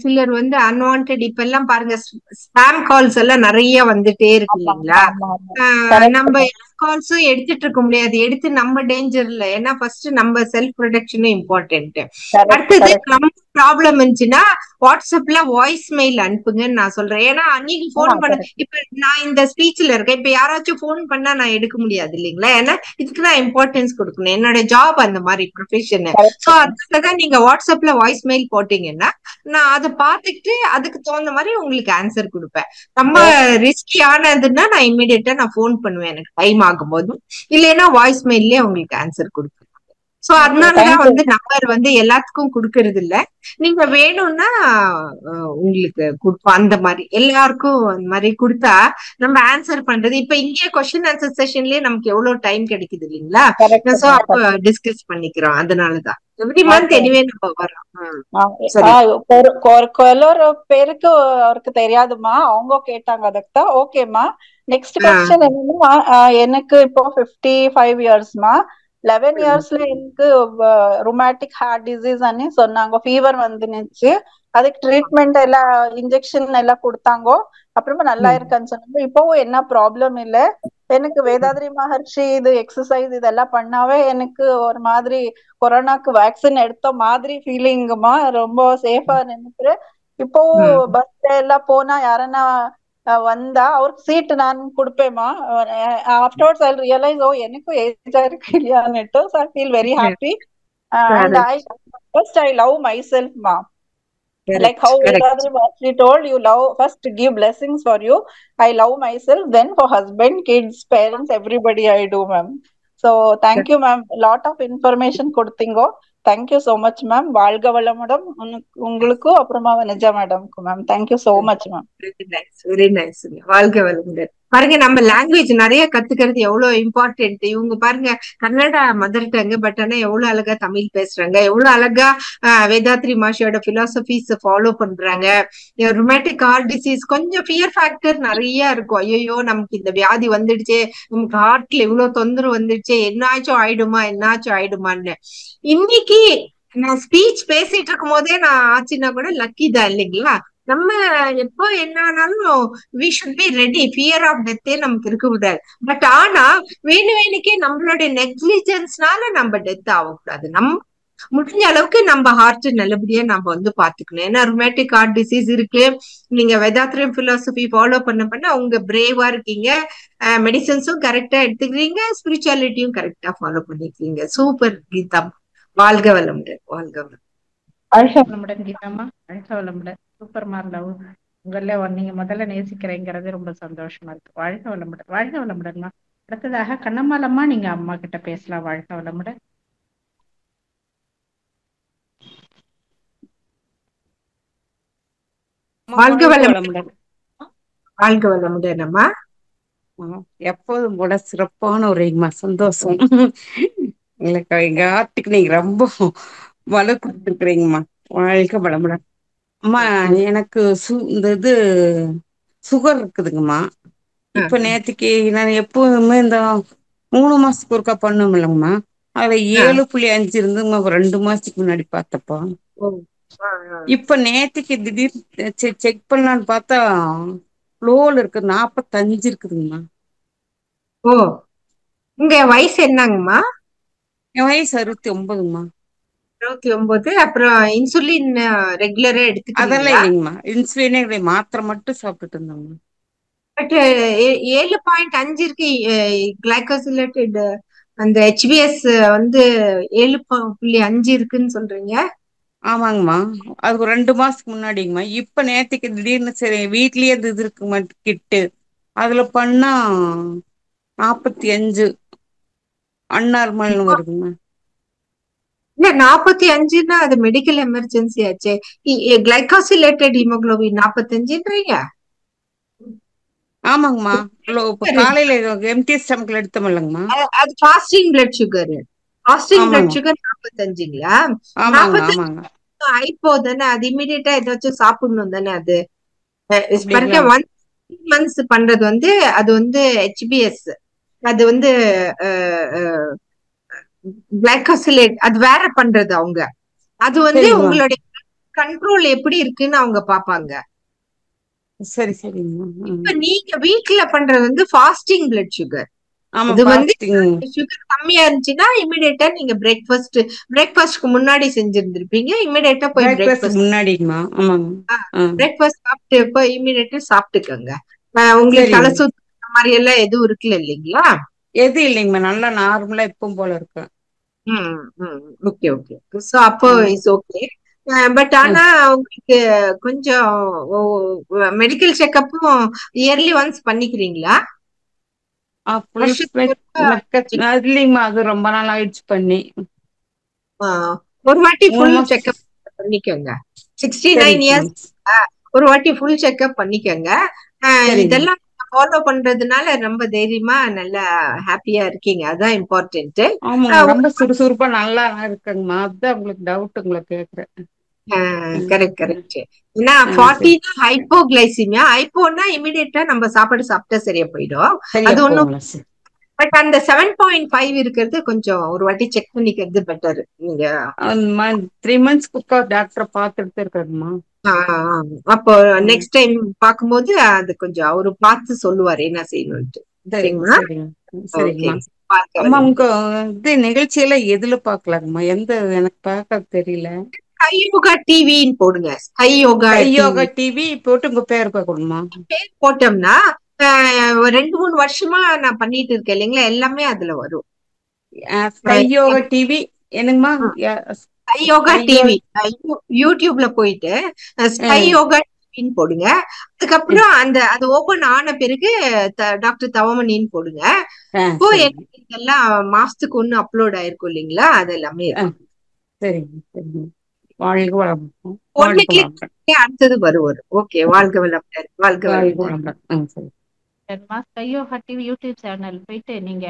சிலர் வந்து அன்வான்ட் இப்ப எல்லாம் பாருங்க, ஸ்பாம் கால்ஸ் எல்லாம் நிறைய வந்துட்டே இருக்கு இல்லைங்களா. நம்ம கால்ஸும் எடுத்துட்டு இருக்க முடியாது, எடுத்து நம்ம டேஞ்சர்ல. ஏன்னா ஃபர்ஸ்ட் நம்ம செல்ஃப் ப்ரொடெக்ஷனும் இம்பார்ட்டன்ட். அடுத்தது நம்ம ப்ராப்ளம் இருந்துச்சுன்னா வாட்ஸ்அப்ல வாய்ஸ் மெயில் அனுப்புங்கன்னு நான் சொல்றேன். ஏன்னா அன்னைக்கு போன் பண்ண, இப்ப நான் இந்த ஸ்பீச்ல இருக்கேன், இப்ப யாராச்சும் போன் பண்ணா நான் எடுக்க முடியாது இல்லைங்களா. ஏன்னா இதுக்கு நான் இம்பார்ட்டன்ஸ் கொடுக்கணும், என்னோட ஜாப் அந்த மாதிரி ப்ரொஃபஷன். சோ அதுக்காக நீங்க வாட்ஸ்அப்ல வாய்ஸ் மெயில் போட்டீங்கன்னா நான் அதை பார்த்துக்கிட்டு அதுக்கு தகுந்த மாதிரி உங்களுக்கு ஆன்சர் கொடுப்பேன். ரொம்ப ரிஸ்கி ஆனதுன்னா நான் இம்மிடியட்டா நான் போன் பண்ணுவேன், எனக்கு டைம் ஆகும் போது. இல்லைன்னா வாய்ஸ் மெயிலே உங்களுக்கு ஆன்சர் கொடுப்பேன். சோ அதனாலதான் வந்து நம்பர் வந்து எல்லாத்துக்கும் குடுக்கறது இல்ல. நீங்க வேணும்னா உங்களுக்கு கொடுப்போம். அந்த மாதிரி எல்லாருக்கும் அந்த மாதிரி கொடுத்தா நம்ம ஆன்சர் பண்றது, இப்ப இங்கே கொஸ்டின் ஆன்சர் செஷன்லயே நமக்கு எவ்வளவு டைம் கிடைக்குது இல்லைங்களா. சோ அப்ப டிஸ்கஸ் பண்ணிக்கிறோம். அதனாலதான் எவ்ரி மந்த் எனிவே நம்ம வரோம். ஒரு பேருக்கு அவருக்கு தெரியாதுமா, அவங்க கேட்டாங்க. அதுக்குதான் ஓகேமா. நெக்ஸ்ட் கொஸ்டின் என்னன்னா, எனக்கு இப்போ 55 இயர்ஸ்மா. 11 இயர்ஸ்ல எனக்கு ருமேட்டிக் ஹார்ட் டிசீஸ் அனி சொன்னாங்க. ஃபீவர் வந்துச்சு. அதுக்கு ட்ரீட்மெண்ட் எல்லாம் இன்ஜெக்ஷன் எல்லாம் கொடுத்தாங்க. அப்புறமா நல்லா இருக்கான்னு சொன்னாங்க. இப்பவும் என்ன ப்ராப்ளம் இல்ல. எனக்கு வேதாத்ரி மகர்ஷி இது எக்ஸசைஸ் இதெல்லாம் பண்ணாவே எனக்கு ஒரு மாதிரி கொரோனாக்கு வேக்சின் எடுத்த மாதிரி ஃபீலிங்குமா. ரொம்ப சேஃபா நினைக்கிறேன். இப்பவும் பஸ்ல எல்லாம் போனா யாரன்னா வந்தா அவருக்கு சீட் நான் கொடுப்பேமா. ஆஃப்டர்வர்ட்ஸ் ஐ ரியலைஸ், ஓ எனக்கும் ஏஜ் இருக்கு இல்லையான்னுட்டு. So I feel very happy. And first I love myself ma. Like how Vedadri Maharshi told, you love, first give blessings for you. I love myself, then for husband, kids, parents, everybody I do ma'am. So thank you ma'am, lot of information கொடுத்தீங்க. Thank you so much ma'am. வாழ்க வளமுடன் உங்களுக்கும் அப்புறமா வனஜா மேடம்க்கு ma'am. Thank you so much ma'am. Very nice. வாழ்க வளமுடன். பாருங்க, நம்ம லாங்குவேஜ் நிறைய கத்துக்கிறது எவ்வளவு இம்பார்ட்டன்ட். இவங்க பாருங்க கன்னடா மதர் டங், பட் ஆனா எவ்வளவு அழகா தமிழ் பேசுறாங்க, எவ்வளவு அழகா வேதாத்ரி மாஷியோட பிலாசபிஸ் ஃபாலோ பண்றாங்க. ருமேட்டிக் ஹார்ட் டிசீஸ் கொஞ்சம் ஃபியர் ஃபேக்டர் நிறைய இருக்கும். ஐயோ நமக்கு இந்த வியாதி வந்துடுச்சு, நமக்கு ஹார்ட்ல இவ்வளவு தொந்தரவு வந்துடுச்சு, என்னாச்சும் ஆயிடுமான்னு. இன்னைக்கு நான் ஸ்பீச் பேசிட்டு இருக்கும் போதே நான் ஆச்சுன்னா கூட லக்கி தான் இல்லைங்களா. நம்ம எப்போ என்ன ஆனாலும் we should be ready. Fear of டெத்தே நமக்கு இருக்க கூடாது. பட் ஆனா வேணுக்கே நம்மளுடைய நெக்லிஜென்ஸ்னால நம்ம டெத் ஆகக்கூடாது. நம்ம முடிஞ்ச அளவுக்கு நம்ம ஹார்ட் நல்லபடியா நம்ம வந்து பாத்துக்கணும். ஏன்னா ருமேட்டிக் ஹார்ட் டிசீஸ் இருக்கு. நீங்க வெதாத்ரியம் பிலாசபி ஃபாலோ பண்ண அவங்க பிரேவா இருக்கீங்க, மெடிசன்ஸும் கரெக்டா எடுத்துக்கிறீங்க, ஸ்பிரிச்சுவாலிட்டியும் கரெக்டா ஃபாலோ பண்ணிக்கிறீங்க. சூப்பர் கீதா, வாழ்க வளமுடன். வாழ்க வளமுடன். வாழ்க வளமுடன் கீதாமா, வாழ்க வளமுடன். சூப்பர் லவ் உங்கள நீங்க முதல்ல நேசிக்கிறேங்கிறது ரொம்ப சந்தோஷமா இருக்கு. வாழ்க வளமுடன். வாழ்க வளமுடன்மா. அடுத்ததாக கண்ணம்மாளம்மா, நீங்க அம்மா கிட்ட பேசலாம். வாழ்க வளமுடன். வாழ்க வளமுடன். வாழ்க வளமுடன் அம்மா. எப்போதும் போல சிறப்பான ஒரு சந்தோஷம். எங்களுக்கு எங்க ஆட்டுக்கு நீங்க ரொம்ப வலு கொடுத்துருக்குறீங்கம்மா. வாழ்க வளமுடன். அம்மா, எனக்கு இந்த இது சுகர் இருக்குதுங்கம்மா. இப்ப நேற்றுக்கு நான் எப்பவுமே இந்த 3 மாசத்துக்கு ஒருக்கா பண்ணும் இல்லைங்கம்மா, அதுல 7.5 இருந்துங்கம்மா. 2 மாசத்துக்கு முன்னாடி பார்த்தப்போ, இப்ப நேற்றுக்கு திடீர்னு செக் பண்ணலான்னு பார்த்தா லோல இருக்கு, 45 இருக்குதுங்கம்மா. ஓ, உங்க வயசு என்னங்கம்மா? என் வயசு 69ங்கம்மா. 69. அப்புறம் இன்சுலின் ரெகுலரா அதெல்லாம் எடுத்துக்கிறீங்களா? இல்லைங்கம்மா, இன்சுலினே கிடையாது, மாத்திரை மட்டும் சாப்பிட்டுட்டு இருந்தோம்மா. பட் 7.5 இருக்கு கிளைகோசிலேட்டட். அந்த ஹெச்பிஎஸ் வந்து 7.5 இருக்குன்னு சொல்றீங்க. ஆமாங்கம்மா, அது ஒரு 2 மாசத்துக்கு முன்னாடிங்கம்மா. இப்ப நேத்துக்கு திடீர்னு சரி வீட்லயே இது இருக்குமா கிட்டு, அதுல பண்ணா 45 அன்நார்மல்னு வருதுங்க. இல்ல 45ன்னா அது மெடிக்கல் எமர்ஜென்சி ஆச்சே. கிளைகாசிலேட்டட் ஹீமோகுளோபின் 45ன்றீங்க. ஆமாங்கம்மா, இப்ப காலையில எம்டி ஸ்டமக்ல எடுத்தோம் இல்லைங்கம்மா. அது fasting blood sugar. Fasting blood ஆமாங்க சுகர் 45ங்களா? ஆமாங்க 45 ஆமாங்க. ஹைப்போ தானே, அது இமீடியட்டா ஏதாச்சும் சாப்பிடணும் தானே. அது அப்படிங்களா? 1 month பண்றது வந்து அது வந்து ஹெச்பிஎஸ். அது வந்து கிளைகாசிலேட் அது வேற பண்றது அவங்க. அது வந்து சரிங்கம்மா, உங்களுடைய கண்ட்ரோல் எப்படி இருக்குன்னு அவங்க பாப்பாங்க. சரி சரிங்கம்மா. இப்ப நீங்க வீட்ல பண்றது வந்து ஃபாஸ்டிங் பிளட் சுகர். ஆமா, அது வந்து ஃபாஸ்டிங். சுகர் கம்மியா இருந்துச்சுன்னா இமிடியேட்டா நீங்க பிரேக்ஃபாஸ்ட்க்கு முன்னாடி செஞ்சிருந்திருப்பீங்க. இமிடியேட்டா போய் பிரேக்ஃபாஸ்ட் முன்னாடிங்கம்மா. ஆமாங்க. பிரேக்ஃபாஸ்ட் சாப்பிட்டு போய் இமிடியேட்டா சாப்பிட்டுக்கோங்க. உங்களுக்கு தலை சரிங்க, சுத்து இந்த மாதிரி எல்லாம் எதுவும் இருக்குல்ல இல்லைங்களா? எது இல்லைங்கம்மா, நல்லா நார்மலா எப்பவும் போல இருக்கு. Okay okay. சோ அப்போ இட்ஸ் ஓகே. பட் ஆனா உங்களுக்கு கொஞ்சம் மெடிக்கல் செக்கப்பும் இயர்லி ஒன்ஸ் பண்ணிக்கிறீங்களா? வருஷத்துக்கு அது இல்லைங்கம்மா, அது ரொம்ப நாள் ஆயிடுச்சு பண்ணி. ஒரு வாட்டி ஃபுல் 3 செக்அப் பண்ணிக்கோங்க. 69 சரிங்க இயர்ஸ் ஒரு வாட்டி ஃபுல் செக்அப் பண்ணிக்கோங்க. சரிங்க. இதெல்லாம் ஃபாலோ பண்றதுனால ரொம்ப தைரியமா நல்லா ஹாப்பியா இருக்கீங்க. அதான் இம்பார்ட்டன்ட். ஆமாங்க, ரொம்ப சுறுசுறுப்பா நல்லா இருக்குங்கம்மா. அதுதான் உங்களுக்கு டவுட் உங்களை கேக்குறேன். Correct correct. ஏன்னா 40 தான் ஹைப்போகிளைசிமியா. ஹைப்போனா இமிடியேட்டா நம்ம சாப்பாடு சாப்பிட்டா சரியா போயிடும். சரியா அது ஒண்ணும். போங்களா? பட் அந்த 7.5 இருக்கிறது கொஞ்சம் ஒரு வாட்டி செக் பண்ணிக்கிறது பெட்டர். நீங்க 3 months டாக்டரை பார்த்துட்டு இருக்காருமா. அப்போ நெக்ஸ்ட் டைம் பாக்கும்போது அது கொஞ்சம் அவரு பார்த்து சொல்லுவாரு என்ன செய்யணும்ட்டு. சரிங்களா? சரிங்கம்மா. அம்மா, உங்க இது நிகழ்ச்சியில எதுல பாக்கலாங்கம்மா? எந்த எனக்கு பார்க்க தெரியல. ஸ்கை யோகா டிவின்னு போடுங்க. ஸ்கை யோகா டிவி போட்டு உங்க பேர் பார்க்கணுமா? பேர் போட்டோம்னா 2-3 வருஷமா நான் பண்ணிட்டு இருக்கேன் இல்லைங்களா, எல்லாமே அதுல வரும். ஸ்கை யோகா டிவி என்னங்கம்மா? ஸ்கை யோகா டிவி யூடியூப்ல போயிட்டு ஸ்கை யோகா டிவின்னு போடுங்க. அதுக்கப்புறம் அது ஓபன் ஆன பிறகு டாக்டர் தவமணின்னு போடுங்க. இப்போ இதெல்லாம் மாசத்துக்கு ஒண்ணு அப்லோட் ஆயிருக்கும் இல்லைங்களா, அது எல்லாமே இருக்கும். சரிங்க சரிங்க. வாழ்க வளமுடன். ஒண்ணு கிளிக் அடுத்தது வரும். ஓகே, வாழ்க வளமுடன். வாழ்க வளமுடன். Sky yoga TV YouTube channel போயிட்டு நீங்க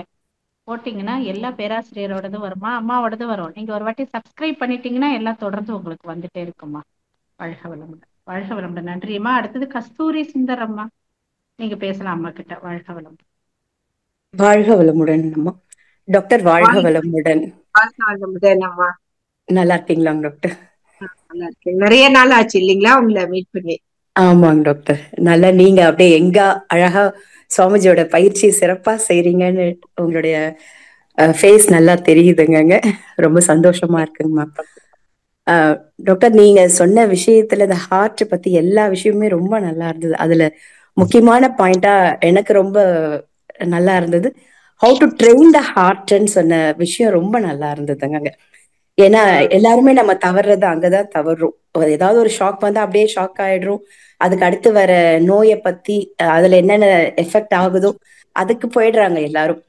போட்டீங்கன்னா எல்லா பேராசிரியரோடது வருமா, அம்மாவோடது வரும். நீங்க ஒரு வாட்டி சப்ஸ்கிரைப் பண்ணிட்டீங்கன்னா எல்லாம் தொடர்ந்து உங்களுக்கு வந்துட்டே இருக்குமா. வாழ்க வளமுடன். வாழ்க வளமுடன். நன்றியம்மா. அடுத்தது கஸ்தூரி சுந்தர் அம்மா, நீங்க பேசலாம் அம்மா கிட்ட. வாழ்க வளமுடன். வாழ்க வளமுடன் அம்மா. டாக்டர் வாழ்க வளமுடன். அம்மா நல்லா இருக்கீங்களா டாக்டர்? நல்லா இருக்கேன். நிறைய நாள் ஆச்சு இல்லைங்களா உங்களை மீட் பண்ணி. ஆமாங்க டாக்டர். நல்லா நீங்க அப்படியே எங்க அழகா சுவாமிஜியோட பயிற்சி சிறப்பா செய்றீங்கன்னு உங்களுடைய ஃபேஸ் நல்லா தெரியுதுங்க. ரொம்ப சந்தோஷமா இருக்குங்கம்மா. டாக்டர், நீங்க சொன்ன விஷயத்துல இந்த ஹார்ட் பத்தி எல்லா விஷயமுமே ரொம்ப நல்லா இருந்தது. அதுல முக்கியமான பாயிண்டா எனக்கு ரொம்ப நல்லா இருந்தது ஹவு டு ட்ரெயின் த ஹார்ட்ன்னு சொன்ன விஷயம் ரொம்ப நல்லா இருந்ததுங்க. ஏன்னா எல்லாருமே நம்ம தவறுறது அங்கதான் தவறுறோம். ஏதாவது ஒரு ஷாக் வந்தா அப்படியே ஷாக் ஆயிடுறோம். அதுக்கு அடுத்து வர நோயை பத்தி அதுல என்னென்ன எஃபெக்ட் ஆகுதோ அதுக்கு போயிடுறாங்க எல்லாரும்.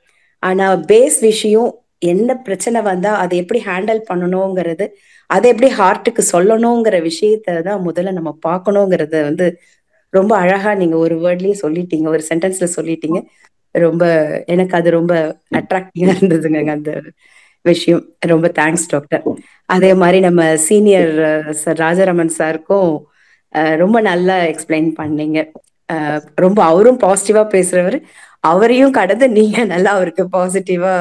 ஆனா பேஸ் விஷயம் என்ன பிரச்சனை வந்தா அதை எப்படி ஹேண்டில் பண்ணணுங்கிறது, அதை எப்படி ஹார்ட்டுக்கு சொல்லணுங்கிற விஷயத்தான் முதல்ல நம்ம பார்க்கணுங்கிறத ரொம்ப அழகா நீங்க ஒரு வேர்ட்லயே சொல்லிட்டீங்க, ஒரு சென்டென்ஸ்ல சொல்லிட்டீங்க. ரொம்ப எனக்கு அது ரொம்ப அட்ராக்டிவா இருந்ததுங்க அந்த விஷயம். ரொம்ப தேங்க்ஸ் டாக்டர். அதே மாதிரி நம்ம சீனியர் சார் ராஜாராமன் சாருக்கும் ரொம்ப நல்லா எக்ஸ்பிளைன் பண்ணீங்க. ரொம்ப அவரும் பாசிட்டிவா பேசுறவர், அவரையும் கடந்து நீங்க நல்லா அவருக்கு பாசிட்டிவா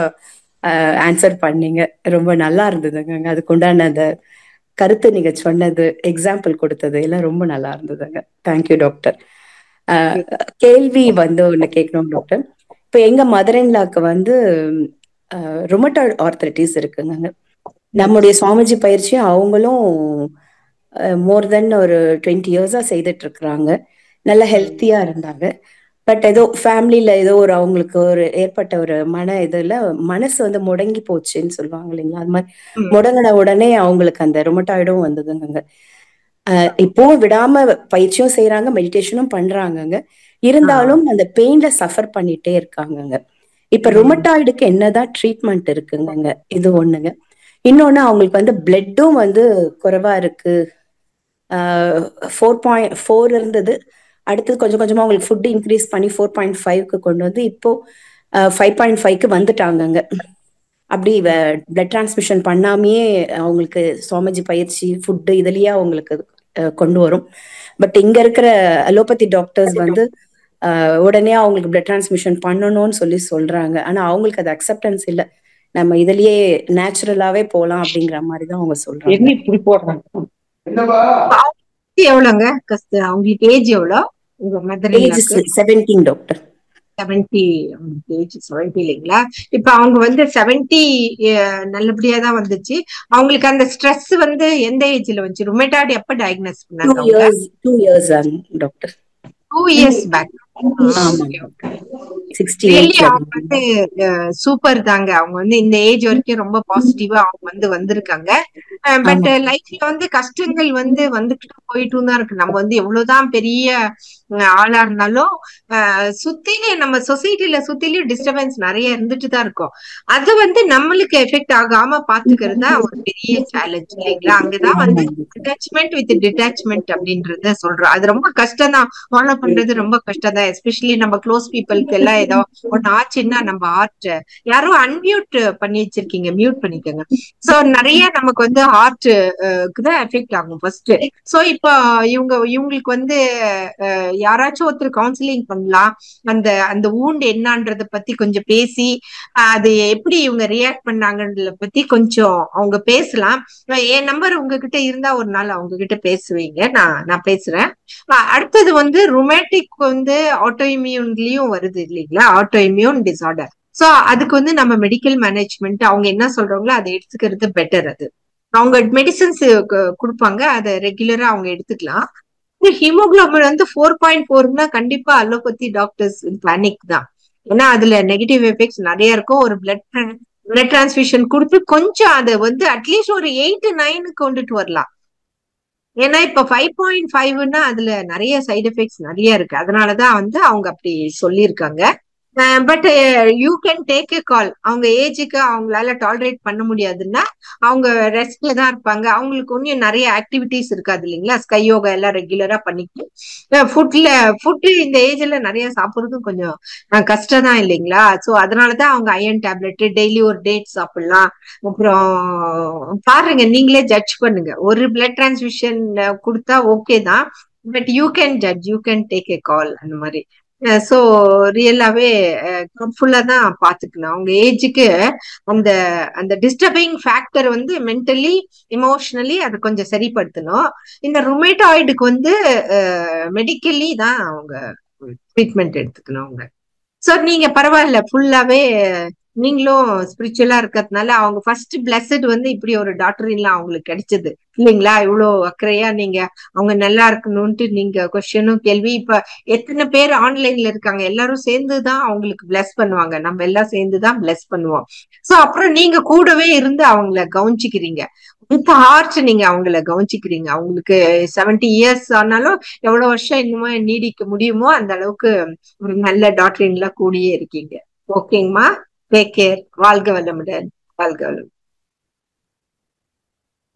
ஆன்சர் பண்ணீங்க. ரொம்ப நல்லா இருந்ததுங்க. அதுக்குண்டான அந்த கருத்து நீங்க சொன்னது, எக்ஸாம்பிள் கொடுத்தது எல்லாம் ரொம்ப நல்லா இருந்ததுங்க. Thank you doctor. கேள்வி ஒண்ணு கேட்கணும் டாக்டர். இப்ப எங்க மதர் இன் லாக்கு ருமட்டாய்டு ஆர்த்ரைட்டிஸ் இருக்குங்க. நம்முடைய சுவாமிஜி பயிற்சி அவங்களும் மோர் தென் ஒரு 20 இயர்ஸா செய்துட்டு இருக்கிறாங்க. நல்ல ஹெல்த்தியா இருந்தாங்க. பட் ஏதோ ஃபேமிலியில ஏதோ ஒரு அவங்களுக்கு ஒரு ஏற்பட்ட ஒரு இதுல மனசு வந்து முடங்கி போச்சுன்னு சொல்லுவாங்க இல்லைங்களா, அது மாதிரி முடங்கின உடனே அவங்களுக்கு அந்த ரொமட்டாய்டும் வந்ததுங்க. இப்பவும் விடாம பயிற்சியும் செய்யறாங்க, மெடிடேஷனும் பண்றாங்கங்க. இருந்தாலும் அந்த பெயின்ல சஃபர் பண்ணிட்டே இருக்காங்கங்க. இப்ப ரொமட்டாய்டுக்கு என்னதான் ட்ரீட்மெண்ட் இருக்குங்க, இது ஒண்ணுங்க. இன்னொன்னு அவங்களுக்கு வந்து பிளட்டும் வந்து குறைவா இருக்கு. 4.4 இருந்தது, அடுத்தது கொஞ்சம் கொஞ்சமா அவங்களுக்கு ஃபுட் இன்க்ரீஸ் பண்ணி 4.5க்கு கொண்டு வந்து இப்போ 5.5க்கு வந்துட்டாங்கங்க. அப்படி பிளட் டிரான்ஸ்மிஷன் பண்ணாமையே அவங்களுக்கு சுவாமிஜி பயிற்சி ஃபுட்டு இதுலயே அவங்களுக்கு கொண்டு வரும். பட் இங்க இருக்கிற அலோபதி டாக்டர்ஸ் வந்து உடனே அவங்களுக்கு பிளட் டிரான்ஸ்மிஷன் பண்ணணும்னு சொல்றாங்க. ஆனா அவங்களுக்கு அது அக்செப்டன்ஸ் இல்லை. நம்ம இதுலயே நேச்சுரலாவே போலாம் அப்படிங்கிற மாதிரிதான் அவங்க சொல்றாங்க. எவ்வளவுங்க அவங்களுக்கு ஏஜ் எவ்வளோ? உங்க மதர் ஏஜ் 17 டாக்டர். 70 இல்லைங்களா? இப்ப அவங்க வந்து 70 நல்லபடியா தான் வந்துச்சு. அவங்களுக்கு அந்த ஸ்ட்ரெஸ் வந்து எந்த ஏஜ்ல வந்துச்சு? ருமேட்டாய்டு எப்ப டயக்னோஸ் பண்ணாங்க? 2 years doctor. 2 years back. Super தாங்க. அவங்க வந்து இந்த ஏஜ் வரைக்கும் ரொம்ப பாசிட்டிவா அவங்க வந்திருக்காங்க. பட் லைஃப்ல வந்து கஷ்டங்கள் வந்துட்டு போயிட்டும் தான் இருக்கு. நம்ம வந்து எவ்வளவுதான் பெரிய ஆளா இருந்தாலும் சுத்திலே நம்ம சொசைட்டில சுத்திலயும் டிஸ்டர்பன்ஸ் நிறைய இருந்துட்டு தான் இருக்கும். அது வந்து நம்மளுக்கு எஃபெக்ட் ஆகாம பாத்துக்கிறது தான் ஒரு பெரிய சேலஞ்ச் இல்லைங்களா? அங்கதான் வந்து அட்டாச்மெண்ட் வித் டிட்டாச்மெண்ட் அப்படின்றத சொல்றோம். அது ரொம்ப கஷ்டம் தான், ஃபாலோ பண்றது ரொம்ப கஷ்டம் தான். எஸ்பெஷலி நம்ம க்ளோஸ் பீப்புளுக்கு எல்லாம் ஏதோ ஒன்னு ஆச்சுன்னா நம்ம ஹார்ட் யாரோ அன்மியூட் பண்ணி வச்சிருக்கீங்க, மியூட் பண்ணிக்கோங்க. சோ நிறைய நமக்கு வந்து ஹார்ட்க்கு தான் எஃபெக்ட் ஆகும் ஃபர்ஸ்ட். சோ இப்போ இவங்களுக்கு வந்து யாராச்சும் ஒருத்தர் கவுன்சிலிங் பண்ணலாம், அந்த ஊண்ட் என்னன்றத பத்தி கொஞ்சம் பேசி அது எப்படி இவங்க ரியாக்ட் பண்ணாங்கன்றத பத்தி கொஞ்சம் அவங்க பேசலாம். என் நம்பர் உங்ககிட்ட இருந்தா ஒரு நாள் அவங்க கிட்ட பேசுவீங்க, நான் பேசுறேன். அடுத்தது வந்து ருமேட்டிக் வந்து ஆட்டோ இம்யூன்லயும் வருது இல்லைங்களா, ஆட்டோ இம்யூன் டிசார்டர். சோ அதுக்கு வந்து நம்ம மெடிக்கல் மேனேஜ்மெண்ட் அவங்க என்ன சொல்றாங்களோ அதை எடுத்துக்கிறது பெட்டர். அது அவங்க மெடிசன்ஸ் கொடுப்பாங்க, அதை ரெகுலரா அவங்க எடுத்துக்கலாம். ஹீமோகுளோபின் வந்து 4.4னா கண்டிப்பா அலோபதி டாக்டர்ஸ் பேனிக் தான். ஏன்னா அதுல நெகட்டிவ் எஃபெக்ட்ஸ் நிறைய இருக்கும். ஒரு பிளட் டிரான்ஸ்ஃபியூஷன் கொடுத்து கொஞ்சம் அதை வந்து அட்லீஸ்ட் ஒரு 8-9 கொண்டுட்டு வரலாம். ஏன்னா இப்ப 5.5ன்னா அதுல நிறைய சைடு எஃபெக்ட்ஸ் நிறைய இருக்கு. அதனாலதான் வந்து அவங்க அப்படி சொல்லியிருக்காங்க. But you can take a call. அவங்க ஏஜுக்கு அவங்களால டாலரேட் பண்ண முடியாதுன்னா அவங்க ரெஸ்ட்ல தான் இருப்பாங்க. அவங்களுக்கு ஒன்னும் நிறைய ஆக்டிவிட்டிஸ் இருக்காது இல்லைங்களா, ஸ்கை யோகா எல்லாம் ரெகுலரா பண்ணிட்டு ஃபுட்டு இந்த ஏஜ்ல நிறைய சாப்பிடுறதும் கொஞ்சம் கஷ்டம் தான் இல்லைங்களா. சோ அதனாலதான் அவங்க அயன் டேப்லெட் டெய்லி ஒரு டேட் சாப்பிடலாம். அப்புறம் பாருங்க, நீங்களே ஜட்ஜ் பண்ணுங்க. ஒரு பிளட் டிரான்ஸ்ஃபியூஷன் கொடுத்தா ஓகே தான், but you can judge, you can take a call அந்த மாதிரி. சோ ரியலாவே கேர்ஃபுல்லா தான் பாத்துக்கணும். அவங்க ஏஜுக்கு அந்த டிஸ்டர்பிங் ஃபேக்டர் வந்து மென்டலி எமோஷனலி அதை கொஞ்சம் சரிப்படுத்தணும். இந்த ருமேட்டாய்டுக்கு வந்து மெடிக்கலி தான் அவங்க ட்ரீட்மெண்ட் எடுத்துக்கணும் அவங்க. சோ நீங்க பரவாயில்ல, ஃபுல்லாவே நீங்களும் ஸ்பிரிச்சுவலா இருக்கிறதுனால அவங்க ஃபர்ஸ்ட் பிளஸட் வந்து இப்படி ஒரு டாக்டர் இல்ல அவங்களுக்கு கிடைச்சது இல்லைங்களா. இவ்வளவு அக்கறையா நீங்க அவங்க நல்லா இருக்கணும்ட்டு நீங்க கொஸ்டினும் கேள்வி. இப்ப எத்தனை பேர் ஆன்லைன்ல இருக்காங்க, எல்லாரும் சேர்ந்துதான் அவங்களுக்கு பிளஸ் பண்ணுவாங்க. நம்ம எல்லாம் சேர்ந்துதான் பிளஸ் பண்ணுவோம். சோ அப்புறம் நீங்க கூடவே இருந்து அவங்கள கவனிச்சுக்கிறீங்க, வித் ஹார்ட் நீங்க அவங்கள கவனிச்சுக்கிறீங்க. அவங்களுக்கு 70 இயர்ஸ் ஆனாலும் எவ்வளவு வருஷம் இன்னுமா நீடிக்க முடியுமோ அந்த அளவுக்கு ஒரு நல்ல டாக்டரின்ல கூடியே இருக்கீங்க. ஓகேங்கம்மா, டேக் கேர். வாழ்க வளமுடன். வாழ்க வளமுடன்.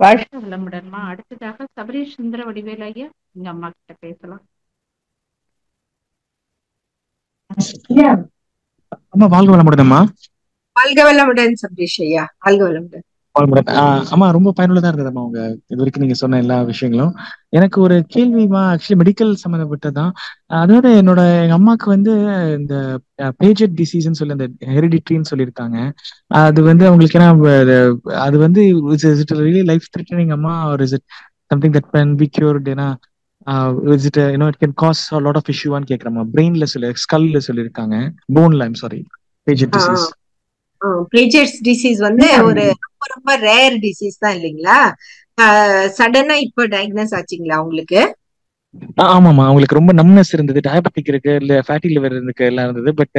வாழ்க வளமுடன்மா. அடுத்ததாக சபரீஷ் சுந்தர வடிவேல் ஐயா, எங்க அம்மா கிட்ட பேசலாம். அம்மா வாழ்க வளமுடன்மா. வாழ்க வளமுடன் சபரீஷ் ஐயா, வாழ்க வளமுடன். அம்மா ரொம்ப பயனுள்ளதா இருந்ததும்மா உங்க இது வரைக்கும் நீங்க சொன்ன எல்லா விஷயங்களும். எனக்கு ஒரு கேள்விமா, ஆக்சுவலி மெடிக்கல் சம்மந்தப்பட்டதான். அதாவது எங்க அம்மாவுக்கு வந்து இந்த பேஜெட் டிசீஸ்ன்னு சொல்லி அந்த ஹெரிடிட்ரின்னு சொல்லியிருக்காங்க. அது வந்து அவங்களுக்கு ஏன்னா அது வந்து ரியலி லைஃப் த்ரெட்டனிங் அம்மா, or is it something that can be cured? ஏன்னா is it it can cause a lot of issue ஆன்னு கேக்குறேம்மா. பிரெயின்ல ஸ்கல்ல சொல்லியிருக்காங்க, போன்ல. I'm sorry, Paget disease. Paget's disease வந்து ஒரு ரொம்ப ரொம்ப ரேர் டிசீஸ் தான் இல்லைங்களா? சடனா இப்ப டயக்னோஸ் ஆச்சுங்களா உங்களுக்கு? ஆமாமா, அவங்களுக்கு ரொம்ப நம்னஸ் இருந்தது, டயபெட்டிக் இருக்கு, இல்ல ஃபேட்டி லிவர் இருக்கு, எல்லாம் இருந்தது. பட்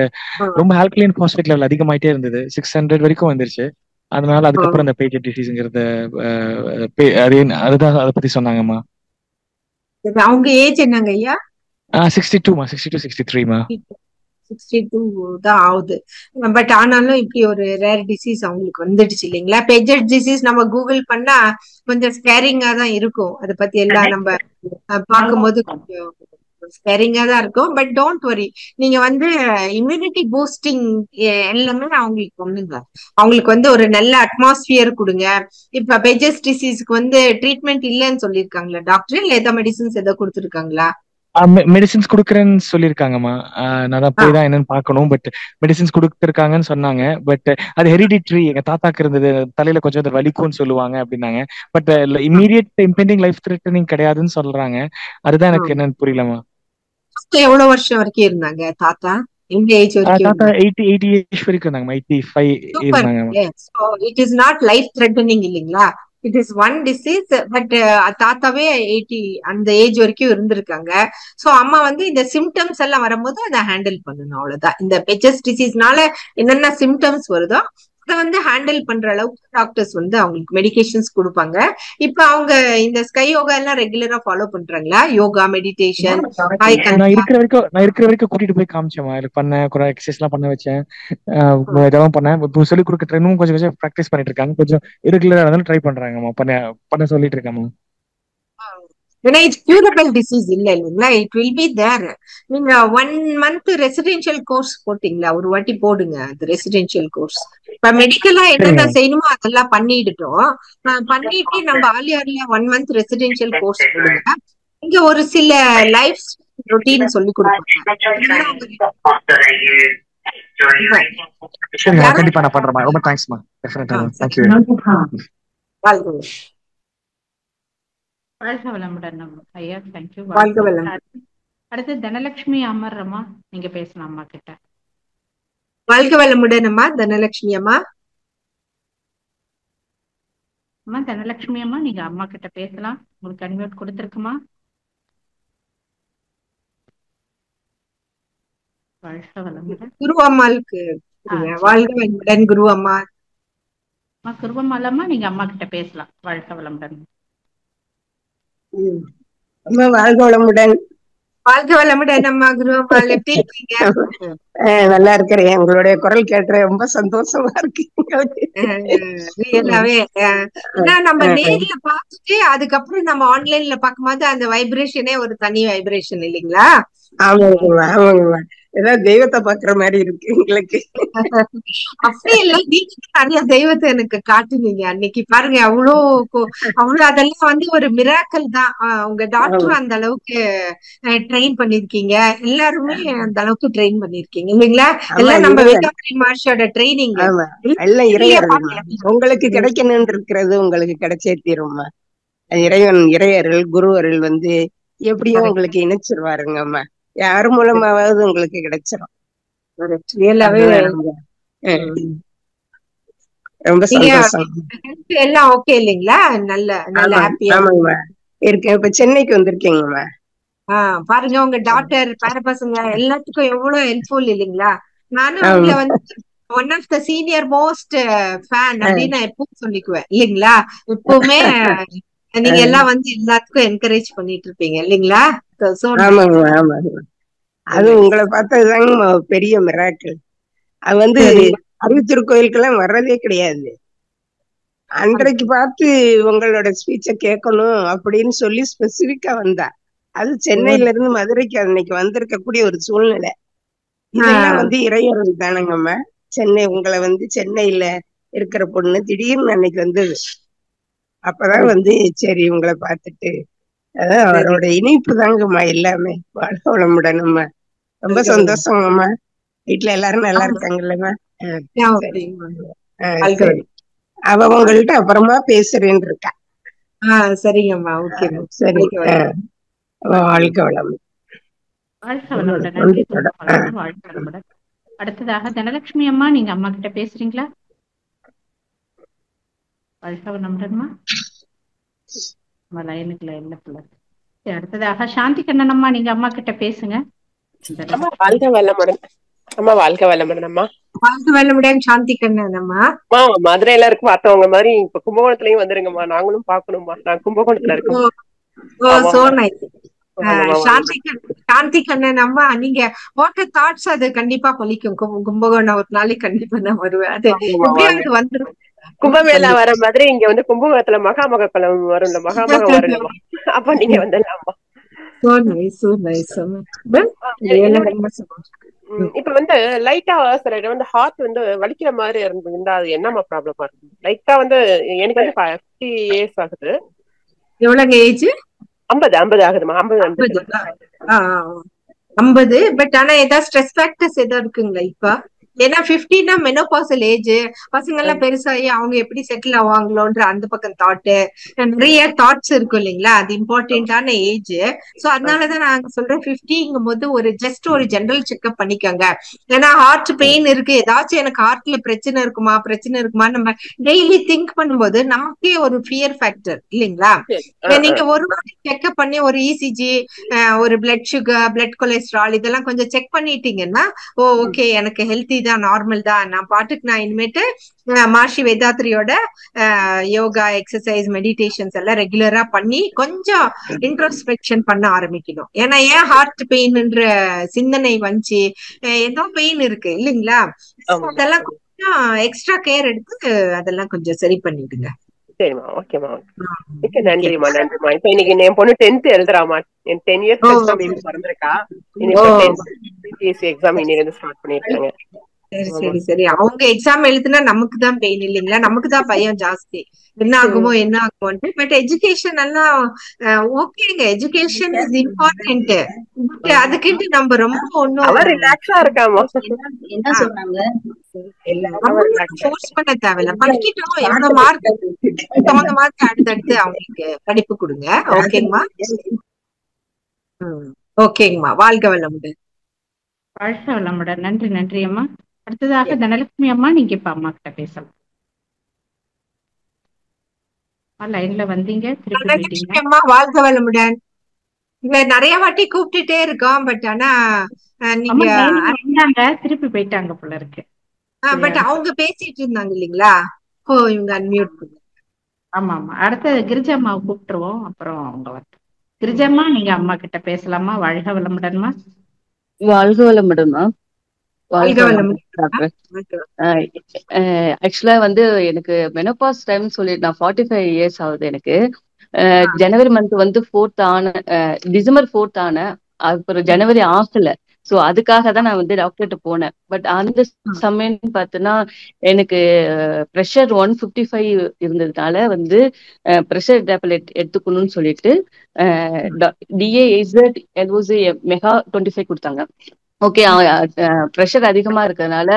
ரொம்ப ஆல்கலைன் பாஸ்பேட் லெவல் அதிகமாயிட்டே இருந்தது, 600 வரைக்கும் வந்துருச்சு. அதனால அதுக்கப்புறம் அந்த பேஜெட் டிசீஸ்ங்கிறத அதுதான் அதை பத்தி சொன்னாங்கம்மா. அவங்க ஏஜ் என்னங்க ஐயா? 62மா, 62 63மா. 62 தான் ஆகுது. பட் ஆனாலும் இப்படி ஒரு ரேர் டிசீஸ் அவங்களுக்கு வந்துடுச்சு இல்லைங்களா? பெஜெட் டிசீஸ் நம்ம கூகுள் பண்ணா கொஞ்சம் ஸ்கேரிங்கா தான் இருக்கும். அதை பத்தி எல்லாம் நம்ம பார்க்கும்போது கொஞ்சம் ஸ்கேரிங்கா தான் இருக்கும். பட் டோன்ட் வரி, நீங்க வந்து இம்யூனிட்டி பூஸ்டிங் எல்லாமே அவங்களுக்கு பண்ணுங்க. அவங்களுக்கு வந்து ஒரு நல்ல அட்மாஸ்பியர் கொடுங்க. இப்ப பெஜெஸ் டிசீஸ்க்கு வந்து ட்ரீட்மெண்ட் இல்லைன்னு சொல்லியிருக்காங்களா டாக்டர்? இல்ல ஏதோ மெடிசின்ஸ் ஏதோ கொடுத்துருக்காங்களா? மெடிசின்ஸ் கொடுக்குறேன்னு சொல்லியிருக்காங்கம்மா. நான் தான் போய் தான் என்னன்னு பார்க்கணும். பட் மெடிசின்ஸ் கொடுத்துருக்காங்கன்னு சொன்னாங்க. பட் அது ஹெரிடிட்ரி, எங்க தாத்தாக்கு இருந்தது, தலையில கொஞ்சம் அது வலிக்கும்னு சொல்லுவாங்க அப்படின்னாங்க. But immediate impending life threatening கிடையாதுன்னு சொல்றாங்க. அதுதான் எனக்கு என்னன்னு புரியலம்மா. எவ்வளவு வருஷம் வரைக்கும் இருந்தாங்க தாத்தா? எந்த ஏஜ் வரைக்கும்? தாத்தா 80 ஏஜ் வரைக்கும் இருந்தாங்க, 85 இருந்தாங்க. It is not life threatening இல்லைங்களா? It is one disease. But தாத்தாவே 80 அந்த ஏஜ் வரைக்கும் இருந்திருக்காங்க. சோ அம்மா வந்து இந்த சிம்டம்ஸ் எல்லாம் வரும்போது அதை ஹேண்டில் பண்ணணும், அவ்வளவுதான். இந்த பெச்சஸ் டிசீஸ்னால என்னென்ன சிம்டம்ஸ் வருதோ அதை வந்து ஹேண்டில் பண்ற அளவுக்கு டாக்டர்ஸ் வந்து அவங்களுக்கு மெடிகேஷன்ஸ் கொடுப்பாங்க. இப்ப அவங்க இந்த ஸ்கை யோகா எல்லாம் ரெகுலரா ஃபாலோ பண்றாங்களா? யோகா, மெடிடேஷன்? நான் இருக்கிற வரைக்கும் கூட்டிட்டு போய் காமிச்சேன், பண்ண எக்ஸசைஸ் எல்லாம் பண்ண வச்சேன், இதெல்லாம் பண்ணேன். இப்போ சொல்லிக் கொடுக்க இன்னும் கொஞ்சம் கொஞ்சம் ப்ராக்டிஸ் பண்ணிட்டு இருக்காங்க. கொஞ்சம் இரெகுலரா இருந்தாலும் ட்ரை பண்றாங்கம்மா, பண்ண சொல்லிட்டு இருக்காங்க. ஏன்னா இது கியூரபிள் டிசீஸ் இல்ல இல்லைங்களா? It will be there. நீங்க 1 month ரெசிடென்ஷியல் கோர்ஸ் போட்டீங்களா? ஒரு வாட்டி போடுங்க அந்த ரெசிடென்ஷியல் கோர்ஸ். இப்ப மெடிக்கலா என்னென்ன செய்யணுமோ அதெல்லாம் பண்ணிட்டு நம்ம ஆலியார்ல 1 month ரெசிடென்ஷியல் கோர்ஸ் போடுங்க. இங்க ஒரு சில லைஃப் ரொட்டீன் சொல்லி கொடுப்பாங்க. கண்டிப்பா நான் பண்றேன். ரொம்ப தேங்க்ஸ்மா. வாழ்க வளமுடன் ஐயா. தேங்க்யூ. வாழ்க வளமுடன். அடுத்து தனலட்சுமி அமர்றம்மா, நீங்க பேசலாம் அம்மா கிட்ட. வாழ்க வளமுடன் அம்மா. தனலட்சுமி அம்மா. அம்மா தனலட்சுமி அம்மா, நீங்க அம்மா கிட்ட பேசலாம். உங்களுக்கு அன்மியூட் கொடுத்துருக்குமா? வாழ்க வளமுடன். குரு அம்மாளுக்கு வாழ்க வளமுடன். குரு அம்மா. குருவம்மாலம்மா, நீங்க அம்மா கிட்ட பேசலாம். வாழ்க வளமுடன். அம்மா வாழ்க வளமுடன். வாழ்க வளமுடன் அம்மா. குரு அம்மா எப்படி இருக்கீங்க? நல்லா இருக்கிறேன். உங்களுடைய குரல் கேட்ட ரொம்ப சந்தோஷமா இருக்கு. நம்ம நேர்ல பார்த்துட்டு அதுக்கப்புறம் நம்ம ஆன்லைன்ல பார்க்கும்போது அந்த வைப்ரேஷனே ஒரு தனி வைப்ரேஷன் இல்லைங்களா? ஆமாங்கம்மா, ஆமாங்கம்மா. ஏதாவது தெய்வத்தை பாக்குற மாதிரி இருக்கு எங்களுக்கு. அப்படி இல்ல, நீங்க தனியா தெய்வத்தை எனக்கு காட்டுனீங்க அன்னைக்கு. பாருங்க, அவ்வளவு அதெல்லாம் வந்து ஒரு மிராக்கல் தான். உங்க டாக்டர் அந்த அளவுக்கு ட்ரெயின் பண்ணிருக்கீங்க, எல்லாருமே அந்த அளவுக்கு ட்ரெயின் பண்ணிருக்கீங்க இல்லைங்களா? எல்லாம் நம்ம வேதாத்ரி மகர்ஷியோட ட்ரைனிங். எல்லாம் இறையர்கள். உங்களுக்கு கிடைக்கணும்னு இருக்கிறது உங்களுக்கு கிடைச்சே தீரும்மா. இறைவன், இறையர்கள், குருவர்கள் வந்து எப்படியும் உங்களுக்கு இணைச்சிருவாருங்கம்மா. யாரு மூலமாவது உங்களுக்கு கிடைச்சிரும். ரொம்ப சந்தோஷம். எல்லாம் ஓகே இல்லைங்களா? நல்ல ஹாப்பியா இருக்கேன். இப்ப சென்னைக்கு வந்திருக்கீங்கம்மா. பாருங்க, உங்க டாக்டர், பேர பசங்க எல்லாத்துக்கும் எவ்வளவு ஹெல்ப்ஃபுல் இல்லைங்களா? நானும் உங்களை வந்து one of the senior most fan அப்படின்னு நான் எப்பவும் சொல்லிக்குவேன் இல்லைங்களா? எப்பவுமே நீங்க எல்லாம் வந்து எல்லாத்துக்கும் என்கரேஜ் பண்ணிட்டு இருப்பீங்க இல்லைங்களா? அது உங்களை பார்த்ததுதாங்க பெரிய மிராக்கிள். அது வந்து அறிவுத்திருக்கோயிலுக்கெல்லாம் வர்றதே கிடையாது. அன்றைக்கு பார்த்து உங்களோட ஸ்பீச்ச கேட்கணும் அப்படின்னு சொல்லி ஸ்பெசிபிக்கா வந்தா. அது சென்னையில இருந்து மதுரைக்கு அன்னைக்கு வந்திருக்கக்கூடிய ஒரு சூழ்நிலை. இதெல்லாம் வந்து இறையர்கள் தானங்கம்மா. உங்களை வந்து சென்னையில இருக்கிற பொண்ணு திடீர்னு அன்னைக்கு வந்தது. அப்பதான் வந்து சரி உங்களை பார்த்துட்டு, அதான் அவரோட இணைப்பு தாங்கம்மா எல்லாமே. வாழ்க வளமுடன்ம்மா. ரொம்ப சந்தோஷங்கம்மா. வீட்டுல எல்லாரும் நல்லா இருக்காங்கல்லம்மா? சரி, அவ உங்கள்கிட்ட அப்புறமா பேசுறேன்னு இருக்கா. சரிங்கம்மா. ஓகே, சரி. வாழ்க வளம். அடுத்ததாக தனலட்சுமி அம்மா, நீங்க அம்மா கிட்ட பேசுறீங்களா? வாழ்க நம்புறேன்மா. நம்ம லைனுக்குள்ள இல்ல பிள்ளை. அடுத்ததாக சாந்தி கண்ணனம்மா, நீங்க அம்மா கிட்ட பேசுங்க. அம்மா வாழ்க வளமுடன். அம்மா வாழ்க வளமுடன். அம்மா வாழ்க வளமுடன் சாந்தி கண்ணனம்மா. மதுரையில இருக்கு பார்த்தவங்க மாதிரி இப்ப கும்பகோணத்துலயும் வந்துருங்கம்மா, நாங்களும் பாக்கணும்மா. நான் கும்பகோணத்துல இருக்கேன். சாந்தி கண்ணன் அம்மா, நீங்க போட்ட தாட்ஸ் அது கண்டிப்பா பலிக்கும். கும்பகோணம் ஒரு நாளைக்கு கண்டிப்பா நான் வருவேன். அது எப்படியாவது வந்துடும். கும்பமேளா வர மாதிரி இங்க வந்து கும்பகோணத்துல மகாமக குளம் வரும்ல, மகாமகம் வருங்கம்மா. அப்ப நீங்க வந்துடலாம்மா. இப்ப வந்து லைட்டா சில இடம் வந்து ஹார்ட் வந்து வலிக்கிற மாதிரி இருந்தா அது என்னமா ப்ராப்ளமா இருக்கு? லைட்டா வந்து எனக்கு வந்து 50 years ஆகுது. எவ்வளவு ஏஜ்? 50 ஆகுதுமா. 50. பட் ஆனா ஏதாவது ஸ்ட்ரெஸ் ஃபேக்டர்ஸ் ஏதாவது இருக்குங்களா இப்ப? ஏன்னா 50னா மெனோபாசல் ஏஜ், பசங்க எல்லாம் பெருசாகி அவங்க எப்படி செட்டில் ஆவாங்களோன்ற அந்த பக்கம் தாட்டு, நிறைய தாட்ஸ் இருக்கும் இல்லைங்களா? அது இம்பார்ட்டன்டான ஏஜ். சோ அதனாலதான் நாங்க சொல்றேன் 50ங்கும் போது ஒரு ஜஸ்ட் ஒரு ஜெனரல் செக்அப் பண்ணிக்கோங்க. ஏன்னா ஹார்ட் பெயின் இருக்கு, ஏதாச்சும் எனக்கு ஹார்ட்ல பிரச்சனை இருக்குமா நம்ம டெய்லி திங்க் பண்ணும்போது நமக்கே ஒரு ஃபியர் ஃபேக்டர் இல்லைங்களா? நீங்க ஒரு வாட்டி செக்அப் பண்ணி ஒரு இசிஜி, ஒரு பிளட் சுகர், பிளட் கொலஸ்ட்ரால் இதெல்லாம் கொஞ்சம் செக் பண்ணிட்டீங்கன்னா ஓகே எனக்கு ஹெல்த்தி தான், நார்மல் தான், நான் பாட்டுக்கு நான் இனிமேட்டு மாஷி வேதாத்ரியோட யோகா, எக்ஸசைஸ், மெடிடேஷன்ஸ் எல்லாம் ரெகுலரா பண்ணி கொஞ்சம் இன்ட்ரோஸ்பெக்ஷன் பண்ண ஆரம்பிக்கணும். ஏன்னா ஏன் ஹார்ட் பெயின்ன்ற சிந்தனை வந்துச்சு, ஏதோ பெயின் இருக்கு இல்லைங்களா? அதெல்லாம் கொஞ்சம் எக்ஸ்ட்ரா கேர் எடுத்து அதெல்லாம் கொஞ்சம் சரி பண்ணிடுங்க. சரிம்மா, ஓகேம்மா. மிக்க நன்றிம்மா, நன்றிம்மா. இப்ப இன்னைக்கு என் பொண்ணு 10th எழுதுறாமா. 10 years எக்ஸாம் இன்னும் பிறந்திருக்கா. இன்னைக்கு 10th எக்ஸாம் இன்னிலிருந்து ஸ்டார்ட் பண்ணிருக்காங்க. சரி. அவங்க எக்ஸாம் எழுதுனா நமக்கு தான் பெயின் இல்லைங்களா? நமக்கு தான் பயம் ஜாஸ்தி, என்ன ஆகுமோன்ட்டு. பட் எஜுகேஷன் எல்லாம் ஓகேங்க, எஜுகேஷன் இஸ் இம்பார்ட்டன்ட். அதுக்குன்ட்டு நம்ம ரொம்ப ஒன்னும் ரிலாக்ஸா இருக்காமா. என்ன சொன்னாங்க? ஃபோர்ஸ் பண்ண தேவையில்ல, படிக்கிட்டோம். எவ்வளவு மார்க் தகுந்த மாதிரி அடுத்தடுத்து அவங்களுக்கு படிப்பு கொடுங்க. ஓகேங்கம்மா. ஓகேங்கம்மா, வாழ்க வளமுடன். வாழ்க வளமுடன். நன்றி அம்மா. அடுத்ததாக தனலட்சுமி அம்மா, நீங்க இப்ப அம்மா கிட்ட பேசலாம். லைன்ல வந்தீங்க, தனலட்சுமி அம்மா வாழ்க வளமுடன். இங்க நிறைய வாட்டி கூப்பிட்டுட்டே இருக்கோம், பட் ஆனா நீங்க திருப்பி போயிட்டாங்க போல இருக்கு. பட் அவங்க பேசிட்டு இருந்தாங்க இல்லைங்களா? இவங்க அன்மியூட் பண்ணு. ஆமா. அடுத்த கிரிஜாம்மாவை கூப்பிட்டுருவோம், அப்புறம் அவங்க வரட்டும். கிரிஜாம்மா, நீங்க அம்மா கிட்ட பேசலாமா? வாழ்க வளமுடன்மா. வாழ்க வளமுடன்மா. வாழ்க வளமுடன். ஆக்சுவலா வந்து எனக்கு மெனோபாஸ் டைம் சொல்லிட்டு நான் 45 years ஆகுது எனக்கு. ஜனவரி மந்த் வந்து 4th ஆன, டிசம்பர் 4th ஆன, அப்புறம் ஜனவரி ஆகல. சோ அதுக்காக தான் நான் வந்து டாக்டர்கிட்ட போனேன். பட் அந்த சமயம் பார்த்தோன்னா எனக்கு ப்ரெஷர் 155 இருந்ததுனால வந்து ப்ரெஷர் டேப்லெட் எடுத்துக்கணும்னு சொல்லிட்டு DAZ மெகா 25 கொடுத்தாங்க. ஓகே, ப்ரெஷர் அதிகமா இருக்கிறதுனால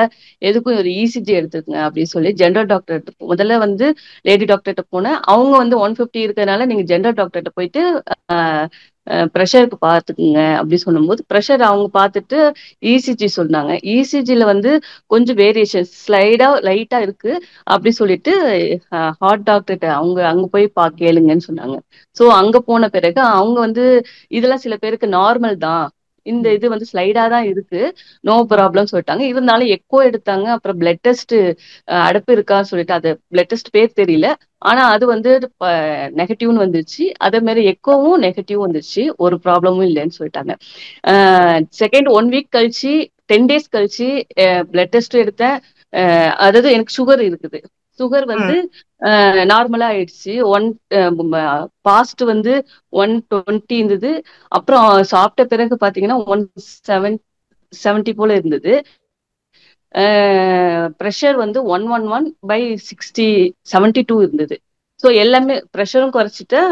எதுக்கும் ஒரு இசிஜி எடுத்துக்கங்க அப்படின்னு சொல்லி ஜெனரல் டாக்டர் முதல்ல வந்து லேடி டாக்டர்கிட்ட போனேன். அவங்க வந்து 150 இருக்கிறதுனால நீங்க ஜெனரல் டாக்டர்கிட்ட போயிட்டு ப்ரெஷருக்கு பார்த்துக்குங்க அப்படி சொல்லும்போது ப்ரெஷர் அவங்க பார்த்துட்டு இசிஜி சொன்னாங்க. இசிஜில வந்து கொஞ்சம் வேரியேஷன் லைட்டா இருக்கு அப்படி சொல்லிட்டு ஹார்ட் டாக்டர்கிட்ட அங்க போய் கேளுங்கன்னு சொன்னாங்க. ஸோ அங்க போன பிறகு அவங்க வந்து இதெல்லாம் சில பேருக்கு நார்மல் தான், இந்த இது வந்து ஸ்லைடா தான் இருக்கு, நோ ப்ராப்ளம் சொல்லிட்டாங்க. இருந்தாலும் எக்கோ எடுத்தாங்க. அப்புறம் பிளட் டெஸ்ட் அடைப்பு இருக்கான்னு சொல்லிட்டு, அது பிளட் டெஸ்ட் பேர் தெரியல, ஆனா அது வந்து நெகட்டிவ்னு வந்துருச்சு. அதே மாதிரி எக்கோவும் நெகட்டிவ் வந்துருச்சு, ஒரு ப்ராப்ளமும் இல்லைன்னு சொல்லிட்டாங்க. செகண்ட் 1 week கழிச்சு 10 days கழிச்சு பிளட் டெஸ்ட் எடுத்தேன். அதாவது எனக்கு சுகர் இருக்குது, சுகர் வந்து நார்மலா ஆயிடுச்சு. பாஸ்ட் வந்து 120 இருந்தது. அப்புறம் சாப்பிட்ட பிறகு பாத்தீங்கன்னா 170 போல இருந்தது. ப்ரெஷர் வந்து 111/60 72 இருந்தது. ஸோ எல்லாமே ப்ரெஷரும் குறைச்சிட்டேன்,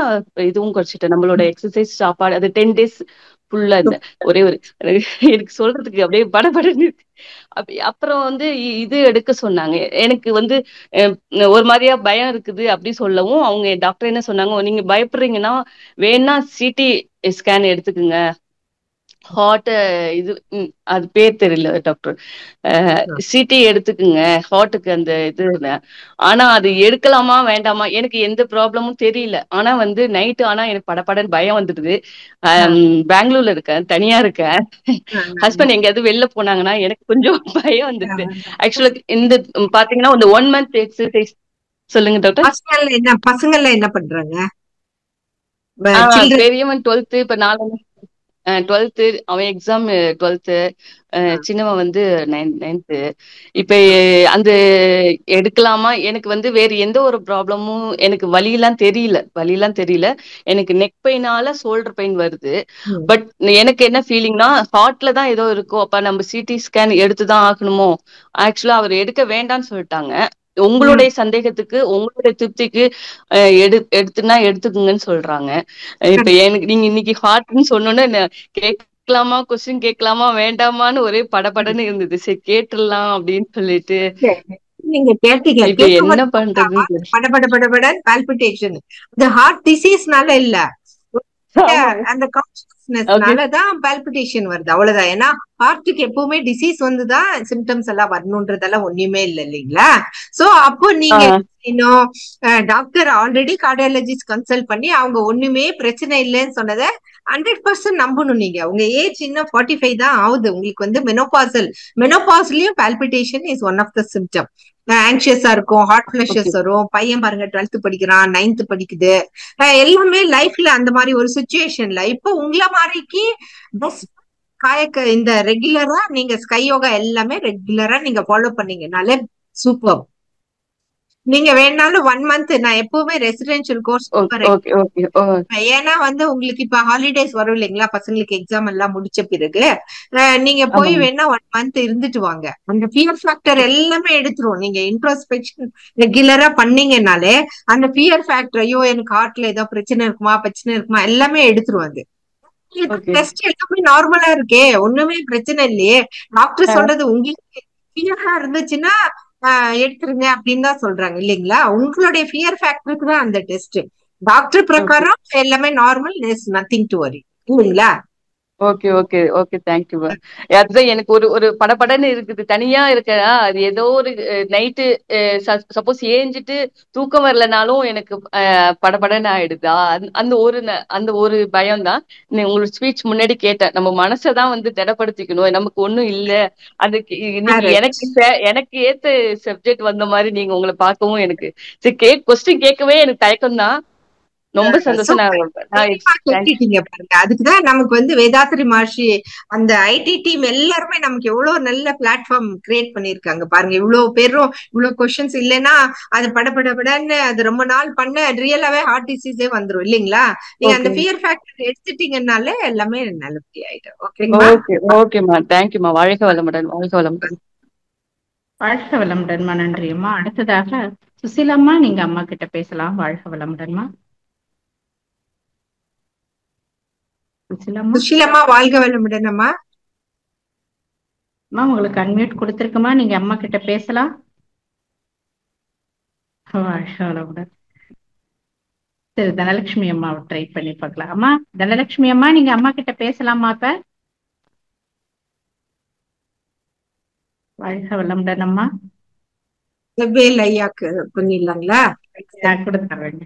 இதுவும் குறைச்சிட்டேன். நம்மளோட எக்ஸசைஸ், சாப்பாடு, அது 10 days ஃபுல்லா இந்த ஒரே ஒரு எனக்கு சொல்றதுக்கு அப்படியே படபடன்னு இருக்கு. அப்புறம் வந்து இது எடுக்க சொன்னாங்க. எனக்கு வந்து ஒரு மாதிரியா பயம் இருக்குது அப்படி சொல்லவும் அவங்க டாக்டர் என்ன சொன்னாங்க, நீங்க பயப்படுறீங்கன்னா வேணா சிடி ஸ்கேன் எடுத்துக்குங்க ஹார்ட் இது அது பேர் தெரியல டாக்டர். சிடி எடுத்துக்குங்க ஹார்ட்டுக்கு அந்த இது. ஆனா அது எடுக்கலாமா வேண்டாமா எனக்கு எந்த ப்ராப்ளமும் தெரியல. ஆனா வந்து நைட்டு ஆனா எனக்கு படப்படன்னு பயம் வந்துடுது. பெங்களூர்ல இருக்கேன், தனியா இருக்கேன். ஹஸ்பண்ட் எங்கேயாவது வெளில போனாங்கன்னா எனக்கு கொஞ்சம் பயம் வந்துடுது. ஆக்சுவலா இந்த பாத்தீங்கன்னா இந்த 1 month எக்ஸசைஸ். சொல்லுங்க டாக்டர். பசங்க என்ன பண்றாங்க? பெரியவன் 12th, இப்ப 12th அவன் எக்ஸாம் 12th, சின்னவன் வந்து 9th. இப்ப அந்த எடுக்கலாமா? எனக்கு வந்து வேற எந்த ஒரு ப்ராப்ளமும் எனக்கு வலியெல்லாம் தெரியல. எனக்கு நெக் பெயினால ஷோல்டர் பெயின் வருது. பட் எனக்கு என்ன ஃபீலிங்னா ஹார்ட்ல தான் ஏதோ இருக்கும். அப்ப நம்ம சிடி ஸ்கேன் எடுத்துதான் ஆகணுமோ? ஆக்சுவலா அவர் எடுக்க வேண்டாம்னு சொல்லிட்டாங்க. உங்களுடைய சந்தேகத்துக்கு உங்களுடைய திருப்திக்கு எடுத்துனா எடுத்துக்குங்கன்னு சொல்றாங்க. இப்ப எனக்கு நீங்க இன்னைக்கு ஹார்ட்னு சொன்னோன்னு கேட்கலாமா, கொஸ்டின் கேட்கலாமா வேண்டாமான்னு ஒரே படபடன்னு இருந்தது. சரி கேட்டுடலாம் அப்படின்னு சொல்லிட்டு. நீங்க கேட்டீங்க, இப்ப என்ன பண்றது? படபட பால்பிட்டேஷன் இந்த ஹார்ட் டிசீஸ்னால இல்ல, அந்த கான்ஷியஸ்னஸ்னாலதான் பால்பிட்டேஷன் வருது, அவ்வளவுதான். ஏன்னா ஹார்ட்டுக்கு எப்பவுமே டிசீஸ் வந்துதான் சிம்டம்ஸ் எல்லாம் வரணும்ன்றதெல்லாம் ஒண்ணுமே இல்லை இல்லைங்களா? சோ அப்போ நீங்க இன்னும் டாக்டர் ஆல்ரெடி கார்டியாலஜிஸ்ட் கன்சல்ட் பண்ணி அவங்க ஒண்ணுமே பிரச்சனை இல்லைன்னு சொன்னதை 100% நம்பணும். நீங்க உங்க ஏஜ் இன்னும் 45 தான் ஆகுது. உங்களுக்கு வந்து மெனோபாஸ்லயும் palpitation is one of the symptom. ஆங்ஷியஸா இருக்கும், ஹார்ட் ஃபிளஷஸ் வரும். பையன் பாருங்க 12th படிக்கிறான், 9th படிக்குது. எல்லாமே லைஃப்ல அந்த மாதிரி ஒரு சிச்சுவேஷன்ல இப்போ உங்கள மாதிரிக்கு பெஸ்ட் இந்த ரெகுலரா நீங்க ஸ்கை யோகா எல்லாமே ரெகுலரா நீங்க ஃபாலோ பண்ணீங்கனாலே சூப்பர். நீங்க வேணாலும் 1 month நான் எப்பவுமே ரெசிடென்ஷியல் கோர்ஸ், ஏன்னா வந்து உங்களுக்கு இப்ப ஹாலிடேஸ் வரும் இல்லைங்களா, பசங்களுக்கு எக்ஸாம் எல்லாம் முடிச்ச பிறகு நீங்க போய் வேணா 1 month இருந்துட்டு வாங்க. அந்த ஃபியர் ஃபேக்டர் எல்லாமே எடுத்துரும். நீங்க இன்ட்ரோஸ்பெக்ஷன் ரெகுலரா பண்ணீங்கன்னாலே அந்த ஃபியர் ஃபேக்டர், ஐயோ எனக்கு ஹார்ட்ல ஏதோ பிரச்சனை இருக்குமா எல்லாமே எடுத்துரும். அது டெஸ்ட் எல்லாமே நார்மலா இருக்கே, ஒண்ணுமே பிரச்சனை இல்லையே. டாக்டர் சொல்றது உங்களுக்கு ஃபியரா இருந்துச்சுன்னா எடுத்துருங்க அப்படின்னு தான் சொல்றாங்க இல்லைங்களா? உங்களுடைய ஃபியர் ஃபேக்டருக்கு தான் அந்த டெஸ்ட். டாக்டர் பிரகாரம் எல்லாமே நார்மல், நத்திங் டு வரி இல்லைங்களா? Okay thank you. அதுதான் எனக்கு ஒரு படபடன்னு இருக்குது. தனியா இருக்க அது ஏதோ ஒரு நைட்டு சப்போஸ் ஏஞ்சிட்டு தூக்கம் வரலனாலும் எனக்கு படபடன்னு ஆயிடுதா, அந்த ஒரு பயம் தான். உங்களோட ஸ்பீச் முன்னாடி கேட்டேன், நம்ம மனசதான் வந்து திடப்படுத்திக்கணும், நமக்கு ஒண்ணும் இல்ல. அதுக்கு இன்னைக்கு எனக்கு ஏத்த சப்ஜெக்ட் வந்த மாதிரி நீங்க உங்களை பார்க்கவும் எனக்கு கொஸ்டின் கேட்கவே எனக்கு தயக்கம் தான். ரொம்ப சந்தோஷம். பாருங்க, அதுக்குதான் நமக்கு வந்து வேதாத்ரி மகர்ஷி அந்த ஐடி டீம் எல்லாருமே நமக்கு எவ்வளவு நல்ல பிளாட்ஃபார்ம் கிரியேட் பண்ணிருக்காங்க பாருங்க. இவ்வளவு பேரும் இவ்வளவு கொஸ்டின்ஸ் இல்லைன்னா அது படபடன்னு அது ரொம்ப நாள் பண்ண ரியலாவே ஹார்ட் டிசீஸே வந்துரும் இல்லைங்களா? நீங்க அந்த ஃபியர் ஃபேக்டர் எடுத்துட்டீங்கன்னாலே எல்லாமே நல்லபடி ஆயிடும். ஓகேமா, தேங்க்யூமா. வாழ்க வளமுடன். வாழ்க வளமுடன்மா. நன்றியம்மா. அடுத்ததாக சுசிலாம்மா, நீங்க அம்மா கிட்ட பேசலாம். வாழ்க வளமுடன்மா. சுஷீலம்மா வாழ்க வளமுடன். அம்மா உங்களுக்கு அன்மியூட் கொடுத்திருக்குமா, நீங்க அம்மா கிட்ட பேசலாம். வாழ்க வளமுடன். சரி, தனலட்சுமி அம்மாவை ட்ரை பண்ணி பார்க்கலாம். அம்மா தனலட்சுமி அம்மா, நீங்க அம்மா கிட்ட பேசலாமா? இப்ப வாழ்க வளமுடன் அம்மா. செவ்வேல் ஐயாக்கு பண்ணிடலாங்களா? கொடுத்துறேங்க.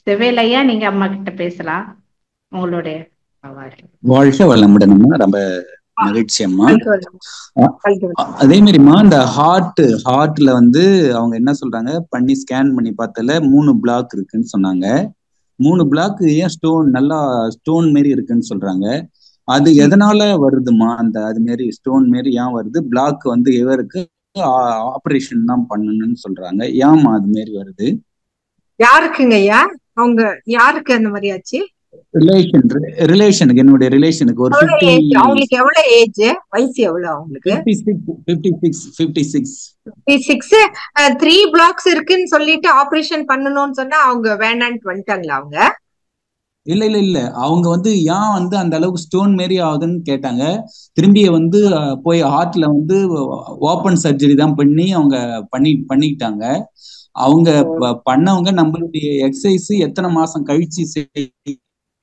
செவ்வேல் ஐயா, நீங்க அம்மா கிட்ட பேசலாம். உங்களுடைய வாழ்க வளமுடன் அம்மா. ரொம்ப மகிழ்ச்சி அம்மா. அதே மாதிரிமா இந்த ஹார்ட்ல வந்து அவங்க என்ன சொல்றாங்க, பண்ணி ஸ்கேன் பண்ணி பார்த்தல 3 பிளாக் இருக்குன்னு சொன்னாங்க. 3 பிளாக் ஏன் நல்லா ஸ்டோன் மாரி இருக்குன்னு சொல்றாங்க. அது எதனால வருதுமா? அது மாரி ஸ்டோன் மாரி ஏன் வருது? பிளாக் வந்து இவருக்கு ஆபரேஷன் தான் பண்ணணும்னு சொல்றாங்க. ஏமா அது மாரி வருது? யாருக்குங்க ஐயா? அவங்க யாருக்கு அந்த மாதிரி ஆச்சு? ரிலேஷனுக்கு, என்னுடைய ரிலேஷனுக்கு ஒரு 50. அவங்களுக்கு எவ்வளவு ஏஜ், வயசு எவ்வளவு அவங்களுக்கு? 56. 3 பிளாக்ஸ் இருக்குன்னு சொல்லிட்டு ஆபரேஷன் பண்ணணும்னு சொன்னா அவங்க வேணான்னு வந்துட்டாங்களா? அவங்க இல்ல அவங்க வந்து ஏன் வந்து அந்த அளவுக்கு ஸ்டோன் மாரி ஆகுதுன்னு கேட்டாங்க. திரும்பி வந்து போய் ஹார்ட்ல வந்து ஓபன் சர்ஜரி தான் பண்ணி அவங்க பண்ணிக்கிட்டாங்க. அவங்க பண்ணவங்க நம்மளுடைய எக்ஸசைஸ் எத்தனை மாசம் கழிச்சு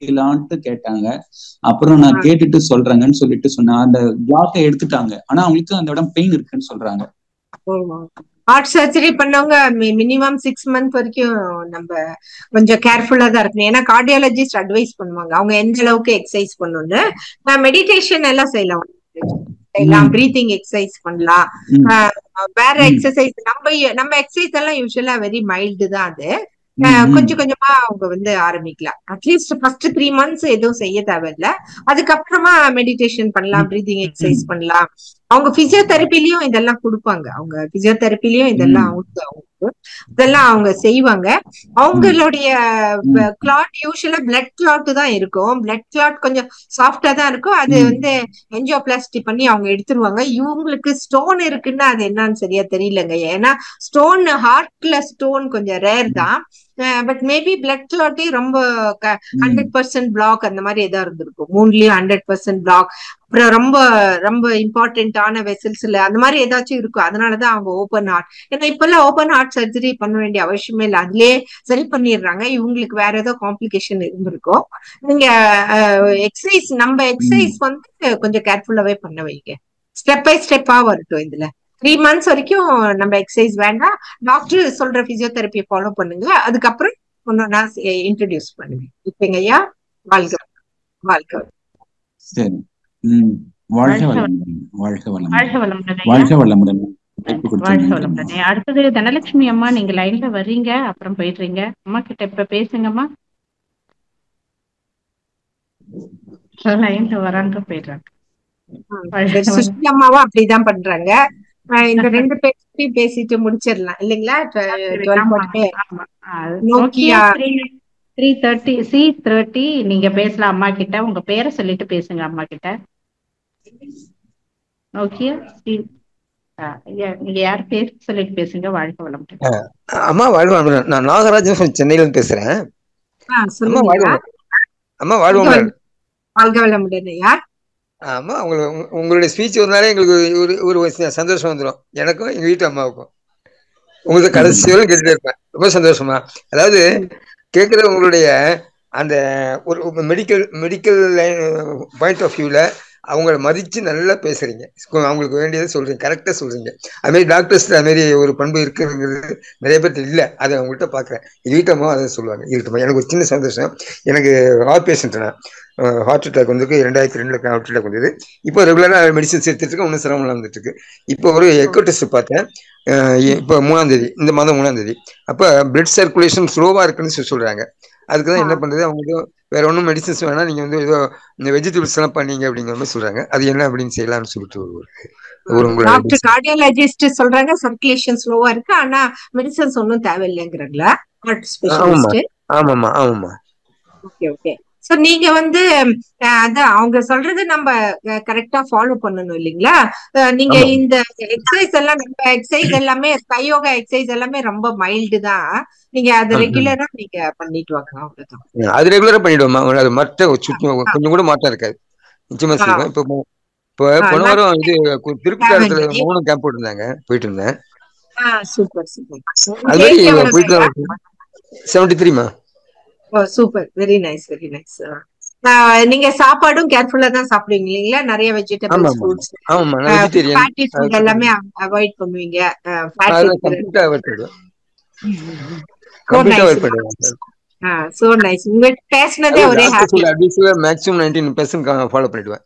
செய்யலான்ட்டு கேட்டாங்க. அப்புறம் நான் கேட்டுட்டு சொல்றேங்கன்னு சொல்லிட்டு சொன்னேன். அந்த பிளாக்கை எடுத்துட்டாங்க. ஆனா அவங்களுக்கு அந்த இடம் பெயின் இருக்குன்னு சொல்றாங்க. ஹார்ட் சர்ஜரி பண்ணவங்க மினிமம் 6 மந்த் வரைக்கும் நம்ம கொஞ்சம் கேர்ஃபுல்லா தான் இருக்கணும். ஏன்னா கார்டியாலஜிஸ்ட் அட்வைஸ் பண்ணுவாங்க அவங்க எந்த அளவுக்கு எக்ஸசைஸ் பண்ணணும்னு. மெடிடேஷன் எல்லாம் செய்யலாம், பிரீத்திங் எக்ஸசைஸ் பண்ணலாம். வேற எக்ஸசைஸ் நம்ம எக்ஸசைஸ் எல்லாம் யூஸ்வலா வெரி மைல்டு தான். அது கொஞ்சம் கொஞ்சமா அவங்க வந்து ஆரம்பிக்கலாம். அட்லீஸ்ட் ஃபர்ஸ்ட் 3 மந்த்ஸ் எதுவும் செய்ய தேவையில்ல. அதுக்கப்புறமா மெடிடேஷன் பண்ணலாம், பிரீதிங் எக்ஸசைஸ் பண்ணலாம். அவங்க பிசியோதெரப்பிலயும் இதெல்லாம் கொடுப்பாங்க. அவங்க பிசியோதெரப்பிலயும் இதெல்லாம் இதெல்லாம் அவங்க செய்வாங்க. அவங்களுடைய கிளாட் யூஸ்வலா பிளட் கிளாட் தான் இருக்கும். பிளட் கிளாட் கொஞ்சம் சாஃப்டா தான் இருக்கும். அது வந்து என்ஜியோபிளாஸ்டி பண்ணி அவங்க எடுத்துருவாங்க. இவங்களுக்கு ஸ்டோன் இருக்குன்னா அது என்னன்னு சரியா தெரியலங்க. ஏன்னா ஸ்டோன் ஹார்ட்ல ஸ்டோன் கொஞ்சம் ரேர் தான். பட் மேபி பிளட் கிளாட்டே ரொம்ப 100% பிளாக் அந்த மாதிரி ஏதாவது இருந்திருக்கும். 3லயும் 100% பிளாக். அப்புறம் ரொம்ப ரொம்ப இம்பார்ட்டன்டான வெசல்ஸ்ல அந்த மாதிரி ஏதாச்சும் இருக்கும். அதனாலதான் அவங்க ஓப்பன் ஹார்ட். ஏன்னா இப்ப எல்லாம் ஓப்பன் ஹார்ட் சர்ஜரி பண்ண வேண்டிய அவசியமே இல்லை, அதுலயே சரி பண்ணிடுறாங்க. இவங்களுக்கு வேற ஏதோ காம்ப்ளிகேஷன் இருந்திருக்கும். நீங்க எக்ஸசைஸ் நம்ம எக்ஸசைஸ் வந்து கொஞ்சம் கேர்ஃபுல்லாவே பண்ண வைங்க. ஸ்டெப் பை ஸ்டெப்பா வரட்டும். இதுல 3 மந்த்ஸ் வரைக்கும் நம்ம எக்ஸசைஸ் வேண்டாம். டாக்டர் சொல்ற பிசியோதெரப்பியை ஃபாலோ பண்ணுங்க. அதுக்கப்புறம் நான் இன்ட்ரடியூஸ் பண்ணுவேன். இப்பங்க ஐயா வாழ்க்கை வாழ்க்கை. சரி. வாழ்க வளமுடன். வாழ்க வளமுடன். வாழ்க வளமுடன். அடுத்தது தனலட்சுமி அம்மா, நீங்க லைன்ல வர்றீங்க, அப்புறம் போயிடுறீங்க. அம்மா கிட்ட இப்ப பேசுங்கம்மா. லைன்ல வராங்க போயிடுறாங்க. சுஷ்மி அம்மாவும் அப்படிதான் பண்றாங்க. இந்த 2 பேர்த்தையும் பேசிட்டு முடிச்சிடலாம் இல்லைங்களா? 3:30 நீங்க பேசலாம் அம்மா கிட்ட. உங்க பேரை சொல்லிட்டு பேசுங்க அம்மா கிட்ட. ஓகே, நீங்க யார் பேர் சொல்லிட்டு பேசுங்க. வாழ்க வளமுடன். அம்மா வாழ்க வளமுடன். நான் நாகராஜன் சென்னையில இருந்து பேசுறேன். அம்மா வாழ்க வளமுடன். வாழ்க வளமுடன் ஐயா. ஆமா, உங்களுடைய ஸ்பீச் ஒருனாலே எங்களுக்கு ஒரு சந்தோஷம் வந்துடும். எனக்கும் எங்க வீட்டு அம்மாவுக்கும். உங்களுக்கு கடைசி வரை கேட்டுட்டே இருப்பேன். ரொம்ப சந்தோஷமா. அதாவது கேட்குற உங்களுடைய அந்த ஒரு மெடிக்கல் பாயிண்ட் ஆஃப் வியூல அவங்கள மதிச்சு நல்லா பேசுறீங்க. அவங்களுக்கு வேண்டியதை சொல்றீங்க, கரெக்டா சொல்றீங்க. அதுமாரி டாக்டர்ஸ்ல அதுமாரி ஒரு பண்பு இருக்குங்கிறது நிறைய பேர்த்து இல்லை. அதை அவங்கள்ட்ட பாக்குறேன். இருக்கட்டமா அதை சொல்லுவாங்க. இருக்கட்டமா. எனக்கு ஒரு சின்ன சந்தோஷம். எனக்கு ஹார்ட் பேஷண்ட். நான் ஹார்ட் அட்டாக் வந்துருக்கு. 2002 ஹார்ட் அட்டாக் வந்தது. இப்போ ரெகுலரா மெடிசன்ஸ் எடுத்துட்டு இருக்கேன். ஒன்றும் சிரமம் வந்துட்டு இருக்கு. இப்போ ஒரு எக்கோ டெஸ்ட் பார்த்தேன். இப்போ 3ஆம் தேதி, இந்த மாதம் 3ஆம் தேதி. அப்போ பிளட் சர்க்குலேஷன் ஸ்லோவா இருக்குன்னு சொல்றாங்க. அதுக்குதான் என்ன பண்றது, அவங்களுக்கு வேற ஒன்றும் மெடிசன்ஸ் வேணா, நீங்க வந்து ஏதோ இந்த வெஜிடபிள்ஸ் எல்லாம் பண்ணீங்க அப்படிங்கிற மாதிரி சொல்றாங்க. அது என்ன அப்படின்னு செய்யலாம்னு சொல்லிட்டு டாக்டர் கார்டியாலஜிஸ்ட் சொல்றாங்க சர்க்குலேஷன் ஸ்லோவா இருக்கு, ஆனா மெடிசன்ஸ் ஒன்றும் தேவையில்லைங்கிறாங்களா ஹார்ட் ஸ்பெஷலிஸ்ட்? ஆமாமா ஆமாமா. Okay okay. சோ நீங்க வந்து அதான் அவங்க சொல்றது நம்ம கரெக்டா ஃபாலோ பண்ணணும் இல்லைங்களா? நீங்க இந்த எக்ஸசைஸ் எல்லாம், நம்ம எக்ஸசைஸ் எல்லாமே யோகா எக்ஸசைஸ் எல்லாமே ரொம்ப மைல்டு தான். நீங்க அது ரெகுலரா நீங்க பண்ணிட்டு வாங்க. அவ்வளவுதான். அது ரெகுலரா பண்ணிடுவோமா? அது மற்ற கொஞ்சம் கூட மாற்றம் இருக்காது. நிச்சயமா செய்வேன். இப்போ போன வாரம் இது திருப்பி 3 கேம்ப் போட்டிருந்தாங்க, போயிட்டு இருந்தேன். Super super. அது மாதிரி போயிட்டு 73மா. Super, very nice very nice. நீங்க சாப்பாடும் கேர்ஃபுல்லா தான் சாப்பிடுவீங்க இல்லைங்களா? நிறைய வெஜிடபிள்ஸ், ஃப்ரூட்ஸ், ஃபேட்டி ஃபுட் எல்லாமே அவாய்ட் பண்ணுவீங்க. So nice. உங்க பேசினதே ஒரே ஹாப்பி. மேக்ஸிமம் 19% ஃபாலோ பண்ணிடுவேன்.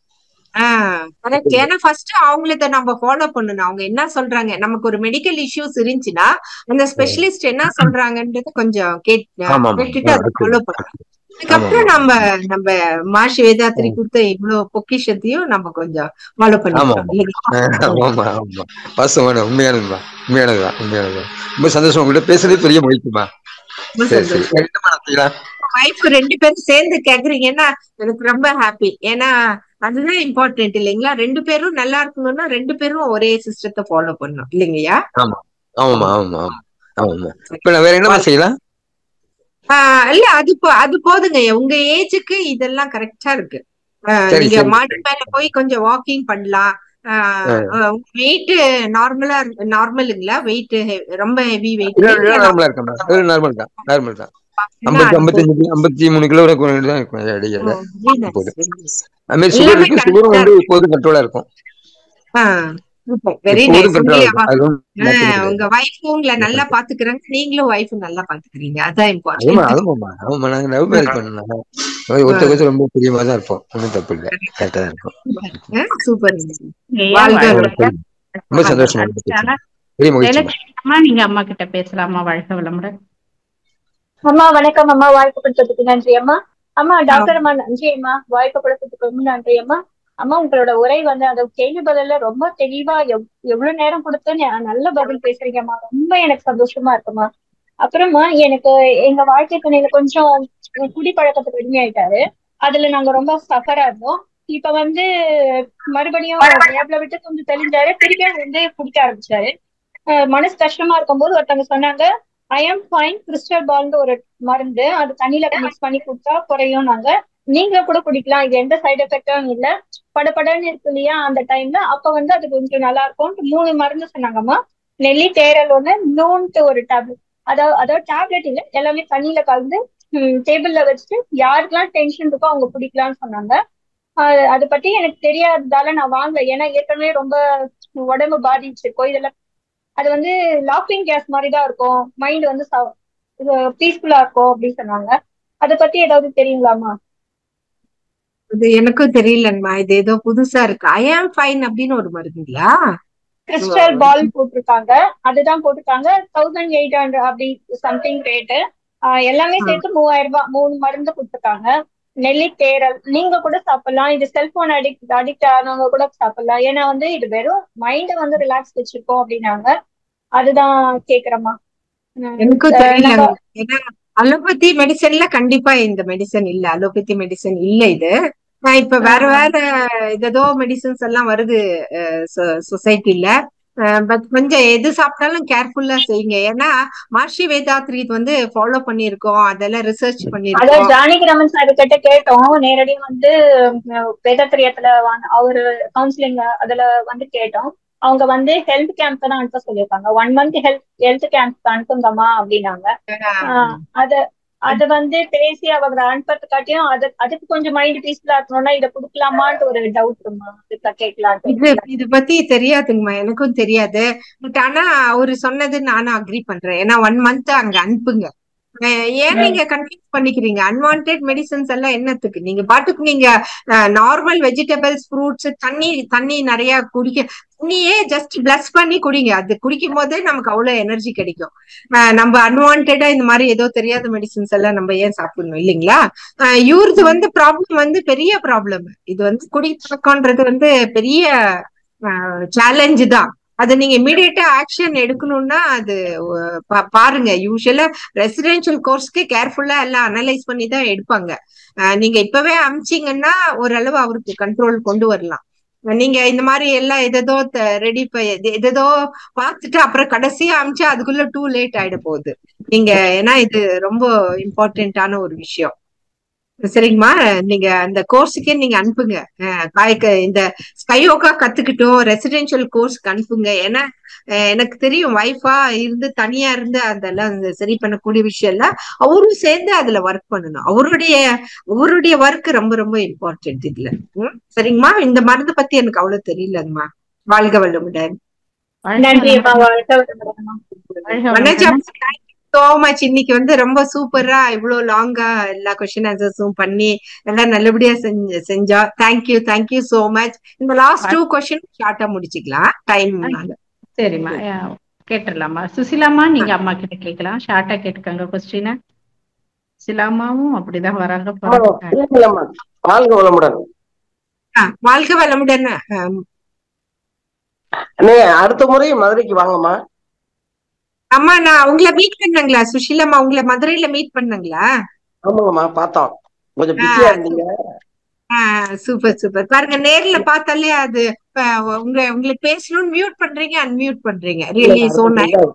கரெக்ட். ஏன்னா ஃபர்ஸ்ட் அவங்களுக்கு நம்ம ஃபாலோ பண்ணணும். அவங்க என்ன சொல்றாங்க, நமக்கு ஒரு மெடிக்கல் இஷ்யூஸ் இருந்துச்சுன்னா அந்த ஸ்பெஷலிஸ்ட் என்ன சொல்றாங்கன்றது கொஞ்சம் கேட்டுட்டு அதை ஃபாலோ பண்ணணும். அதுக்கப்புறம் நம்ம மாஷி வேதாத்திரி கொடுத்த இவ்வளவு பொக்கிஷத்தையும் நம்ம கொஞ்சம் ஃபாலோ பண்ணிக்கலாம். உண்மையானதுதான் உண்மையானதுதான் உண்மையானதுதான். ரொம்ப சந்தோஷம் உங்கள்கிட்ட பேசுறதே பெரிய மகிழ்ச்சிமா. வைஃப் 2 பேரும் சேர்ந்து கேக்குறீங்கன்னா எனக்கு ரொம்ப ஹாப்பி. ஏன்னா அதுதான் இம்பார்ட்டன்ட் இல்லைங்களா? 2 பேரும் நல்லா இருக்கணும்னா 2 பேரும் ஒரே சிஸ்டத்தை ஃபாலோ பண்ணணும் இல்லைங்கய்யா? ஆமா ஆமா ஆமா ஆமா. இப்ப வேற என்ன செய்யலாம்? இல்ல அது போதுங்க. உங்க ஏஜுக்கு இதெல்லாம் கரெக்டா இருக்கு. நீங்க மாடி மேல போய் கொஞ்சம் வாக்கிங் பண்ணலாம். வெயிட் நார்மலுங்களா? வெயிட் ரொம்ப ஹெவி வெயிட்? நார்மல் தான். 53 கிலோ தான் இருக்கும் எடை. போது அது மாதிரி சுகர் எல்லாமே இருக்கு. சுகரும் கரெக்டா வந்து இருக்கு. எப்போதும் கண்ட்ரோலா இருக்கும். வெரி எப்போதும் நைஸ். கண்ட்ரோலா இருக்கும். அது உங்க வைஃப் உங்களை நல்லா பாத்துக்கிறாங்க, நீங்களும் வைஃப் நல்லா பாத்துக்கிறீங்க. அதான் அதுமா இம்பார்ட்டன்ட். அதுமா நாங்க லவ் மேரேஜ் பண்ணோம். ஒருத்தர் ரொம்ப பிரியமா தான் இருப்போம். ஒன்றும் தப்பு இல்லை, கரெக்டா தான் இருக்கும். சூப்பர். வாழ்க ரொம்ப சந்தோஷமா அடுத்ததாக பெரிய மகிழ்ச்சி. ஜெயலட்சுமி நீங்க அம்மா கிட்ட பேசலாமா? வாழ்க வளமுடன். அம்மா வணக்கம் அம்மா, வாய்ப்பு கொடுத்ததுக்கு நன்றி அம்மா. அம்மா டாக்டர் அம்மா நன்றி அம்மா, வாய்ப்பு கொடுத்ததுக்கு ரொம்ப நன்றி அம்மா. அம்மா உங்களோட உரை வந்து அந்த கேள்வி பதில ரொம்ப தெளிவா எவ்வளவு நேரம் கொடுத்து நல்ல பதில் பேசுறீங்கம்மா. ரொம்ப எனக்கு சந்தோஷமா இருக்குமா. அப்புறமா எனக்கு எங்க வாழ்க்கை துணையில கொஞ்சம் குடிப்பழக்கத்துக்கு அடிமையாயிட்டாரு. அதுல நாங்க ரொம்ப சஃபரா இருந்தோம். இப்ப வந்து மறுபடியும் கேப்ல விட்டு கொஞ்சம் தெளிஞ்சாரு, திருப்பியும் வந்து குடிக்க ஆரம்பிச்சாரு. மனசு கஷ்டமா இருக்கும்போது ஒருத்தவங்க சொன்னாங்க ஐ எம் ஃபைன் கிறிஸ்டல் பால்னு ஒரு மருந்து, அது தண்ணியில மிக்ஸ் பண்ணி கொடுத்தா குறையும். நாங்க நீங்க கூட குடிக்கலாம், இது எந்த சைடு எஃபெக்டும் இல்ல, படப்படன்னு இருக்கு இல்லையா அந்த டைம்ல, அப்ப வந்து அது கொஞ்சம் நல்லா இருக்கும். 3 மருந்து சொன்னாங்கம்மா. நெல்லி தேரல் ஒண்ணு, நோன்ட்டு ஒரு டேப்லெட். அதாவது டேப்லெட் இல்ல, எல்லாமே தண்ணியில கலந்து டேபிள்ல வச்சுட்டு யாருக்கெல்லாம் டென்ஷன் இருக்கோ அவங்க குடிக்கலாம்னு சொன்னாங்க. அதை பத்தி எனக்கு தெரியாததால நான் வாங்கல, ஏன்னா ஏற்கனவே ரொம்ப உடம்பு பாதிச்சிருக்கோம். இதெல்லாம் அது வந்து லாஃபிங் கேஸ் மாதிரி தான் இருக்கும், மைண்ட் வந்து பீஸ்ஃபுல்லா இருக்கும் அப்படின்னு சொன்னாங்க. அதை பத்தி ஏதாவது தெரியுங்களாமா? அது எனக்கும் தெரியலங்கம்மா, இது ஏதோ புதுசா இருக்கு. ஐ ஆம் ஃபைன் அப்படின்னு ஒரு மருந்துங்களா? கிறிஸ்டல் பால் போட்டிருக்காங்க, அதுதான் போட்டிருக்காங்க. 1800 அப்படி சம்திங் ரேட்டு. எல்லாமே சேர்த்து 3000 ரூபாய். 3 மருந்து கொடுத்துருக்காங்க. நெல்லித்தேரல் நீங்க கூட சாப்பிடலாம், இது செல்போன் அடிக்ட் ஆனவங்க கூட சாப்பிடலாம், ஏன்னா வந்து இது வெறும் மைண்ட வந்து ரிலாக்ஸ் வச்சிருக்கோம் அப்படின்னாங்க. அதுதான் கேக்குறேம்மா. எனக்கும் தெரியல. ஏன்னா அலோபதி மெடிசன்ல கண்டிப்பா இந்த மெடிசன் இல்ல, அலோபதி மெடிசன் இல்ல இது. இப்ப வேற வேற ஏதோ மெடிசன்ஸ் எல்லாம் வருது சொசைட்டில. பட் கொஞ்சம் எது சாப்பிட்டாலும் கேர்ஃபுல்லா செய்யுங்க. ஏன்னா மஹர்ஷி வேதாத்ரி வந்து ஃபாலோ பண்ணிருக்கோம், அதெல்லாம் ரிசர்ச் பண்ணிருக்கோம். அதான் ஜானகிராமன் சார் கிட்ட கேட்டோம், நேரடியா வந்து வேதாத்திரியத்துல அவரு கவுன்சிலிங் அதுல வந்து கேட்டோம். அவங்க வந்து ஹெல்த் கேம்ப் தான் அனுப்ப சொல்லியிருக்காங்க. 1 month ஹெல்த் கேம்ப் அனுப்புங்கம்மா அப்படின்னாங்க. அது வந்து பேசி அவங்க அனுப்பறதுக்காட்டியும் அதுக்கு கொஞ்சம் மைண்ட் பீஸ்ஃபுல்லா இருக்கணும்னா இதை கொடுக்கலாமான்னு ஒரு டவுட்மா, அதுக்கு கேட்கலாம். இது பத்தி தெரியாதுங்கம்மா, எனக்கும் தெரியாது. பட் ஆனா அவரு சொன்னது நானும் அக்ரி பண்றேன். ஏன்னா 1 month அங்க அனுப்புங்க. ஏன் நீங்க கன்ஃபியூஸ் பண்ணிக்கிறீங்க? அன்வான்டட் மெடிசன்ஸ் எல்லாம் என்னத்துக்கு? நீங்க பாட்டுக்கு நீங்க நார்மல் வெஜிடபிள்ஸ், ஃப்ரூட்ஸ், தண்ணி நிறைய குடிக்க, தண்ணியே ஜஸ்ட் பிளஸ் பண்ணி குடிங்க. அது குடிக்கும் போதே நமக்கு அவ்வளவு எனர்ஜி கிடைக்கும். நம்ம அன்வான்டா இந்த மாதிரி ஏதோ தெரியாத மெடிசன்ஸ் எல்லாம் நம்ம ஏன் சாப்பிடணும் இல்லைங்களா? இவரது வந்து ப்ராப்ளம் வந்து பெரிய ப்ராப்ளம். இது வந்து குடிப்பழக்கம்ன்றது வந்து பெரிய சேலஞ்சு தான். அது நீங்க இமீடியட்டா ஆக்ஷன் எடுக்கணும்னா அது பாருங்க. யூஸ்வலா ரெசிடென்ஷியல் கோர்ஸ்க்கு கேர்ஃபுல்லா எல்லாம் அனலைஸ் பண்ணி தான் எடுப்பாங்க. நீங்க இப்பவே அமிச்சிங்கன்னா ஓரளவு அவருக்கு கண்ட்ரோல் கொண்டு வரலாம். நீங்க இந்த மாதிரி எல்லாம் எதோ ரெடி எதோ பார்த்துட்டு அப்புறம் கடைசியா அமிச்சா அதுக்குள்ள டூ லேட் ஆயிட போகுது. நீங்க ஏன்னா இது ரொம்ப இம்பார்ட்டன்டான ஒரு விஷயம். சரிங்கம்மா, நீங்க அந்த கோர்ஸுக்கே நீங்க அனுப்புங்க. இந்த ஸ்கையோகா கத்துக்கிட்டோம், ரெசிடென்ஷியல் கோர்ஸ்க்கு அனுப்புங்க. ஏன்னா எனக்கு தெரியும், வைஃபா இருந்து தனியா இருந்து அதெல்லாம் சரி பண்ணக்கூடிய விஷயம் எல்லாம் அவரும் சேர்ந்து அதுல ஒர்க் பண்ணணும். அவருடைய ஒர்க் ரொம்ப ரொம்ப இம்பார்ட்டன்ட் இதுல. சரிங்கம்மா, இந்த மருந்து பத்தி எனக்கு அவ்வளவு தெரியலங்கம்மா. வாழ்க வளமுடன். So much. இன்னைக்கு வந்து ரொம்ப சூப்பரா இவ்வளவு லாங்கா எல்லா கொஸ்டின் ஆன்சர்ஸும் பண்ணி எல்லாம் நல்லபடியா செஞ்சா. Thank you so much. இந்த லாஸ்ட் 2 கொஸ்டின் ஷார்ட்டா முடிச்சுக்கலாம் டைம். சரிம்மா, கேட்டுடலாமா? சுசிலாமா, நீங்க அம்மா கிட்ட கேட்கலாம், ஷார்ட்டா கேட்டுக்கங்க கொஸ்டின். சுசிலாமாவும் அப்படிதான் வராங்க. வாழ்க வளமுடன். வாழ்க வளமுடன். அடுத்த முறை மதுரைக்கு வாங்கம்மா. அம்மா, நான் உங்களை மீட் பண்ணங்களா? சுஷிலாமா உங்களை மதுரையில மீட் பண்ணங்களா? ஆமாங்கம்மா, பார்த்தோம். கொஞ்சம் பிஸியா இருந்தீங்க. சூப்பர். பாருங்க, நேர்ல பார்த்தாலே அது உங்களுக்கு பேசணும்னு மியூட் பண்றீங்க, அன்மியூட் பண்றீங்க. Really so nice.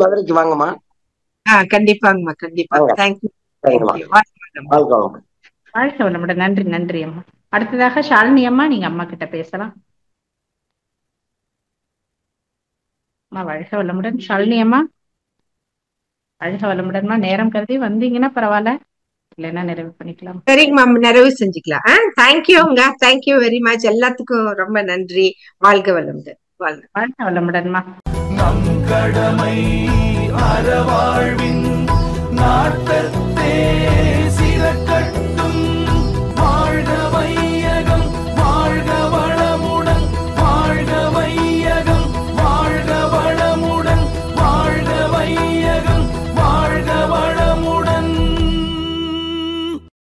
மதுரைக்கு வாங்கம்மா. கண்டிப்பாங்கம்மா, கண்டிப்பா. தேங்க்யூ. வாழ்க வளமுடன். நன்றி அம்மா. அடுத்ததாக ஷாலினி அம்மா, நீங்க அம்மா கிட்ட பேசலாம். வாழ்க வளமுடன் ஷாலினி அம்மா. அழக வளமுடன்மா. நேரம் கருதி வந்தீங்கன்னா பரவாயில்ல, இல்லைன்னா நிறைவு பண்ணிக்கலாம். சரிங்க மேம், நிறைவு செஞ்சுக்கலாம். தேங்க்யூங்க, தேங்க்யூ வெரி மச். எல்லாத்துக்கும் ரொம்ப நன்றி. வாழ்க வளமுடன். வாழ்க வளமுடன்மா. நம் கடமை அறவாழ்வின் நாட்டத்தே